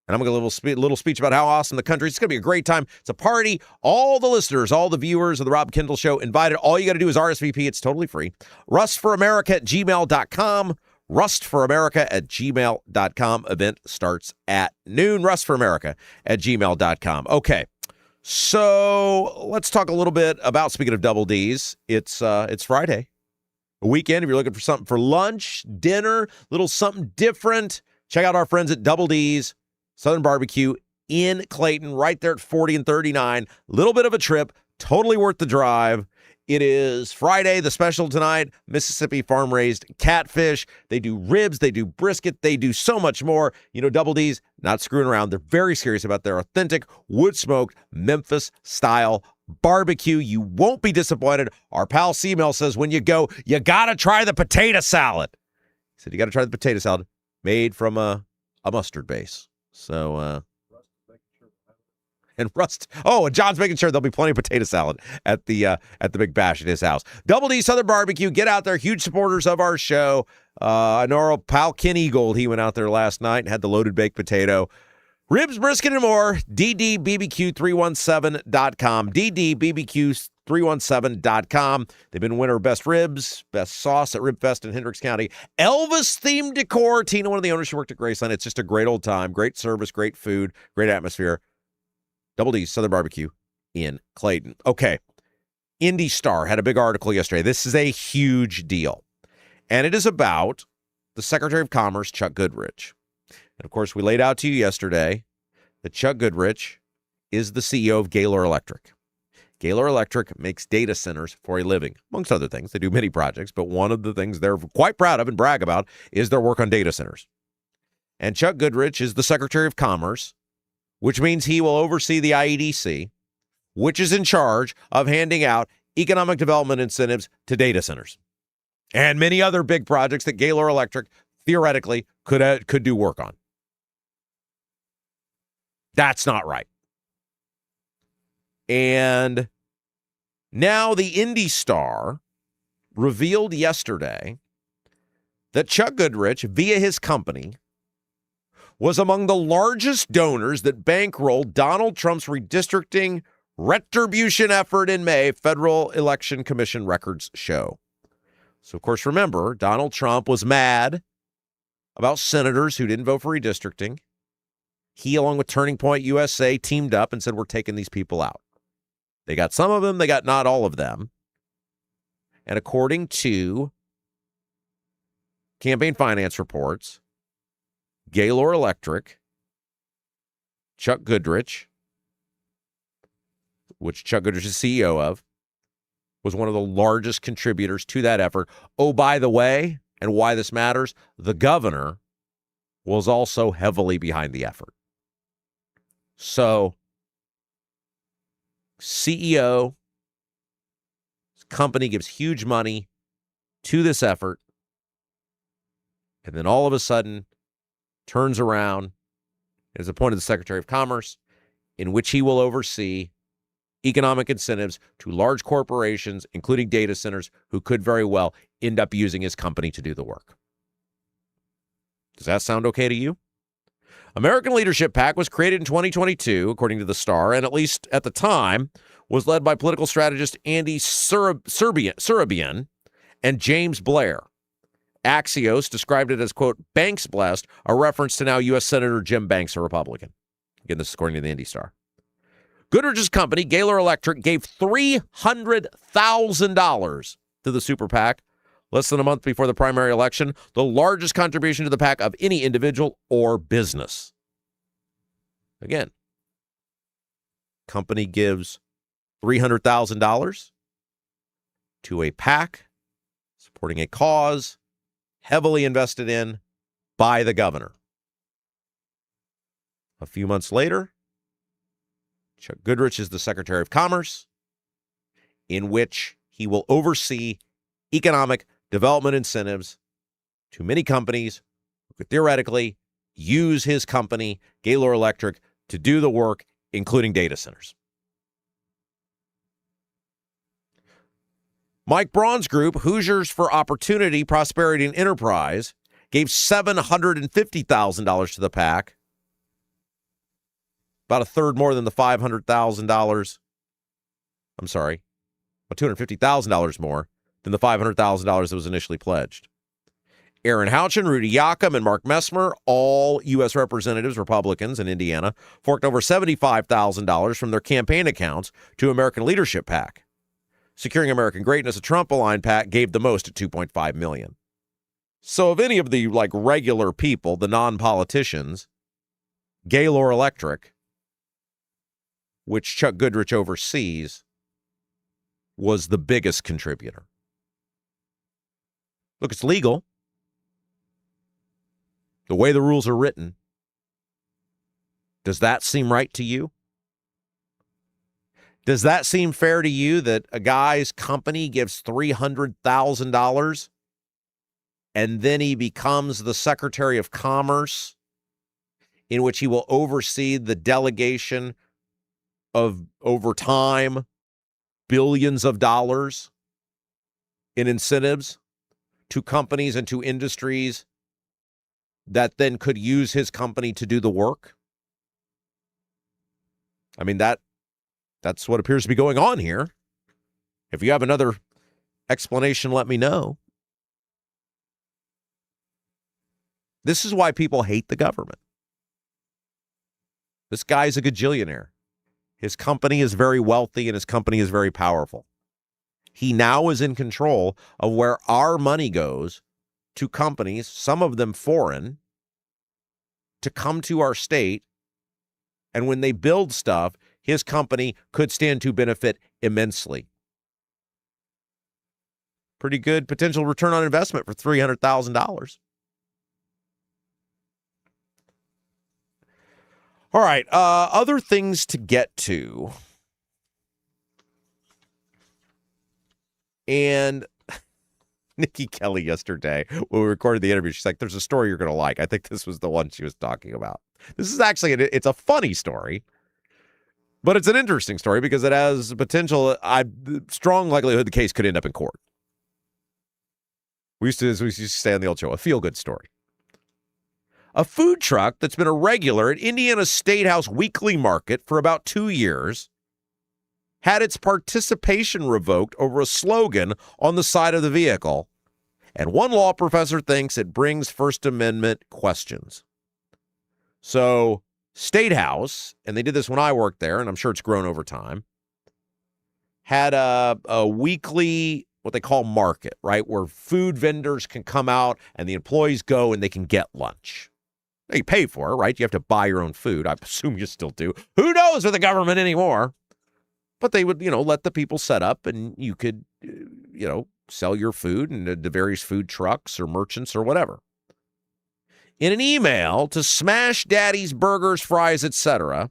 [SPEAKER 1] And I'm going to give a little speech about how awesome the country is. It's going to be a great time. It's a party. All the listeners, all the viewers of the Rob Kendall Show invited. All you got to do is RSVP. It's totally free. rustforamerica@gmail.com. rustforamerica@gmail.com. Event starts at noon. rustforamerica@gmail.com. Okay. So let's talk a little bit about, speaking of Double D's, it's Friday. A weekend. If you're looking for something for lunch, dinner, little something different, check out our friends at Double D's Southern Barbecue in Clayton, right there at 40 and 39. Little bit of a trip, totally worth the drive. It is Friday. The special tonight, Mississippi farm-raised catfish. They do ribs, they do brisket, they do so much more. You know, Double D's, not screwing around. They're very serious about their authentic, wood-smoked, Memphis-style barbecue. You won't be disappointed. Our pal C-Mel says when you go, you got to try the potato salad. He said you got to try the potato salad made from a mustard base. So, and Rust. Oh, and John's making sure there'll be plenty of potato salad at the big bash at his house. Double D Southern Barbecue. Get out there. Huge supporters of our show. I know our pal Ken Eagle. He went out there last night and had the loaded baked potato, ribs, brisket, and more. DDBBQ317.com. DDBBQ317.com. They've been winner of best ribs, best sauce at Rib Fest in Hendricks County. Elvis themed decor. Tina, one of the owners, she worked at Graceland. It's just a great old time. Great service, great food, great atmosphere. Double D's Southern Barbecue in Clayton. Okay. Indy Star had a big article yesterday. This is a huge deal. And it is about the Secretary of Commerce, Chuck Goodrich. And, of course, we laid out to you yesterday that Chuck Goodrich is the CEO of Gaylor Electric. Gaylor Electric makes data centers for a living, amongst other things. They do many projects, but one of the things they're quite proud of and brag about is their work on data centers. And Chuck Goodrich is the Secretary of Commerce, which means he will oversee the IEDC, which is in charge of handing out economic development incentives to data centers and many other big projects that Gaylor Electric theoretically could do work on. That's not right. And now the Indy Star revealed yesterday that Chuck Goodrich, via his company, was among the largest donors that bankrolled Donald Trump's redistricting retribution effort in May, Federal Election Commission records show. So, of course, remember, Donald Trump was mad about senators who didn't vote for redistricting. He, along with Turning Point USA, teamed up and said, we're taking these people out. They got some of them, they got not all of them. And according to campaign finance reports, Gaylor Electric, Chuck Goodrich, which Chuck Goodrich is CEO of, was one of the largest contributors to that effort. Oh, by the way, and why this matters, the governor was also heavily behind the effort. So, CEO, company gives huge money to this effort, and then all of a sudden turns around and is appointed the Secretary of Commerce, in which he will oversee economic incentives to large corporations, including data centers, who could very well end up using his company to do the work. Does that sound okay to you? American Leadership PAC was created in 2022, according to the Star, and at least at the time was led by political strategist Andy Surabian, and James Blair. Axios described it as, quote, Banks blessed, a reference to now U.S. Senator Jim Banks, a Republican. Again, this is according to the Indy Star. Goodrich's company, Gaylor Electric, gave $300,000 to the super PAC less than a month before the primary election, the largest contribution to the PAC of any individual or business. Again, company gives $300,000 to a PAC supporting a cause heavily invested in by the governor. A few months later, Chuck Goodrich is the Secretary of Commerce, in which he will oversee economic development incentives to many companies who could theoretically use his company, Gaylor Electric, to do the work, including data centers. Mike Braun's group, Hoosiers for Opportunity, Prosperity, and Enterprise, gave $750,000 to the PAC, about a third more than the $500,000. I'm sorry, about $250,000 more than the $500,000 that was initially pledged. Aaron Houchin, Rudy Yakum, and Mark Messmer, all U.S. representatives, Republicans in Indiana, forked over $75,000 from their campaign accounts to American Leadership PAC. Securing American Greatness, a Trump-aligned PAC, gave the most at $2.5 million. So of any of the regular people, the non-politicians, Gaylor Electric, which Chuck Goodrich oversees, was the biggest contributor. Look, it's legal. The way the rules are written, does that seem right to you? Does that seem fair to you that a guy's company gives $300,000 and then he becomes the Secretary of Commerce, in which he will oversee the delegation of, over time, billions of dollars in incentives to companies and to industries that then could use his company to do the work? I mean, that's what appears to be going on here. If you have another explanation, let me know. This is why people hate the government. This guy's a gajillionaire. His company is very wealthy and his company is very powerful. He now is in control of where our money goes to companies, some of them foreign, to come to our state. And when they build stuff, his company could stand to benefit immensely. Pretty good potential return on investment for $300,000. All right, other things to get to. And Nikki Kelly yesterday, when we recorded the interview, she's like, there's a story you're going to like. I think this was the one she was talking about. This is actually, it's a funny story, but it's an interesting story because it has potential, strong likelihood the case could end up in court. We used to say on the old show, a feel-good story. A food truck that's been a regular at Indiana's Statehouse weekly market for about 2 years had its participation revoked over a slogan on the side of the vehicle, and one law professor thinks it brings First Amendment questions. So Statehouse, and they did this when I worked there, and I'm sure it's grown over time, had a weekly, what they call market, right, where food vendors can come out and the employees go and they can get lunch. You pay for it, right? You have to buy your own food. I assume you still do. Who knows with the government anymore? But they would, let the people set up and you could, sell your food and the various food trucks or merchants or whatever. In an email to Smash Daddy's Burgers, Fries, etc.,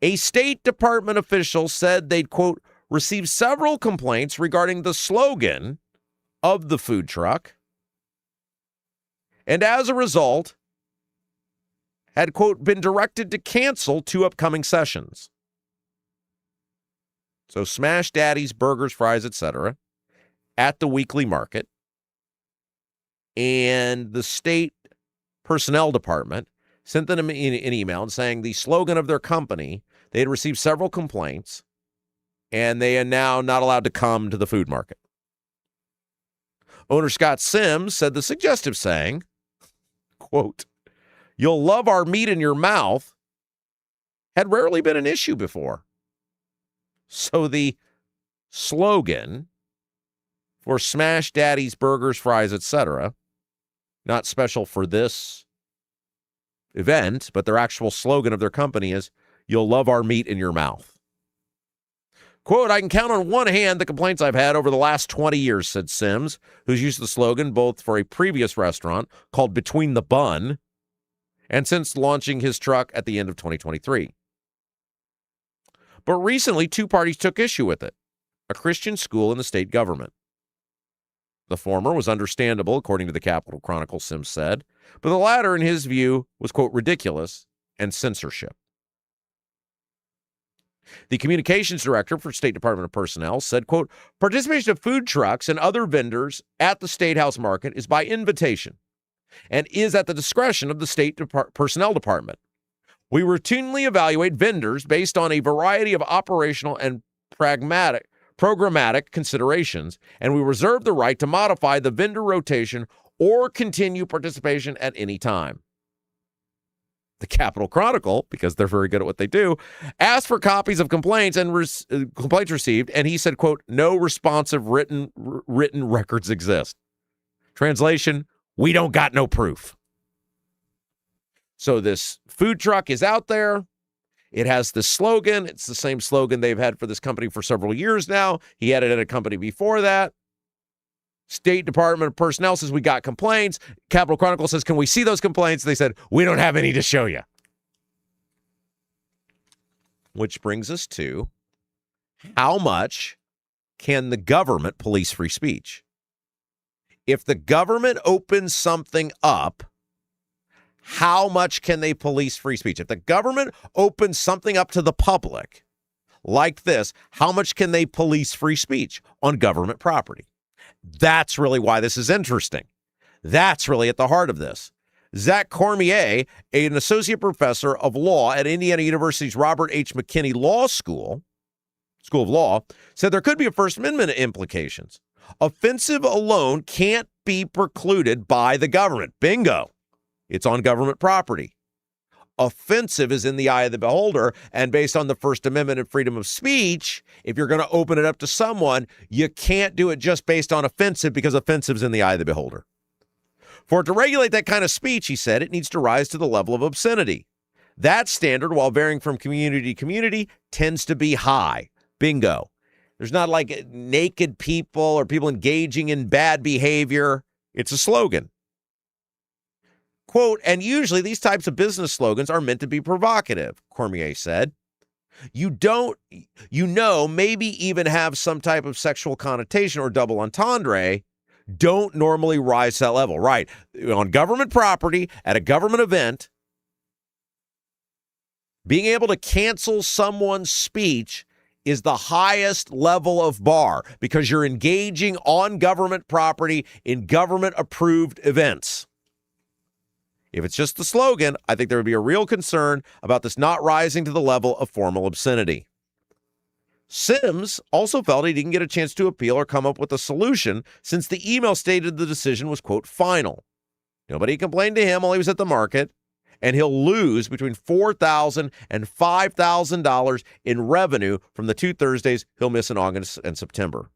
[SPEAKER 1] a State Department official said they'd, quote, received several complaints regarding the slogan of the food truck. And as a result, had, quote, been directed to cancel 2 upcoming sessions. So Smash Daddy's Burgers, Fries, etc., at the weekly market. And the state personnel department sent them an email saying the slogan of their company, they had received several complaints, and they are now not allowed to come to the food market. Owner Scott Sims said the suggestive saying, quote, "You'll love our meat in your mouth," had rarely been an issue before. So the slogan for Smash Daddy's burgers, fries, etc., not special for this event, but their actual slogan of their company is, "You'll love our meat in your mouth." Quote, "I can count on one hand the complaints I've had over the last 20 years, said Sims, who's used the slogan both for a previous restaurant called Between the Bun and since launching his truck at the end of 2023. But recently, two parties took issue with it, a Christian school and the state government. The former was understandable, according to the Capitol Chronicle, Sims said, but the latter, in his view, was, quote, ridiculous and censorship. The communications director for State Department of Personnel said, quote, "Participation of food trucks and other vendors at the Statehouse market is by invitation and is at the discretion of the State Personnel Department. We routinely evaluate vendors based on a variety of operational and programmatic considerations, and we reserve the right to modify the vendor rotation or continue participation at any time." The Capitol Chronicle, because they're very good at what they do, asked for copies of complaints and complaints received, and he said, quote, "No responsive written records exist." Translation, "We don't got no proof." So this food truck is out there. It has this slogan. It's the same slogan they've had for this company for several years now. He had it at a company before that. State Department of Personnel says, "We got complaints." Capitol Chronicle says, "Can we see those complaints?" They said, "We don't have any to show you." Which brings us to, how much can the government police free speech? If the government opens something up, how much can they police free speech? If the government opens something up to the public like this, how much can they police free speech on government property? That's really why this is interesting. That's really at the heart of this. Zach Cormier, an associate professor of law at Indiana University's Robert H. McKinney Law School of Law, said there could be a First Amendment implications. Offensive alone can't be precluded by the government. Bingo. It's on government property. Offensive is in the eye of the beholder, and based on the First Amendment and freedom of speech, if you're going to open it up to someone, you can't do it just based on offensive, because offensive's in the eye of the beholder. For it to regulate that kind of speech, he said, it needs to rise to the level of obscenity. That standard, while varying from community to community, tends to be high. Bingo. There's not like naked people or people engaging in bad behavior. It's a slogan. Quote, "And usually these types of business slogans are meant to be provocative," Cormier said. Maybe even have some type of sexual connotation or double entendre, don't normally rise to that level. Right. On government property, at a government event, being able to cancel someone's speech is the highest level of bar, because you're engaging on government property in government-approved events. If it's just the slogan, I think there would be a real concern about this not rising to the level of formal obscenity. Sims also felt he didn't get a chance to appeal or come up with a solution, since the email stated the decision was, quote, final. Nobody complained to him while he was at the market, and he'll lose between $4,000 and $5,000 in revenue from the 2 Thursdays he'll miss in August and September.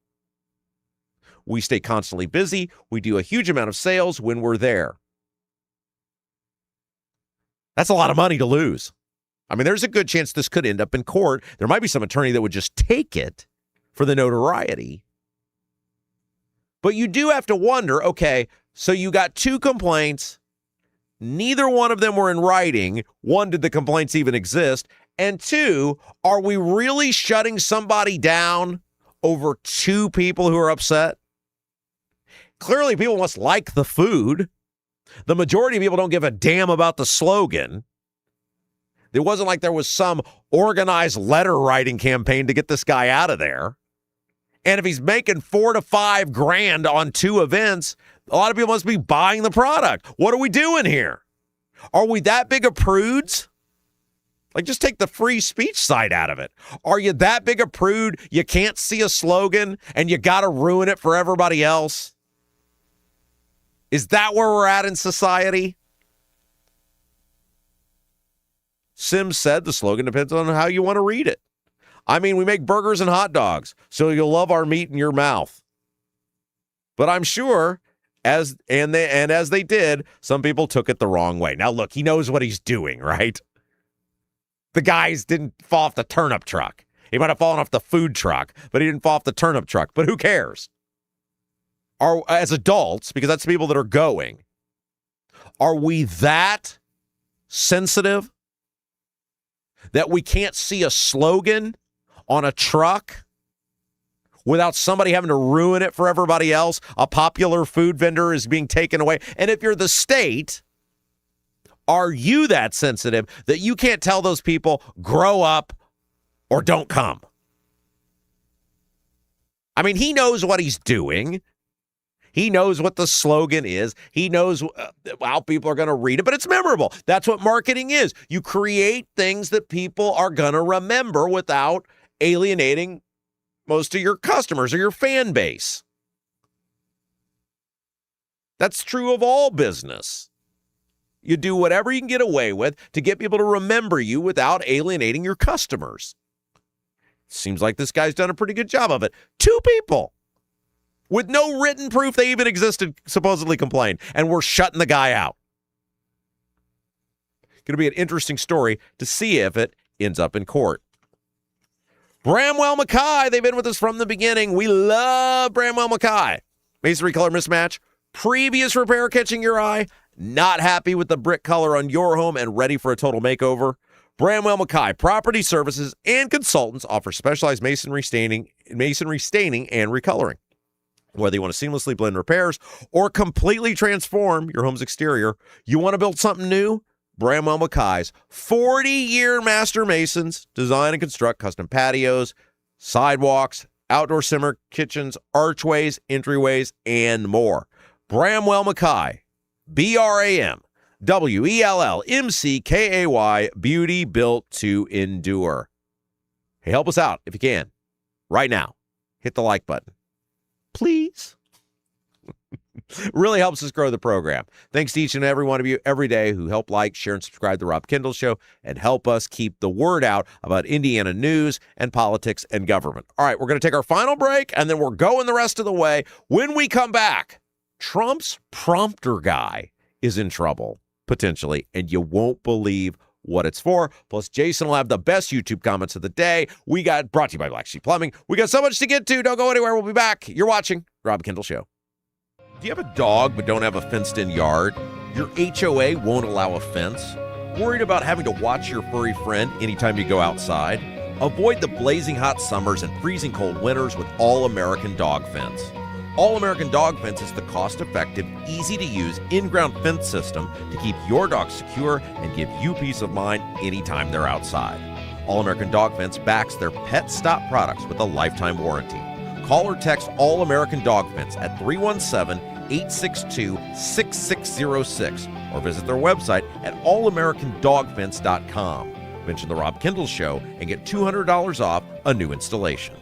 [SPEAKER 1] "We stay constantly busy. We do a huge amount of sales when we're there." That's a lot of money to lose. I mean, there's a good chance this could end up in court. There might be some attorney that would just take it for the notoriety. But you do have to wonder, okay, so you got two complaints. Neither one of them were in writing. One, did the complaints even exist? And two, are we really shutting somebody down over two people who are upset? Clearly, people must like the food. The majority of people don't give a damn about the slogan. It wasn't like there was some organized letter writing campaign to get this guy out of there. And if he's making $4 to $5 grand on two events, a lot of people must be buying the product. What are we doing here? Are we that big of prudes? Like, just take the free speech side out of it. Are you that big a prude you can't see a slogan and you got to ruin it for everybody else? Is that where we're at in society? Sims said the slogan depends on how you want to read it. I mean, we make burgers and hot dogs, so you'll love our meat in your mouth. But I'm sure, as they did, some people took it the wrong way. Now, look, he knows what he's doing, right? The guys didn't fall off the turnip truck. He might have fallen off the food truck, but he didn't fall off the turnip truck. But who cares? As adults, because that's the people that are going, are we that sensitive that we can't see a slogan on a truck without somebody having to ruin it for everybody else? A popular food vendor is being taken away. And if you're the state, are you that sensitive that you can't tell those people, grow up or don't come? I mean, he knows what he's doing. He knows what the slogan is. He knows how people are going to read it, but it's memorable. That's what marketing is. You create things that people are going to remember without alienating most of your customers or your fan base. That's true of all business. You do whatever you can get away with to get people to remember you without alienating your customers. Seems like this guy's done a pretty good job of it. 2 people with no written proof they even existed supposedly complained, and we're shutting the guy out. Going to be an interesting story to see if it ends up in court. Bramwell Mackay, they've been with us from the beginning. We love Bramwell Mackay. Masonry color mismatch, previous repair catching your eye, not happy with the brick color on your home and ready for a total makeover. Bramwell Mackay Property Services and Consultants offer specialized masonry staining and recoloring. Whether you want to seamlessly blend repairs or completely transform your home's exterior, you want to build something new? Bramwell Mackay's 40-year master masons design and construct custom patios, sidewalks, outdoor summer kitchens, archways, entryways, and more. Bramwell Mackay, BRAMWELLMCKAY, beauty built to endure. Hey, help us out if you can. Right now, hit the like button. Please. Really helps us grow the program. Thanks to each and every one of you every day who help like, share, and subscribe to the Rob Kendall Show and help us keep the word out about Indiana news and politics and government. All right, we're going to take our final break, and then we're going the rest of the way. When we come back, Trump's prompter guy is in trouble, potentially, and you won't believe what it's for. Plus, Jason will have the best YouTube comments of the day. We got brought to you by Black Sheep Plumbing. We got so much to get to. Don't go anywhere. We'll be back. You're watching Rob Kendall Show. Do you have a dog but don't have a fenced-in yard? Your HOA won't allow a fence? Worried about having to watch your furry friend anytime you go outside? Avoid the blazing hot summers and freezing cold winters with All-American Dog Fence. All-American Dog Fence is the cost-effective, easy-to-use, in-ground fence system to keep your dog secure and give you peace of mind anytime they're outside. All-American Dog Fence backs their Pet Stop products with a lifetime warranty. Call or text All-American Dog Fence at 317-862-6606 or visit their website at allamericandogfence.com. Mention the Rob Kendall Show and get $200 off a new installation.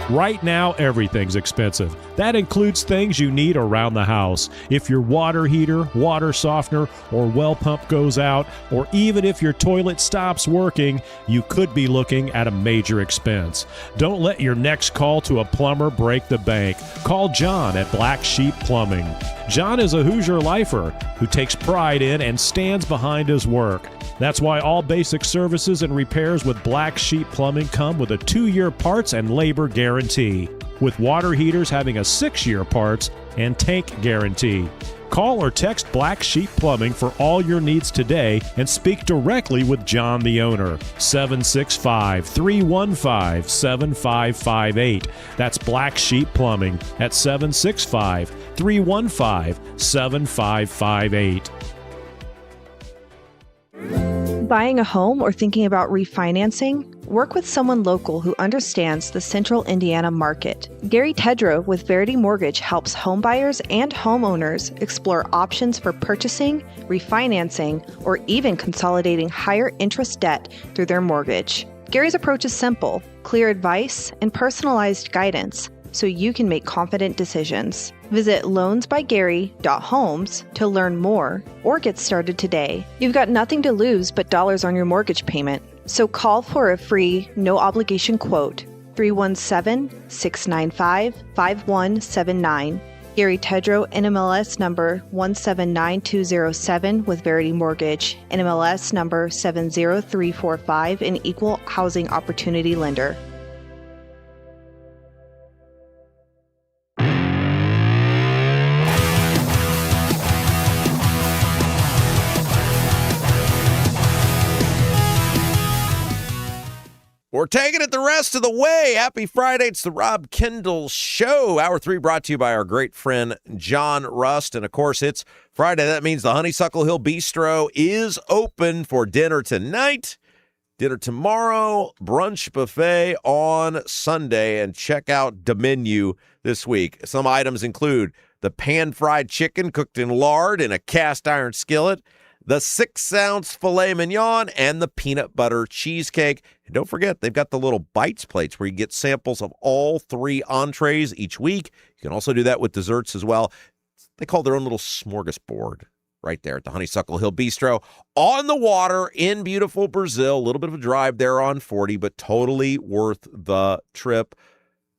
[SPEAKER 11] Right now, everything's expensive. That includes things you need around the house. If your water heater, water softener, or well pump goes out, or even if your toilet stops working, you could be looking at a major expense. Don't let your next call to a plumber break the bank. Call John at Black Sheep Plumbing. John is a Hoosier lifer who takes pride in and stands behind his work. That's why all basic services and repairs with Black Sheep Plumbing come with a 2-year parts and labor guarantee, with water heaters having a 6-year parts and tank guarantee. Call or text Black Sheep Plumbing for all your needs today and speak directly with John, the owner. 765-315-7558. That's Black Sheep Plumbing at 765-315-7558.
[SPEAKER 2] Buying a home or thinking about refinancing? Work with someone local who understands the central Indiana market. Gary Tedrow with Verity Mortgage helps homebuyers and homeowners explore options for purchasing, refinancing, or even consolidating higher interest debt through their mortgage. Gary's approach is simple, clear advice, and personalized guidance, so you can make confident decisions. Visit loansbygary.homes to learn more or get started today. You've got nothing to lose but dollars on your mortgage payment. So call for a free, no-obligation quote, 317-695-5179. Gary Tedrow, NMLS number 179207 with Verity Mortgage, NMLS number 70345, an equal housing opportunity lender.
[SPEAKER 1] We're taking it the rest of the way. Happy Friday. It's the Rob Kendall Show. Hour 3 brought to you by our great friend John Rust. And, of course, it's Friday. That means the Honeysuckle Hill Bistro is open for dinner tonight, dinner tomorrow, brunch buffet on Sunday. And check out the menu this week. Some items include the pan-fried chicken cooked in lard in a cast-iron skillet, the 6-ounce filet mignon, and the peanut butter cheesecake. And don't forget, they've got the little bites plates where you get samples of all 3 entrees each week. You can also do that with desserts as well. They call their own little smorgasbord right there at the Honeysuckle Hill Bistro on the water in beautiful Brazil. A little bit of a drive there on 40, but totally worth the trip.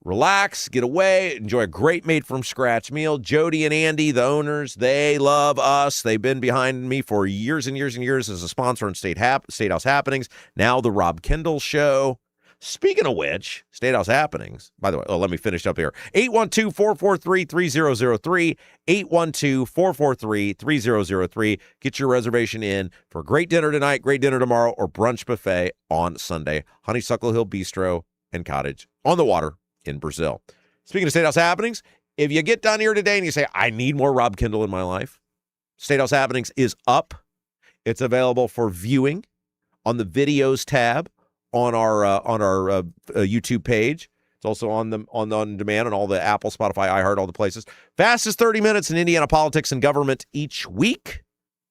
[SPEAKER 1] Relax, get away, enjoy a great made-from-scratch meal. Jody and Andy, the owners, they love us. They've been behind me for years and years and years as a sponsor on Statehouse Happenings. Now the Rob Kendall Show. Speaking of which, Statehouse Happenings, by the way, let me finish up here. 812-443-3003, 812-443-3003. Get your reservation in for a great dinner tonight, great dinner tomorrow, or brunch buffet on Sunday. Honeysuckle Hill Bistro and Cottage on the water in Brazil. Speaking of Statehouse Happenings, if you get down here today and you say, I need more Rob Kendall in my life, Statehouse Happenings is up. It's available for viewing on the videos tab on our YouTube page. It's also on demand on all the Apple, Spotify, iHeart, all the places. Fastest 30 minutes in Indiana politics and government each week,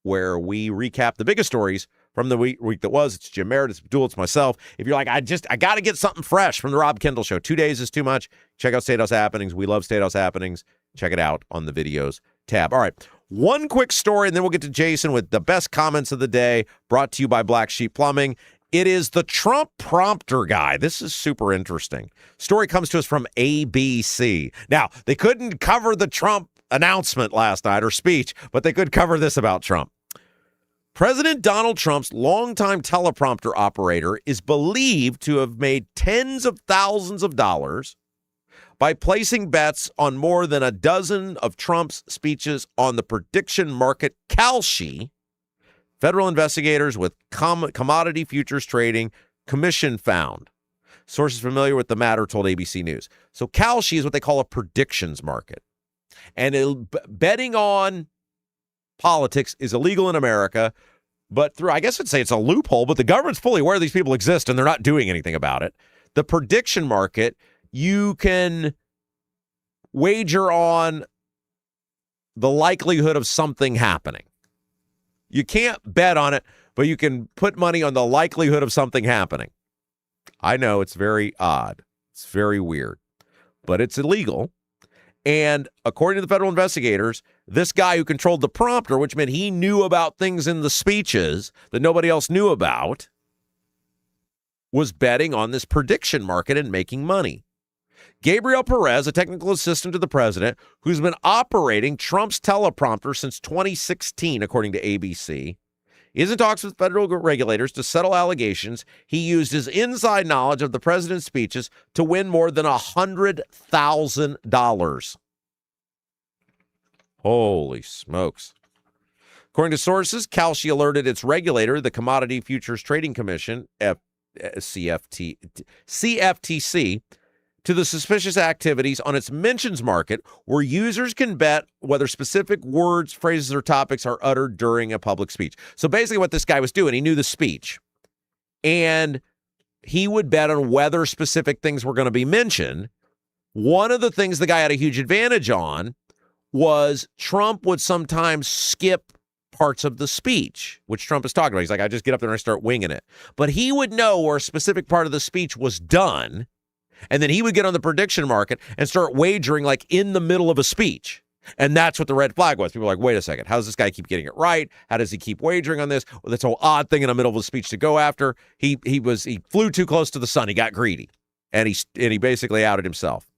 [SPEAKER 1] where we recap the biggest stories from the week that was. It's Jim Merritt, it's Abdul, it's myself. If you're like, I got to get something fresh from the Rob Kendall Show. 2 days is too much. Check out Statehouse Happenings. We love Statehouse Happenings. Check it out on the videos tab. All right, one quick story, and then we'll get to Jason with the best comments of the day, brought to you by Black Sheep Plumbing. It is the Trump prompter guy. This is super interesting. Story comes to us from ABC. Now, they couldn't cover the Trump announcement last night or speech, but they could cover this about Trump. President Donald Trump's longtime teleprompter operator is believed to have made tens of thousands of dollars by placing bets on more than a dozen of Trump's speeches on the prediction market Kalshi. Federal investigators with Commodity Futures Trading Commission found. Sources familiar with the matter told ABC News. So Kalshi is what they call a predictions market. And betting on politics is illegal in America, but through, I guess I'd say it's a loophole, but the government's fully aware these people exist and they're not doing anything about it. The prediction market, you can wager on the likelihood of something happening. You can't bet on it, but you can put money on the likelihood of something happening. I know it's very odd. It's very weird, but it's illegal. And according to the federal investigators, this guy who controlled the prompter, which meant he knew about things in the speeches that nobody else knew about, was betting on this prediction market and making money. Gabriel Perez, a technical assistant to the president, who's been operating Trump's teleprompter since 2016, according to ABC, is in talks with federal regulators to settle allegations he used his inside knowledge of the president's speeches to win more than $100,000. Holy smokes. According to sources, Kalshi alerted its regulator, the Commodity Futures Trading Commission, CFTC, to the suspicious activities on its mentions market, where users can bet whether specific words, phrases, or topics are uttered during a public speech. So basically what this guy was doing, he knew the speech, and he would bet on whether specific things were going to be mentioned. One of the things the guy had a huge advantage on was Trump would sometimes skip parts of the speech, which Trump is talking about. He's like, I just get up there and I start winging it. But he would know where a specific part of the speech was done, And then he would get on the prediction market and start wagering like in the middle of a speech. And that's what the red flag was. People were like, wait a second, how does this guy keep getting it right? How does he keep wagering on this? Well, that's a whole odd thing in the middle of a speech to go after. He flew too close to the sun. He got greedy. And he basically outed himself.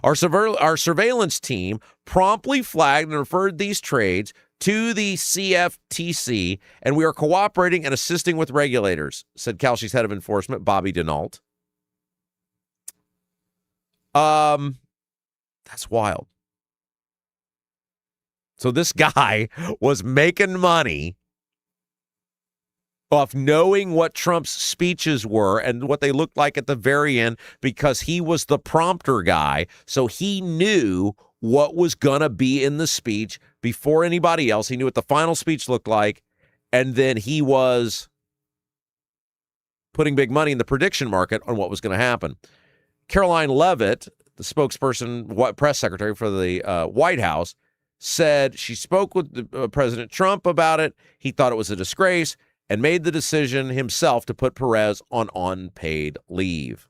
[SPEAKER 1] Our surveillance team promptly flagged and referred these trades to the CFTC, and we are cooperating and assisting with regulators, said Kalshi's head of enforcement, Bobby Denault. That's wild. So this guy was making money off knowing what Trump's speeches were and what they looked like at the very end because he was the prompter guy. So he knew what was going to be in the speech before anybody else. He knew what the final speech looked like. And then he was putting big money in the prediction market on what was going to happen. Caroline Leavitt, the spokesperson, press secretary for the White House, said she spoke with President Trump about it. He thought it was a disgrace and made the decision himself to put Perez on unpaid leave.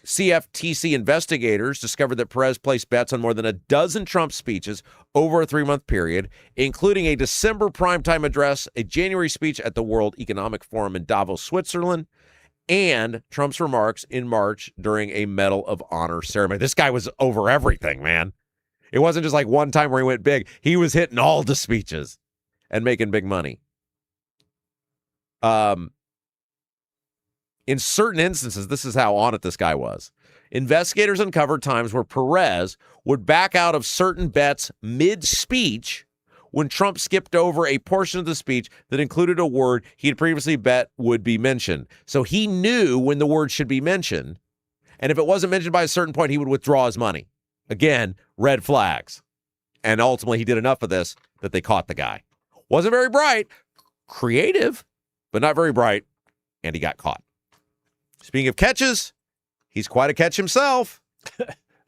[SPEAKER 1] CFTC investigators discovered that Perez placed bets on more than a dozen Trump speeches over a 3-month period, including a December primetime address, a January speech at the World Economic Forum in Davos, Switzerland, and Trump's remarks in March during a Medal of Honor ceremony. This guy was over everything, man. It wasn't just like one time where he went big. He was hitting all the speeches and making big money. In certain instances, this is how on it this guy was. Investigators uncovered times where Perez would back out of certain bets mid-speech when Trump skipped over a portion of the speech that included a word he had previously bet would be mentioned. So he knew when the word should be mentioned, and if it wasn't mentioned by a certain point, he would withdraw his money. Again, red flags. And ultimately, he did enough of this that they caught the guy. Wasn't very bright, creative, but not very bright, and he got caught. Speaking of catches, he's quite a catch himself.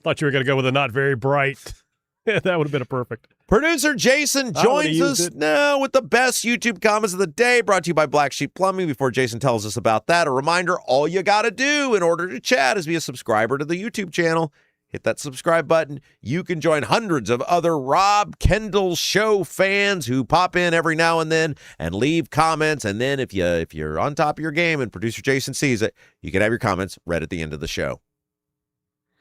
[SPEAKER 11] Thought you were going to go with a not very bright. That would have been a perfect.
[SPEAKER 1] Producer Jason joins us now with the best YouTube comments of the day, brought to you by Black Sheep Plumbing. Before Jason tells us about that, a reminder, all you got to do in order to chat is be a subscriber to the YouTube channel. Hit that subscribe button. You can join hundreds of other Rob Kendall Show fans who pop in every now and then and leave comments. And then if you're on top of your game and producer Jason sees it, you can have your comments read at the end of the show.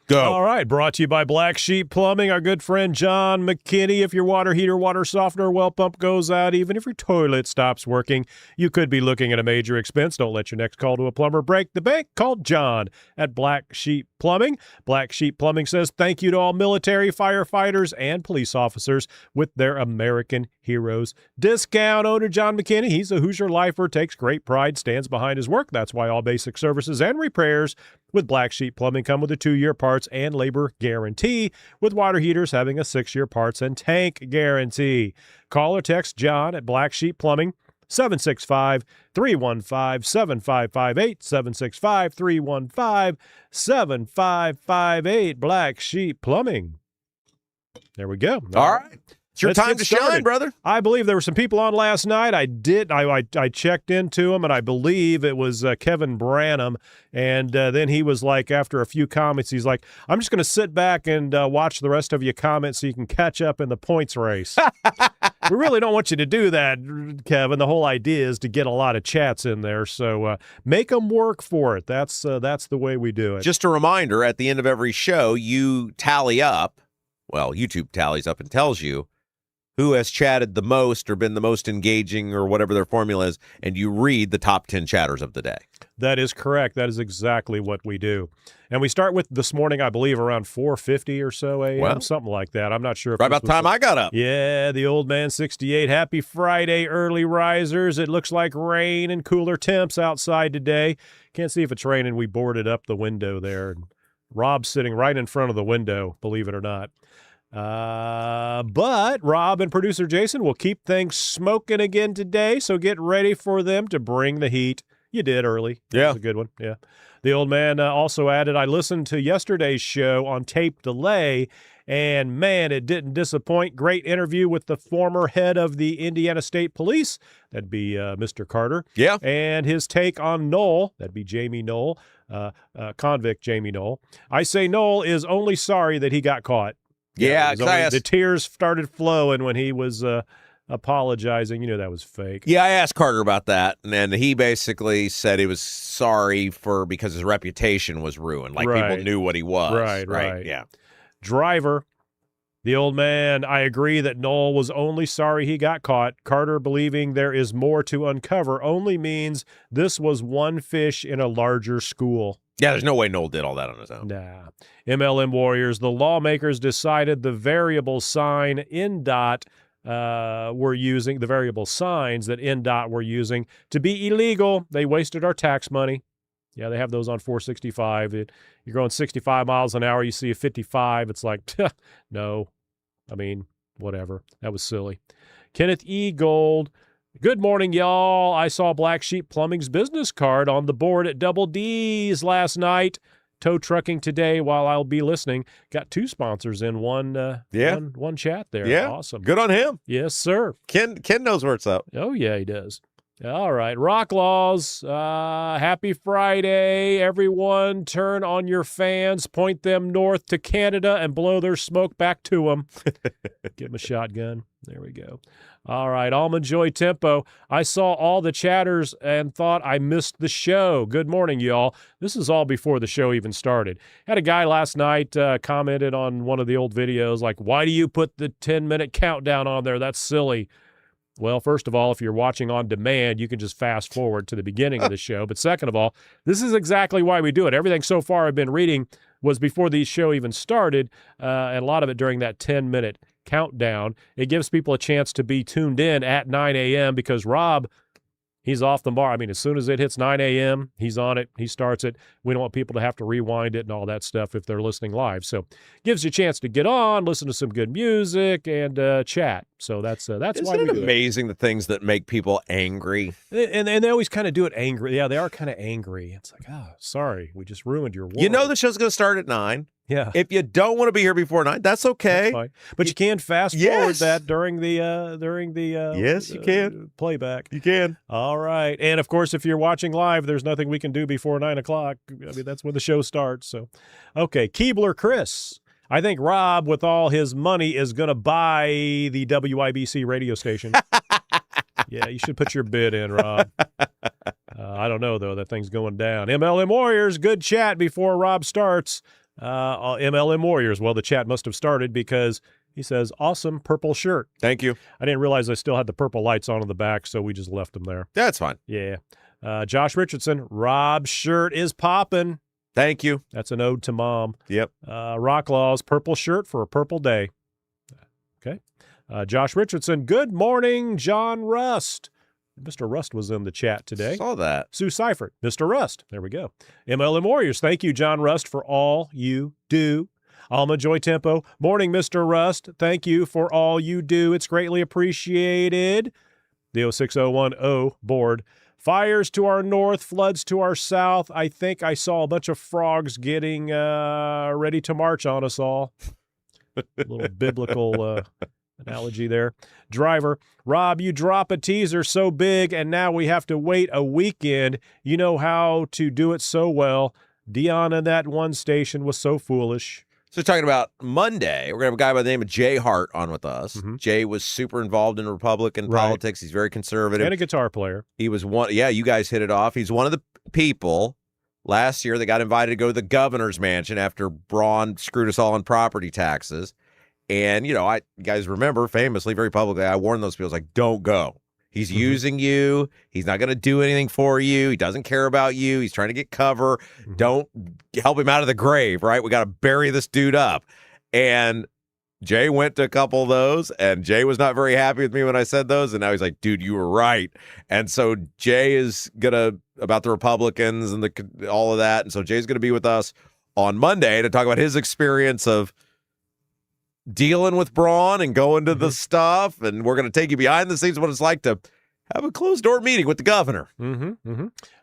[SPEAKER 1] Go.
[SPEAKER 11] All right, brought to you by Black Sheep Plumbing, our good friend John McKinney. If your water heater, water softener, well pump goes out, even if your toilet stops working, you could be looking at a major expense. Don't let your next call to a plumber break the bank. Call John at Black Sheep Plumbing. Black Sheep Plumbing says thank you to all military, firefighters, and police officers with their American Heroes discount. Owner John McKinney, he's a Hoosier lifer, takes great pride, stands behind his work. That's why all basic services and repairs with Black Sheep Plumbing come with a 2-year parts and labor guarantee, with water heaters having a 6-year parts and tank guarantee. Call or text John at Black Sheep Plumbing, 765-315-7558, 765-315-7558, Black Sheep Plumbing. There we go.
[SPEAKER 1] All right. It's your time to shine, brother.
[SPEAKER 11] I believe there were some people on last night. I checked into them, and I believe it was Kevin Branham. And then he was like, after a few comments, he's like, I'm just going to sit back and watch the rest of your comments so you can catch up in the points race. We really don't want you to do that, Kevin. The whole idea is to get a lot of chats in there. So make them work for it. That's the way we do it.
[SPEAKER 1] Just a reminder, at the end of every show, you tally up. Well, YouTube tallies up and tells you who has chatted the most or been the most engaging or whatever their formula is, and you read the top 10 chatters of the day.
[SPEAKER 11] That is correct. That is exactly what we do. And we start with this morning, I believe, around 4:50 or so a.m.,
[SPEAKER 1] well,
[SPEAKER 11] something like that. I'm not sure. If
[SPEAKER 1] right about the time I got up.
[SPEAKER 11] Yeah, the old man 68. Happy Friday, early risers. It looks like rain and cooler temps outside today. Can't see if it's raining. We boarded up the window there. Rob's sitting right in front of the window, believe it or not. But Rob and producer Jason will keep things smoking again today, so get ready for them to bring the heat You did early. That
[SPEAKER 1] Yeah.
[SPEAKER 11] was a good one. Yeah. The old man also added, I listened to yesterday's show on tape delay, and man, it didn't disappoint. Great interview with the former head of the Indiana State Police. That'd be Mr. Carter.
[SPEAKER 1] Yeah.
[SPEAKER 11] And his take on Knoll. That'd be Jamie Knoll, convict Jamie Knoll. I say Knoll is only sorry that he got caught.
[SPEAKER 1] Yeah,
[SPEAKER 11] it was only, the tears started flowing when he was apologizing. You know that was fake.
[SPEAKER 1] Yeah, I asked Carter about that, and then he basically said he was sorry because his reputation was ruined. Like, people knew what he was.
[SPEAKER 11] Right.
[SPEAKER 1] Yeah.
[SPEAKER 11] Driver, the old man, I agree that Knoll was only sorry he got caught. Carter believing there is more to uncover only means this was one fish in a larger school.
[SPEAKER 1] Yeah, there's no way Knoll did all that on his own.
[SPEAKER 11] Nah. MLM Warriors, the lawmakers decided the variable sign NDOT were using, the variable signs that NDOT were using to be illegal. They wasted our tax money. Yeah, they have those on 465. You're going 65 miles an hour, you see a 55. It's like, no. I mean, whatever. That was silly. Kenneth E. Gold. Good morning, y'all. I saw Black Sheep Plumbing's business card on the board at Double D's last night. Tow trucking today while I'll be listening. Got 2 sponsors in one chat there.
[SPEAKER 1] Yeah.
[SPEAKER 11] Awesome.
[SPEAKER 1] Good on him.
[SPEAKER 11] Yes, sir.
[SPEAKER 1] Ken knows where it's up.
[SPEAKER 11] Oh, yeah, he does. All right. Rock Laws. Happy Friday. Everyone turn on your fans, point them north to Canada, and blow their smoke back to them. Give them a shotgun. There we go. All right. Almond Joy Tempo. I saw all the chatters and thought I missed the show. Good morning, y'all. This is all before the show even started. Had a guy last night commented on one of the old videos, like, why do you put the 10-minute countdown on there? That's silly. Well, first of all, if you're watching on demand, you can just fast forward to the beginning of the show. But second of all, this is exactly why we do it. Everything so far I've been reading was before the show even started, and a lot of it during that 10-minute countdown. It gives people a chance to be tuned in at 9 a.m. because Rob, he's off the bar. I mean, as soon as it hits 9 a.m., he's on it. He starts it. We don't want people to have to rewind it and all that stuff if they're listening live. So gives you a chance to get on, listen to some good music, and chat. So that's why we do it.
[SPEAKER 1] Isn't it amazing the things that make people angry?
[SPEAKER 11] And they always kind of do it angry. Yeah, they are kind of angry. It's like, oh, sorry, we just ruined your world.
[SPEAKER 1] You know the show's going to start at 9.
[SPEAKER 11] Yeah.
[SPEAKER 1] If you don't want to be here before 9, that's okay.
[SPEAKER 11] That's fine. But you can fast forward that during the
[SPEAKER 1] yes, you can
[SPEAKER 11] playback.
[SPEAKER 1] You can.
[SPEAKER 11] All right. And of course, if you're watching live, there's nothing we can do before 9 o'clock. I mean, that's when the show starts. So, okay. Keebler Chris. I think Rob, with all his money, is going to buy the WIBC radio station. Yeah, you should put your bid in, Rob. I don't know, though. That thing's going down. MLM Warriors, good chat before Rob starts. MLM Warriors. Well, the chat must have started because he says, awesome purple shirt.
[SPEAKER 1] Thank you.
[SPEAKER 11] I didn't realize I still had the purple lights on in the back, so we just left them there.
[SPEAKER 1] That's fine.
[SPEAKER 11] Yeah. Josh Richardson, Rob's shirt is popping.
[SPEAKER 1] Thank you.
[SPEAKER 11] That's an ode to Mom.
[SPEAKER 1] Yep.
[SPEAKER 11] Rock Laws, purple shirt for a purple day. Okay. Josh Richardson, good morning, John Rust. Mr. Rust was in the chat today.
[SPEAKER 1] Saw that.
[SPEAKER 11] Sue Seifert, Mr. Rust. There we go. MLM Warriors, thank you, John Rust, for all you do. Alma Joy Tempo, morning, Mr. Rust. Thank you for all you do. It's greatly appreciated. The 06010 board. Fires to our north, floods to our south. I think I saw a bunch of frogs getting ready to march on us all. A little biblical analogy there. Driver, Rob, you drop a teaser so big and now we have to wait a weekend. You know how to do it so well. Dion in that one station was so foolish.
[SPEAKER 1] So talking about Monday, we're going to have a guy by the name of Jay Hart on with us. Mm-hmm. Jay was super involved in Republican politics. He's very conservative.
[SPEAKER 11] And a guitar player.
[SPEAKER 1] He was one. Yeah, you guys hit it off. He's one of the people last year that got invited to go to the governor's mansion after Braun screwed us all on property taxes. And, you know, you guys remember famously, very publicly, I warned those people, like, don't go. He's using you. He's not going to do anything for you. He doesn't care about you. He's trying to get cover. Don't help him out of the grave, right? We got to bury this dude up. And Jay went to a couple of those, and Jay was not very happy with me when I said those. And now he's like, dude, you were right. And so Jay is going to, about the Republicans and all of that. And so Jay's going to be with us on Monday to talk about his experience of dealing with Braun and going to the stuff, and we're going to take you behind the scenes what it's like to Have a closed-door meeting with the governor.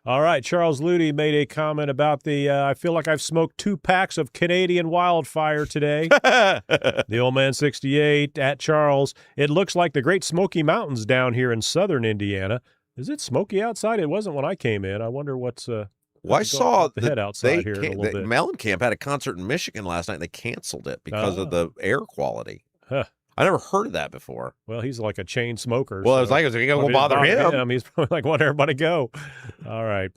[SPEAKER 11] All right, Charles Luty made a comment about the, I feel like I've smoked 2 packs of Canadian wildfire today. The old man 68 at Charles. It looks like the Great Smoky Mountains down here in southern Indiana. Is it smoky outside? It wasn't when I came in. I wonder what's
[SPEAKER 1] Well, I saw
[SPEAKER 11] the head outside here in a little bit.
[SPEAKER 1] Mellencamp had a concert in Michigan last night, and they canceled it because of the air quality.
[SPEAKER 11] Huh.
[SPEAKER 1] I never heard of that before.
[SPEAKER 11] Well, he's like a chain smoker.
[SPEAKER 1] Well, I was like, go bother him.
[SPEAKER 11] He's probably like, want everybody go. All right.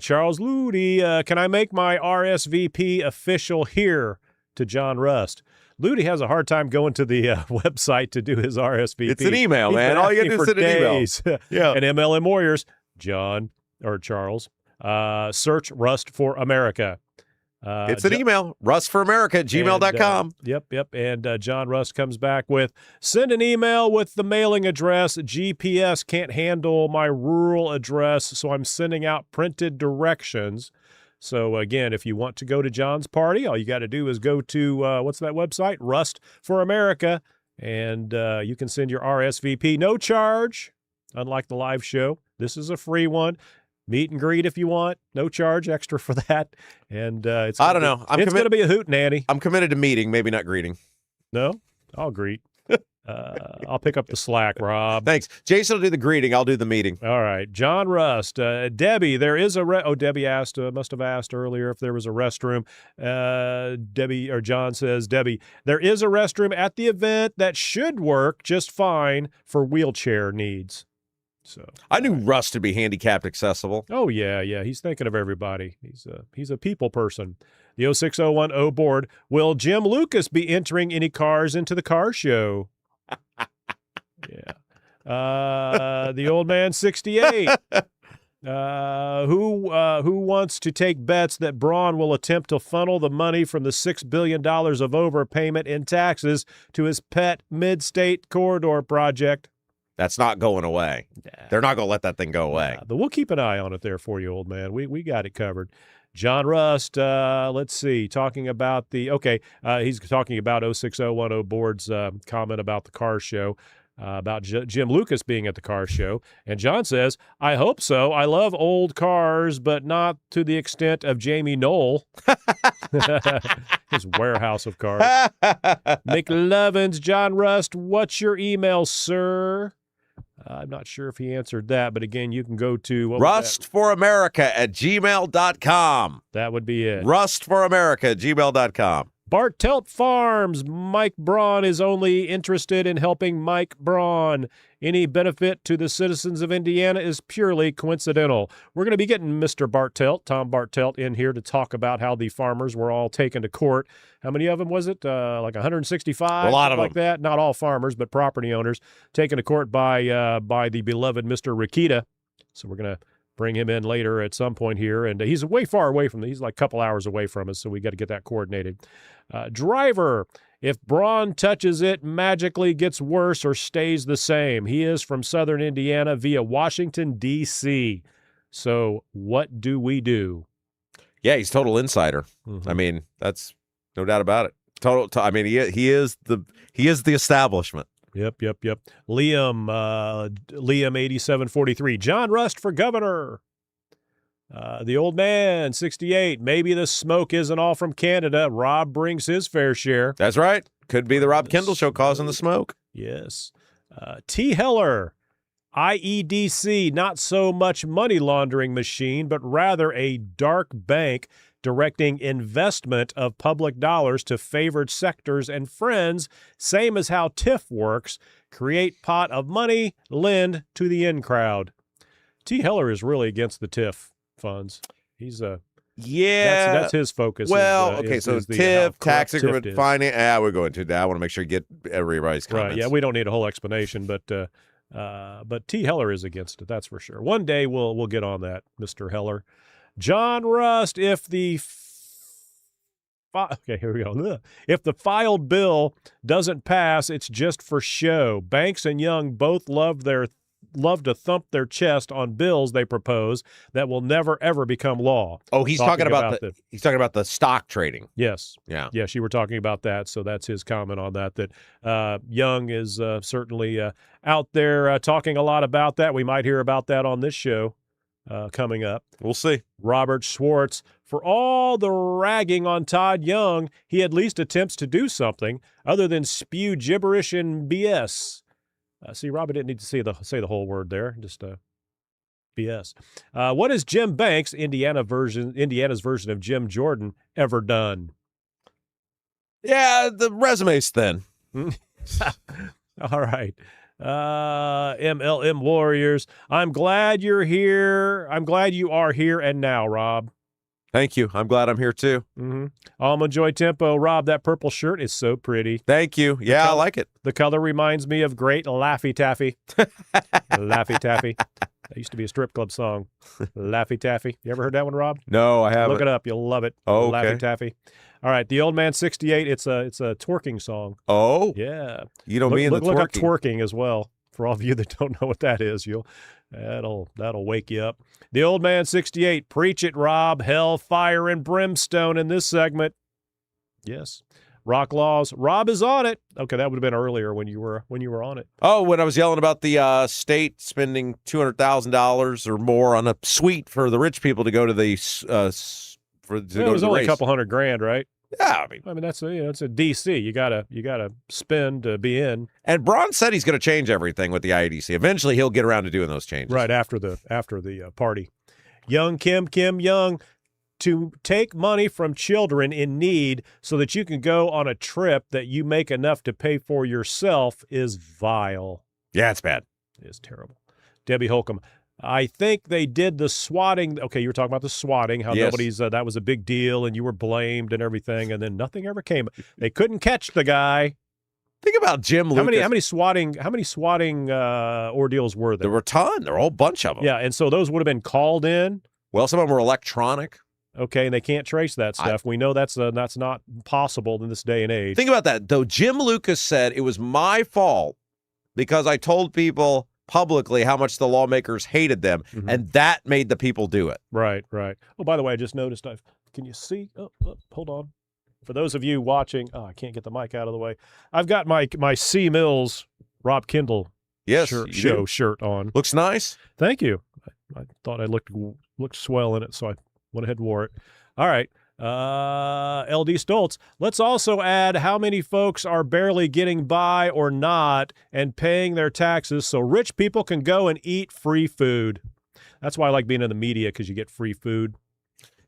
[SPEAKER 11] Charles Luty, can I make my RSVP official here to John Rust? Luty has a hard time going to the website to do his RSVP.
[SPEAKER 1] It's an email, man. All you got to do is send an email.
[SPEAKER 11] Yeah. And MLM Warriors, John or Charles, search Rust for America.
[SPEAKER 1] It's an email, rustforamerica@gmail.com.
[SPEAKER 11] Yep. And John Rust comes back with, send an email with the mailing address. GPS can't handle my rural address, so I'm sending out printed directions. So, again, if you want to go to John's party, all you got to do is go to, what's that website? Rust for America. And you can send your RSVP. No charge, unlike the live show. This is a free one. Meet and greet if you want. No charge extra for that. And it's
[SPEAKER 1] I don't know.
[SPEAKER 11] It's going to be a hootenanny.
[SPEAKER 1] I'm committed to meeting, maybe not greeting.
[SPEAKER 11] No? I'll greet. I'll pick up the slack, Rob.
[SPEAKER 1] Thanks. Jason will do the greeting. I'll do the meeting.
[SPEAKER 11] All right. John Rust. Debbie, there is a Debbie asked, must have asked earlier if there was a restroom. John says, Debbie, there is a restroom at the event that should work just fine for wheelchair needs. So
[SPEAKER 1] I knew Rust to be handicapped accessible.
[SPEAKER 11] Oh, yeah. He's thinking of everybody. He's a people person. The 06010 board. Will Jim Lucas be entering any cars into the car show? Yeah. The old man 68. Who wants to take bets that Braun will attempt to funnel the money from the $6 billion of overpayment in taxes to his pet mid-state corridor project?
[SPEAKER 1] That's not going away. They're not going to let that thing go away.
[SPEAKER 11] But we'll keep an eye on it there for you, old man. We got it covered. John Rust, let's see, talking about he's talking about 06010 board's comment about the car show, about Jim Lucas being at the car show. And John says, I hope so. I love old cars, but not to the extent of Jamie Knoll. His warehouse of cars. McLovins, John Rust, what's your email, sir? I'm not sure if he answered that, but again, you can go to
[SPEAKER 1] rustforamerica@gmail.com.
[SPEAKER 11] That would be it.
[SPEAKER 1] Rustforamerica@gmail.com.
[SPEAKER 11] Bartelt Farms. Mike Braun is only interested in helping Mike Braun. Any benefit to the citizens of Indiana is purely coincidental. We're going to be getting Mr. Bartelt, Tom Bartelt, in here to talk about how the farmers were all taken to court. How many of them was it? Like 165?
[SPEAKER 1] A lot of them.
[SPEAKER 11] Like that. Not all farmers, but property owners taken to court by the beloved Mr. Rikita. So we're going to bring him in later at some point here. And he's way far away from he's like a couple hours away from us, so we got to get that coordinated. Driver, if Braun touches it, magically gets worse or stays the same. He is from southern Indiana via Washington, D.C. So what do we do?
[SPEAKER 1] Yeah, he's total insider. Mm-hmm. I mean, that's no doubt about it. I mean, he is the establishment.
[SPEAKER 11] Yep. Liam 8743. John Rust for governor. The old man 68. Maybe the smoke isn't all from Canada. Rob brings his fair share.
[SPEAKER 1] That's right. Could be the Rob Kendall Show causing the smoke.
[SPEAKER 11] Yes. T. Heller. IEDC, not so much money laundering machine, but rather a dark bank directing investment of public dollars to favored sectors and friends, same as how TIF works, create pot of money, lend to the in crowd. T. Heller is really against the TIF funds. He's that's his focus.
[SPEAKER 1] Well, so TIF, tax increment finance. We're going to that. I want to make sure you get everybody's comments.
[SPEAKER 11] Right, yeah, we don't need a whole explanation, but T. Heller is against it, that's for sure. One day we'll get on that, Mr. Heller. John Rust, if the here we go. If the filed bill doesn't pass, it's just for show. Banks and Young both love their love to thump their chest on bills they propose that will never, ever become law.
[SPEAKER 1] Oh, he's talking about the stock trading.
[SPEAKER 11] Yes.
[SPEAKER 1] Yeah.
[SPEAKER 11] Yes, you were talking about that. So that's his comment on that Young is certainly out there talking a lot about that. We might hear about that on this show coming up.
[SPEAKER 1] We'll see.
[SPEAKER 11] Robert Schwartz, for all the ragging on Todd Young, he at least attempts to do something other than spew gibberish and BS. See, Robert didn't need to say the whole word there, just BS. What has Jim Banks, Indiana's version of Jim Jordan, ever done?
[SPEAKER 1] Yeah, the resume's thin.
[SPEAKER 11] All right. MLM Warriors, I'm glad you're here. I'm glad you are here and now, Rob.
[SPEAKER 1] Thank you. I'm glad I'm here too.
[SPEAKER 11] Mm-hmm. Alma Joy Tempo, Rob, that purple shirt is so pretty.
[SPEAKER 1] Thank you. Yeah, I like it.
[SPEAKER 11] The color reminds me of great Laffy Taffy. Laffy Taffy. That used to be a strip club song. Laffy Taffy. You ever heard that one, Rob?
[SPEAKER 1] No, I haven't.
[SPEAKER 11] Look it up. You'll love it.
[SPEAKER 1] Oh,
[SPEAKER 11] Laffy
[SPEAKER 1] okay.
[SPEAKER 11] Taffy. All right. The Old Man 68. It's a twerking song.
[SPEAKER 1] Oh,
[SPEAKER 11] yeah.
[SPEAKER 1] You know me and the twerking.
[SPEAKER 11] Look up twerking as well. For all of you that don't know what that is, that'll wake you up. The Old Man 68, preach it, Rob. Hell, fire, and brimstone in this segment. Yes. Rock Laws. Rob is on it. Okay, that would have been earlier when you were on it.
[SPEAKER 1] Oh, when I was yelling about the state spending $200,000 or more on a suite for the rich people to go to the
[SPEAKER 11] It was only a couple $100,000, right?
[SPEAKER 1] Yeah,
[SPEAKER 11] I mean that's it's a DC. You gotta spend to be in.
[SPEAKER 1] And Braun said he's going to change everything with the IEDC. Eventually, he'll get around to doing those changes.
[SPEAKER 11] Right after the party. Young Kim Young, to take money from children in need so that you can go on a trip that you make enough to pay for yourself is vile.
[SPEAKER 1] Yeah, it's bad.
[SPEAKER 11] It's terrible. Debbie Holcomb. I think they did the swatting. Okay, you were talking about the swatting, how nobody's that was a big deal and you were blamed and everything, and then nothing ever came. They couldn't catch the guy.
[SPEAKER 1] Think about Jim Lucas.
[SPEAKER 11] How many swatting ordeals were there?
[SPEAKER 1] There were a ton. There were a whole bunch of them.
[SPEAKER 11] Yeah, and so those would have been called in.
[SPEAKER 1] Well, some of them were electronic.
[SPEAKER 11] Okay, and they can't trace that stuff. We know that's not possible in this day and age.
[SPEAKER 1] Think about that, though. Jim Lucas said it was my fault because I told people publicly how much the lawmakers hated them, and that made the people do it.
[SPEAKER 11] Right. Oh, by the way, I just noticed can you see? Oh, hold on. For those of you watching, I can't get the mic out of the way. I've got my C. Mills Rob Kendall shirt on.
[SPEAKER 1] Looks nice.
[SPEAKER 11] Thank you. I thought I looked swell in it, so I went ahead and wore it. All right. LD Stoltz. Let's also add how many folks are barely getting by or not and paying their taxes so rich people can go and eat free food. That's why I like being in the media, because you get free food.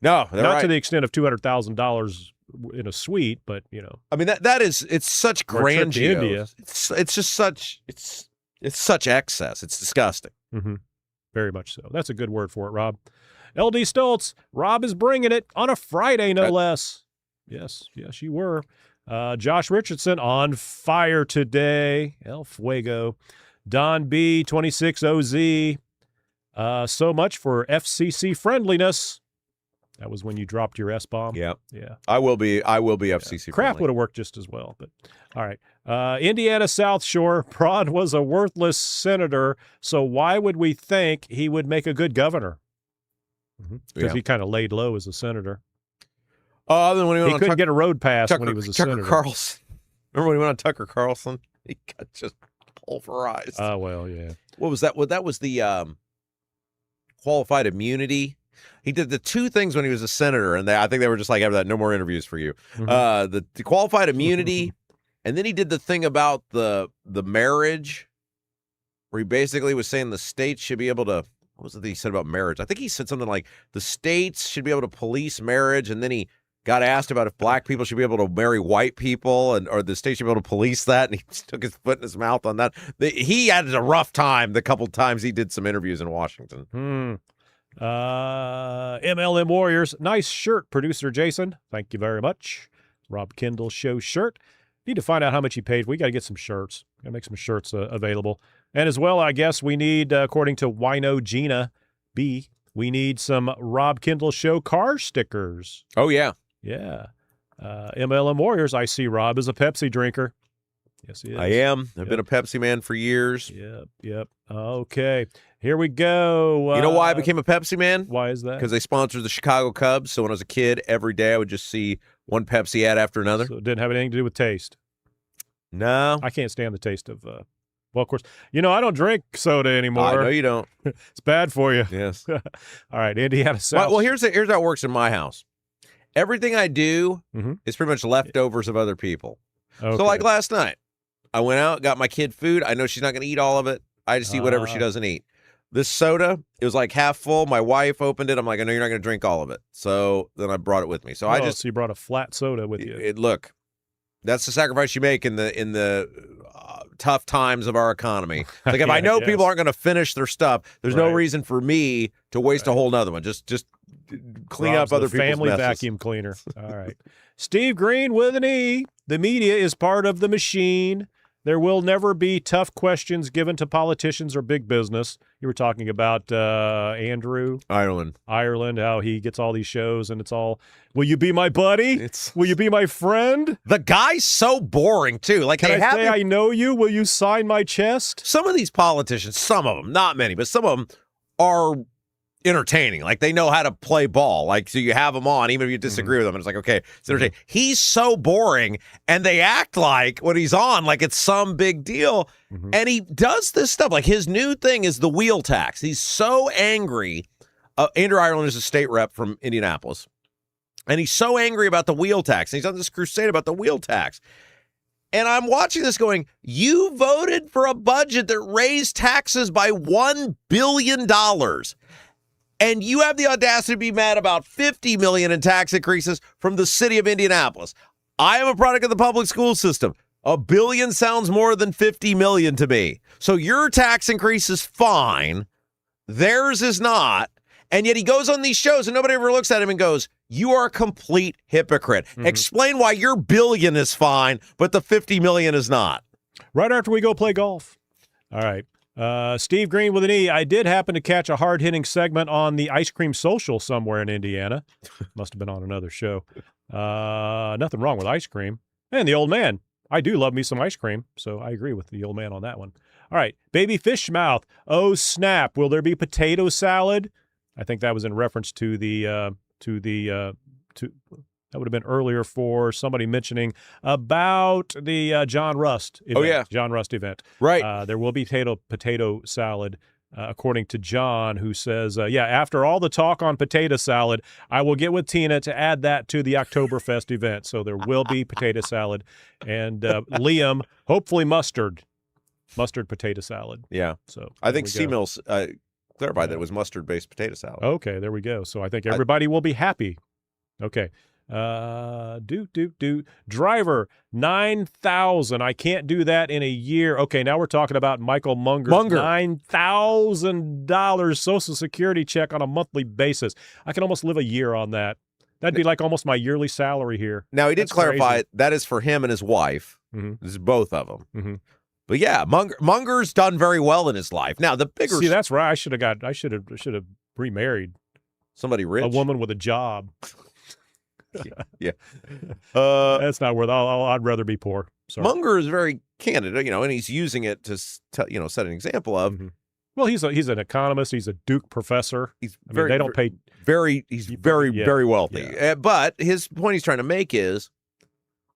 [SPEAKER 1] No,
[SPEAKER 11] not to the extent of $200,000 in a suite, but
[SPEAKER 1] I mean it's such grandiose. It's just such it's such excess. It's disgusting.
[SPEAKER 11] Mm-hmm. Very much so. That's a good word for it, Rob. LD Stoltz, Rob is bringing it on a Friday, no less. Yes, you were. Josh Richardson on fire today. El Fuego. Don B, 26OZ. So much for FCC friendliness. That was when you dropped your S-bomb.
[SPEAKER 1] Yeah.
[SPEAKER 11] Yeah.
[SPEAKER 1] I will be FCC
[SPEAKER 11] Crap
[SPEAKER 1] friendly.
[SPEAKER 11] would have worked just as well, but all right. Indiana South Shore, Prod was a worthless senator, so why would we think he would make a good governor? Because he kind of laid low as a senator.
[SPEAKER 1] Then when
[SPEAKER 11] he couldn't get a road pass when he was a senator.
[SPEAKER 1] Carlson. Remember when he went on Tucker Carlson? He got just pulverized.
[SPEAKER 11] Oh, well, yeah.
[SPEAKER 1] What was that? Well, that was the qualified immunity. He did the two things when he was a senator, and I think they were just like, no more interviews for you. The qualified immunity, and then he did the thing about the marriage, where he basically was saying the states should be able to. What was it that he said about marriage? I think he said something like the states should be able to police marriage, and then he got asked about if black people should be able to marry white people, or the state should be able to police that, and he took his foot in his mouth on that. He had a rough time the couple times he did some interviews in Washington.
[SPEAKER 11] MLM Warriors, nice shirt, producer Jason. Thank you very much. Rob Kendall Show shirt. Need to find out how much he paid. We got to get some shirts. Got to make some shirts available. And as well, I guess we need, according to Wino Gina B, we need some Rob Kendall Show car stickers.
[SPEAKER 1] Oh, yeah.
[SPEAKER 11] Yeah. MLM Warriors, I see Rob is a Pepsi drinker. Yes, he is.
[SPEAKER 1] I am. I've been a Pepsi man for years.
[SPEAKER 11] Yep. Okay, here we go.
[SPEAKER 1] You know why I became a Pepsi man?
[SPEAKER 11] Why is that?
[SPEAKER 1] Because they sponsored the Chicago Cubs. So when I was a kid, every day I would just see one Pepsi ad after another.
[SPEAKER 11] So it didn't have anything to do with taste.
[SPEAKER 1] No.
[SPEAKER 11] I can't stand the taste of, well, of course, I don't drink soda anymore.
[SPEAKER 1] I know you don't.
[SPEAKER 11] It's bad for you.
[SPEAKER 1] Yes.
[SPEAKER 11] All right, Indiana South.
[SPEAKER 1] Well, here's how it works in my house. Everything I do is pretty much leftovers of other people.
[SPEAKER 11] Okay.
[SPEAKER 1] So like last night, I went out, got my kid food. I know she's not going to eat all of it. I just eat whatever she doesn't eat. This soda, it was like half full. My wife opened it. I'm like, I know you're not going to drink all of it. So then I brought it with me. So
[SPEAKER 11] so you brought a flat soda with you.
[SPEAKER 1] Look, that's the sacrifice you make in the tough times of our economy. Like if I know people aren't going to finish their stuff, there's no reason for me to waste a whole nother one. Just clean
[SPEAKER 11] Rob's
[SPEAKER 1] up other
[SPEAKER 11] the
[SPEAKER 1] people's
[SPEAKER 11] family
[SPEAKER 1] messes.
[SPEAKER 11] vacuum cleaner. All right. Steve Green with an E. The media is part of the machine. There will never be tough questions given to politicians or big business. You were talking about Andrew
[SPEAKER 1] Ireland,
[SPEAKER 11] how he gets all these shows and it's all, will you be my buddy? Will you be my friend?
[SPEAKER 1] The guy's so boring too. Like,
[SPEAKER 11] can I say I know you? Will you sign my chest?
[SPEAKER 1] Some of these politicians, some of them, not many, but some of them are entertaining. Like they know how to play ball. Like, so you have them on, even if you disagree with them, and it's like, okay, it's entertaining. He's so boring, and they act like when he's on, like it's some big deal. And he does this stuff. Like his new thing is the wheel tax. He's so angry. Andrew Ireland is a state rep from Indianapolis, and he's so angry about the wheel tax. And he's on this crusade about the wheel tax. And I'm watching this going, you voted for a budget that raised taxes by $1 billion. And you have the audacity to be mad about $50 million in tax increases from the city of Indianapolis. I am a product of the public school system. $1 billion sounds more than $50 million to me. So your tax increase is fine. Theirs is not. And yet he goes on these shows and nobody ever looks at him and goes, you are a complete hypocrite. Explain why your $1 billion is fine, but the $50 million is not.
[SPEAKER 11] Right after we go play golf. All right. Steve Green with an E. I did happen to catch a hard-hitting segment on the Ice Cream Social somewhere in Indiana. Must have been on another show. Nothing wrong with ice cream. And the old man. I do love me some ice cream, so I agree with the old man on that one. All right. Baby Fish Mouth. Oh, snap. Will there be potato salad? I think that was in reference to that would have been earlier for somebody mentioning about the John Rust event.
[SPEAKER 1] Oh, yeah.
[SPEAKER 11] John Rust event.
[SPEAKER 1] Right.
[SPEAKER 11] There will be potato salad, according to John, who says, after all the talk on potato salad, I will get with Tina to add that to the Oktoberfest event. So there will be potato salad. And Liam, hopefully mustard potato salad.
[SPEAKER 1] Yeah.
[SPEAKER 11] So
[SPEAKER 1] I think C-Mills clarified that it was mustard-based potato salad.
[SPEAKER 11] Okay, there we go. So I think everybody will be happy. Okay. Driver, 9,000. I can't do that in a year. Okay, now we're talking about Michael Munger's $9,000 Social Security check on a monthly basis. I can almost live a year on that. That'd be like almost my yearly salary here.
[SPEAKER 1] Now, he did clarify that is for him and his wife. This is both of them. But yeah, Munger's done very well in his life. Now, the bigger...
[SPEAKER 11] See, that's right. I should have remarried.
[SPEAKER 1] Somebody rich?
[SPEAKER 11] A woman with a job.
[SPEAKER 1] Yeah.
[SPEAKER 11] That's not worth it. I'd rather be poor. Sorry.
[SPEAKER 1] Munger is very candid, and he's using it to set an example of.
[SPEAKER 11] Well, he's an economist. He's a Duke professor.
[SPEAKER 1] He's
[SPEAKER 11] they don't pay.
[SPEAKER 1] He's very wealthy.
[SPEAKER 11] Yeah.
[SPEAKER 1] But his point he's trying to make is,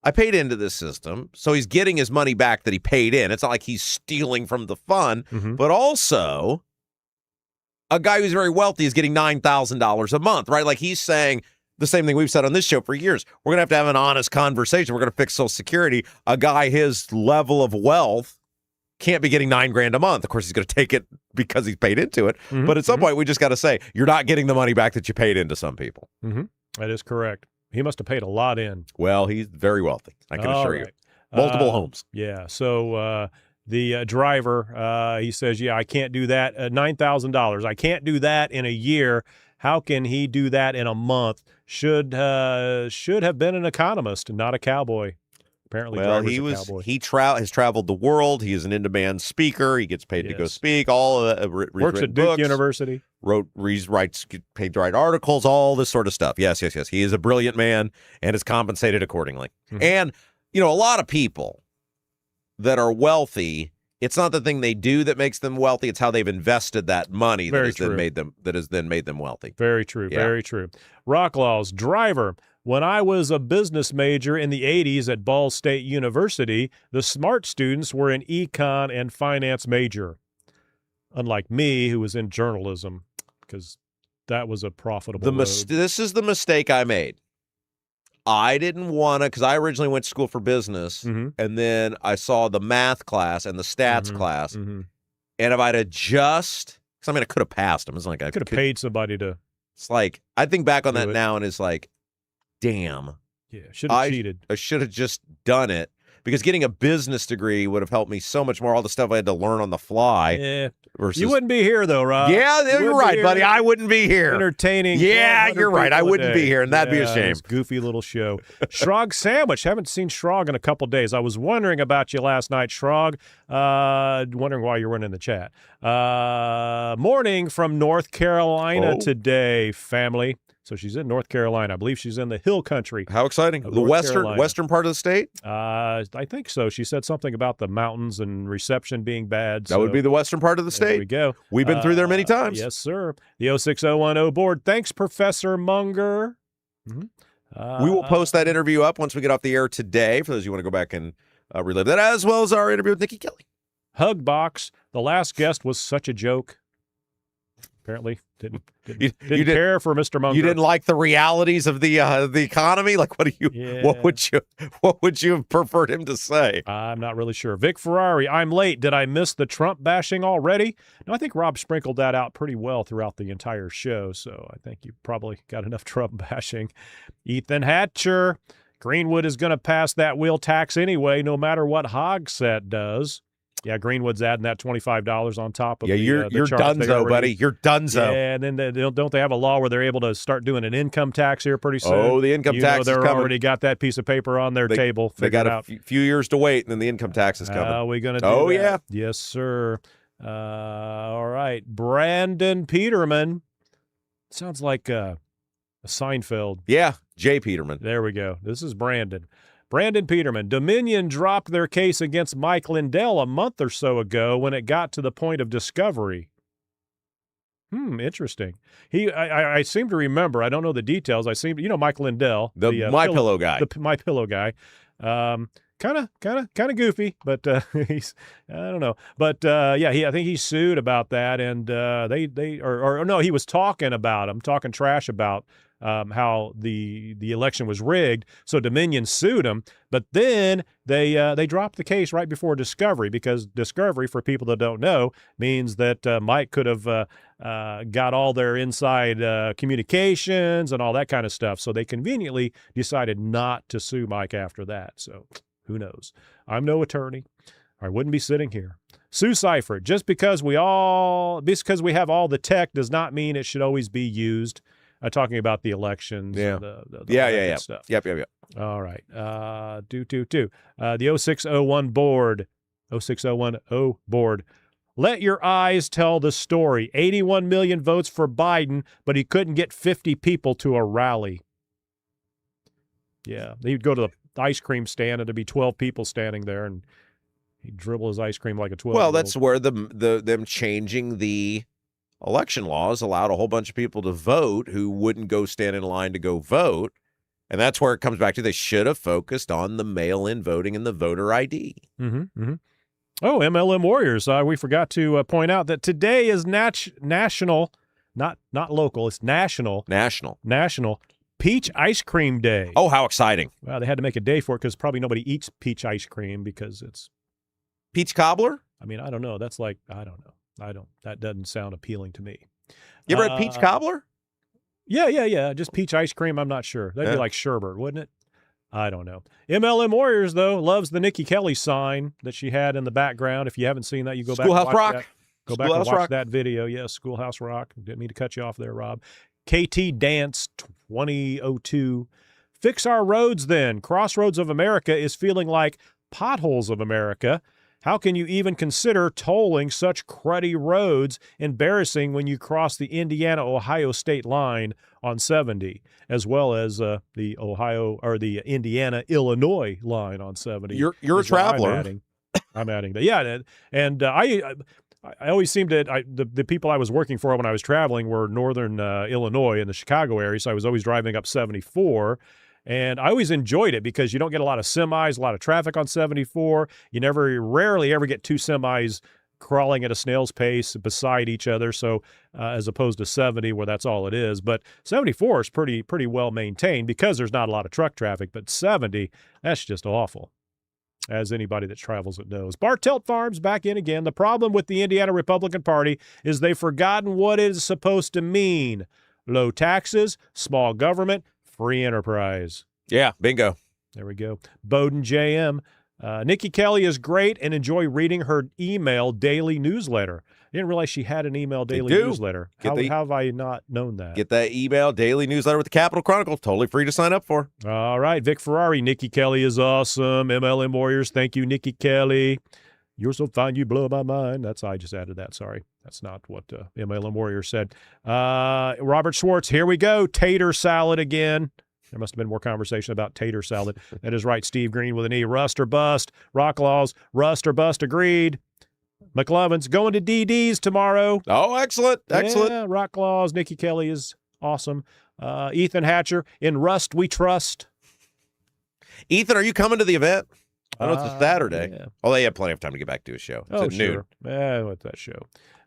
[SPEAKER 1] I paid into this system, so he's getting his money back that he paid in. It's not like he's stealing from the fund, but also a guy who's very wealthy is getting $9,000 a month, right? Like he's saying the same thing we've said on this show for years. We're going to have an honest conversation. We're going to fix Social Security. A guy his level of wealth can't be getting $9,000 a month. Of course, he's going to take it because he's paid into it. But at some point, we just got to say, you're not getting the money back that you paid into some people.
[SPEAKER 11] That is correct. He must have paid a lot in.
[SPEAKER 1] Well, he's very wealthy. I can assure you. Multiple homes.
[SPEAKER 11] Yeah. So the driver, he says, I can't do that. $9,000. I can't do that in a year. How can he do that in a month? Should have been an economist and not a cowboy. Apparently,
[SPEAKER 1] well,
[SPEAKER 11] he
[SPEAKER 1] has traveled the world. He is an in-demand speaker. He gets paid to go speak. All
[SPEAKER 11] works at Duke University.
[SPEAKER 1] Writes paid to write articles. All this sort of stuff. Yes. He is a brilliant man and is compensated accordingly. And a lot of people that are wealthy, it's not the thing they do that makes them wealthy. It's how they've invested that money that has then made them wealthy.
[SPEAKER 11] Very true.
[SPEAKER 1] Yeah.
[SPEAKER 11] Very true. Rocklaw's driver. When I was a business major in the 80s at Ball State University, the smart students were an econ and finance major. Unlike me, who was in journalism, because that was a profitable road.
[SPEAKER 1] This is the mistake I made. I didn't want to, because I originally went to school for business, and then I saw the math class and the stats class, and if I'd have just, because I mean, I could have passed them. It's like I
[SPEAKER 11] could have paid somebody to.
[SPEAKER 1] It's like, I think back on that now, and it's like, damn.
[SPEAKER 11] Yeah, should have cheated.
[SPEAKER 1] I should have just done it, because getting a business degree would have helped me so much more. All the stuff I had to learn on the fly.
[SPEAKER 11] Yeah.
[SPEAKER 1] Versus,
[SPEAKER 11] you wouldn't be here, though, Rob.
[SPEAKER 1] Yeah, you're right, buddy. I wouldn't be here.
[SPEAKER 11] Entertaining.
[SPEAKER 1] Yeah, you're right. I wouldn't be here, and that'd be a shame.
[SPEAKER 11] This goofy little show. Shrog Sandwich. Haven't seen Shrog in a couple days. I was wondering about you last night, Shrog. Wondering why you weren't in the chat. Morning from North Carolina today, family. So she's in North Carolina. I believe she's in the hill country.
[SPEAKER 1] How exciting. The western part of the state?
[SPEAKER 11] I think so. She said something about the mountains and reception being bad.
[SPEAKER 1] That would be the western part of the state.
[SPEAKER 11] There we go.
[SPEAKER 1] We've been through there many times.
[SPEAKER 11] Yes, sir. The 06010 board. Thanks, Professor Munger.
[SPEAKER 1] We will post that interview up once we get off the air today, for those of you who want to go back and relive that, as well as our interview with Nikki Kelly.
[SPEAKER 11] Hugbox. The last guest was such a joke. Apparently, didn't care for Mr. Munger.
[SPEAKER 1] You didn't like the realities of the economy. Like, what would you have preferred him to say?
[SPEAKER 11] I'm not really sure. Vic Ferrari, I'm late. Did I miss the Trump bashing already? No, I think Rob sprinkled that out pretty well throughout the entire show. So I think you probably got enough Trump bashing. Ethan Hatcher, Greenwood is going to pass that wheel tax anyway, no matter what Hogsett does. Yeah, Greenwood's adding that $25 on top of
[SPEAKER 1] you're donezo, buddy. You're donezo.
[SPEAKER 11] Yeah, and then don't they have a law where they're able to start doing an income tax here pretty soon?
[SPEAKER 1] Oh, the income tax is coming.
[SPEAKER 11] They're already got that piece of paper on their table.
[SPEAKER 1] They got a few years to wait, and then the income tax is coming.
[SPEAKER 11] Are we going to do
[SPEAKER 1] that?
[SPEAKER 11] Yeah. Yes, sir. All right. Brandon Peterman. Sounds like a Seinfeld.
[SPEAKER 1] Yeah, Jay Peterman.
[SPEAKER 11] There we go. This is Brandon. Brandon Peterman. Dominion dropped their case against Mike Lindell a month or so ago when it got to the point of discovery. Interesting. I seem to remember. I don't know the details. Mike Lindell,
[SPEAKER 1] the My Pillow guy.
[SPEAKER 11] The My Pillow guy. Kind of goofy, but he's I don't know. But I think he sued about that, and he was talking trash about how the election was rigged. So Dominion sued him, but then they dropped the case right before discovery, because discovery, for people that don't know, means that Mike could have got all their inside communications and all that kind of stuff. So they conveniently decided not to sue Mike after that. So who knows? I'm no attorney. I wouldn't be sitting here. Sue Seifert, just because we have all the tech does not mean it should always be used. Talking about the elections.
[SPEAKER 1] Yeah.
[SPEAKER 11] And the stuff.
[SPEAKER 1] Yep.
[SPEAKER 11] All right. The 0601 board. 06010 board. Let your eyes tell the story. 81 million votes for Biden, but he couldn't get 50 people to a rally. Yeah. He'd go to the ice cream stand and there'd be 12 people standing there, and he'd dribble his ice cream like a 12-year-old.
[SPEAKER 1] Well, that's where them changing the election laws allowed a whole bunch of people to vote who wouldn't go stand in line to go vote. And that's where it comes back to, they should have focused on the mail-in voting and the voter ID.
[SPEAKER 11] Oh, MLM Warriors. We forgot to point out that today is national, not local, it's national Peach Ice Cream Day.
[SPEAKER 1] Oh, how exciting.
[SPEAKER 11] Well, they had to make a day for it because probably nobody eats peach ice cream because it's...
[SPEAKER 1] Peach cobbler?
[SPEAKER 11] I mean, I don't know. That's like, I don't know. That doesn't sound appealing to me.
[SPEAKER 1] You ever had peach cobbler?
[SPEAKER 11] Yeah. Just peach ice cream, I'm not sure. That'd be like sherbet, wouldn't it? I don't know. MLM Warriors, though, loves the Nikki Kelly sign that she had in the background. If you haven't seen that, you go back and watch that. Go back and watch that video. Yes, Schoolhouse Rock. Didn't mean to cut you off there, Rob. KT Dance 2002. Fix our roads, then. Crossroads of America is feeling like potholes of America. How can you even consider tolling such cruddy roads? Embarrassing when you cross the Indiana-Ohio state line on 70, as well as the Indiana-Illinois line on 70.
[SPEAKER 1] You're a traveler.
[SPEAKER 11] I'm adding that. Yeah, and I always seemed to the people I was working for when I was traveling were northern Illinois in the Chicago area, so I was always driving up 74. And I always enjoyed it because you don't get a lot of semis, a lot of traffic on 74. You rarely ever get two semis crawling at a snail's pace beside each other. So as opposed to 70 where that's all it is. But 74 is pretty well maintained because there's not a lot of truck traffic. But 70, that's just awful, as anybody that travels it knows. Bartelt Farms back in again. The problem with the Indiana Republican Party is they've forgotten what it is supposed to mean. Low taxes, small government, free enterprise.
[SPEAKER 1] Yeah, bingo.
[SPEAKER 11] There we go. Bowden JM. Nikki Kelly is great and enjoy reading her email daily newsletter. I didn't realize she had an email daily newsletter. How have I not known that?
[SPEAKER 1] Get that email daily newsletter with the Capitol Chronicle. Totally free to sign up for.
[SPEAKER 11] All right. Vic Ferrari. Nikki Kelly is awesome. MLM Warriors. Thank you, Nikki Kelly. You're so fine, you blow my mind. I just added that. Sorry. That's not what MLM Warrior said. Robert Schwartz, here we go. Tater salad again. There must have been more conversation about tater salad. That is right. Steve Green with an E. Rust or bust. Rock Laws. Rust or bust. Agreed. McLovin's going to DD's tomorrow.
[SPEAKER 1] Oh, excellent. Excellent.
[SPEAKER 11] Yeah, Rock Laws. Nikki Kelly is awesome. Ethan Hatcher. In Rust we trust.
[SPEAKER 1] Ethan, are you coming to the event? I know it's a Saturday.
[SPEAKER 11] Yeah.
[SPEAKER 1] Oh, they have plenty of time to get back to a show. It's at noon.
[SPEAKER 11] What's that show?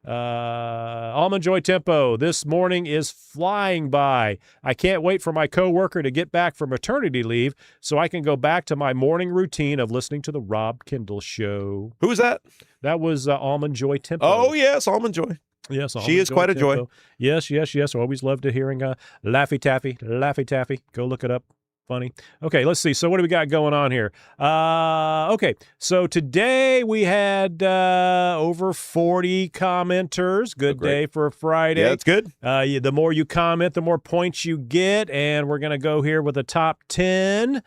[SPEAKER 11] Almond Joy Tempo. This morning is flying by. I can't wait for my coworker to get back from maternity leave so I can go back to my morning routine of listening to the Rob Kendall Show.
[SPEAKER 1] Who was that?
[SPEAKER 11] That was Almond Joy Tempo.
[SPEAKER 1] Oh, yes, Almond Joy.
[SPEAKER 11] Yes,
[SPEAKER 1] she is quite a joy.
[SPEAKER 11] Yes. Always loved to hearing Laffy Taffy. Go look it up. Funny. Okay, let's see. So what do we got going on here? Okay, so today we had over 40 commenters. Good day for a Friday.
[SPEAKER 1] Yeah, that's good.
[SPEAKER 11] The more you comment, the more points you get. And we're going to go here with the top 10.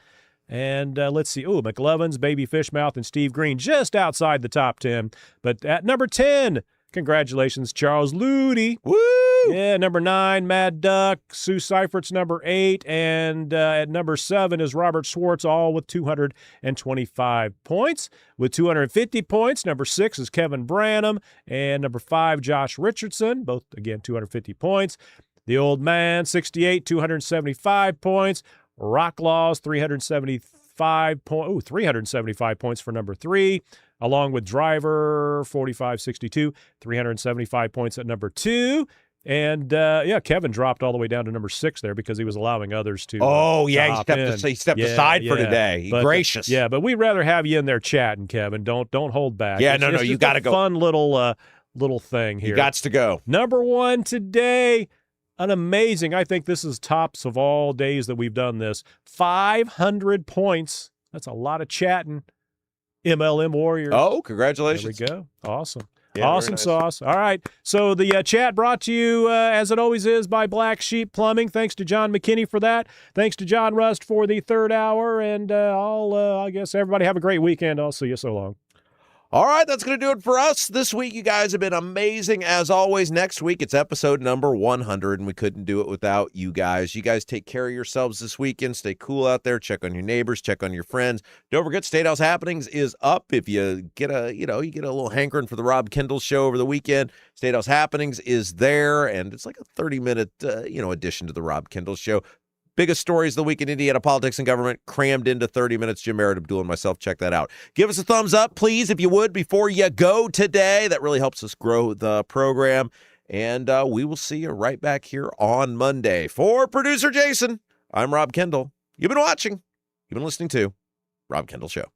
[SPEAKER 11] And let's see. Oh, McLovin's, Baby Fishmouth, and Steve Green just outside the top 10. But at number 10, congratulations, Charles Ludi.
[SPEAKER 1] Woo!
[SPEAKER 11] Yeah, number 9, Mad Duck. Sue Seifert's number 8. And at number 7 is Robert Schwartz, all with 225 points. With 250 points, number 6 is Kevin Branham. And number 5, Josh Richardson, both, again, 250 points. The Old Man, 68, 275 points. Rock Laws, 375 points for number 3. Along with Driver, 45-62, 375 points at number 2. And, Kevin dropped all the way down to number 6 there because he was allowing others to
[SPEAKER 1] he stepped aside for today. Gracious.
[SPEAKER 11] Yeah, but we'd rather have you in there chatting, Kevin. Don't hold back.
[SPEAKER 1] Yeah,
[SPEAKER 11] it's
[SPEAKER 1] you got to go.
[SPEAKER 11] Fun little thing here.
[SPEAKER 1] You got to go.
[SPEAKER 11] Number 1 today, I think this is tops of all days that we've done this. 500 points. That's a lot of chatting. MLM Warriors.
[SPEAKER 1] Oh, congratulations.
[SPEAKER 11] There we go. Awesome.
[SPEAKER 1] Yeah,
[SPEAKER 11] awesome
[SPEAKER 1] nice.
[SPEAKER 11] sauce. All right. So the chat brought to you, as it always is, by Black Sheep Plumbing. Thanks to John McKinney for that. Thanks to John Rust for the third hour. And I guess everybody have a great weekend. I'll see you so long.
[SPEAKER 1] All right, that's going to do it for us this week. You guys have been amazing as always. Next week, it's episode number 100, and we couldn't do it without you guys. You guys take care of yourselves this weekend. Stay cool out there. Check on your neighbors. Check on your friends. Don't forget, Statehouse Happenings is up. If you get a little hankering for the Rob Kendall Show over the weekend, Statehouse Happenings is there, and it's like a 30-minute, addition to the Rob Kendall Show. Biggest stories of the week in Indiana politics and government crammed into 30 minutes. Jim Merritt, Abdul, and myself. Check that out. Give us a thumbs up, please, if you would, before you go today. That really helps us grow the program. And we will see you right back here on Monday. For producer Jason, I'm Rob Kendall. You've been watching. You've been listening to Rob Kendall Show.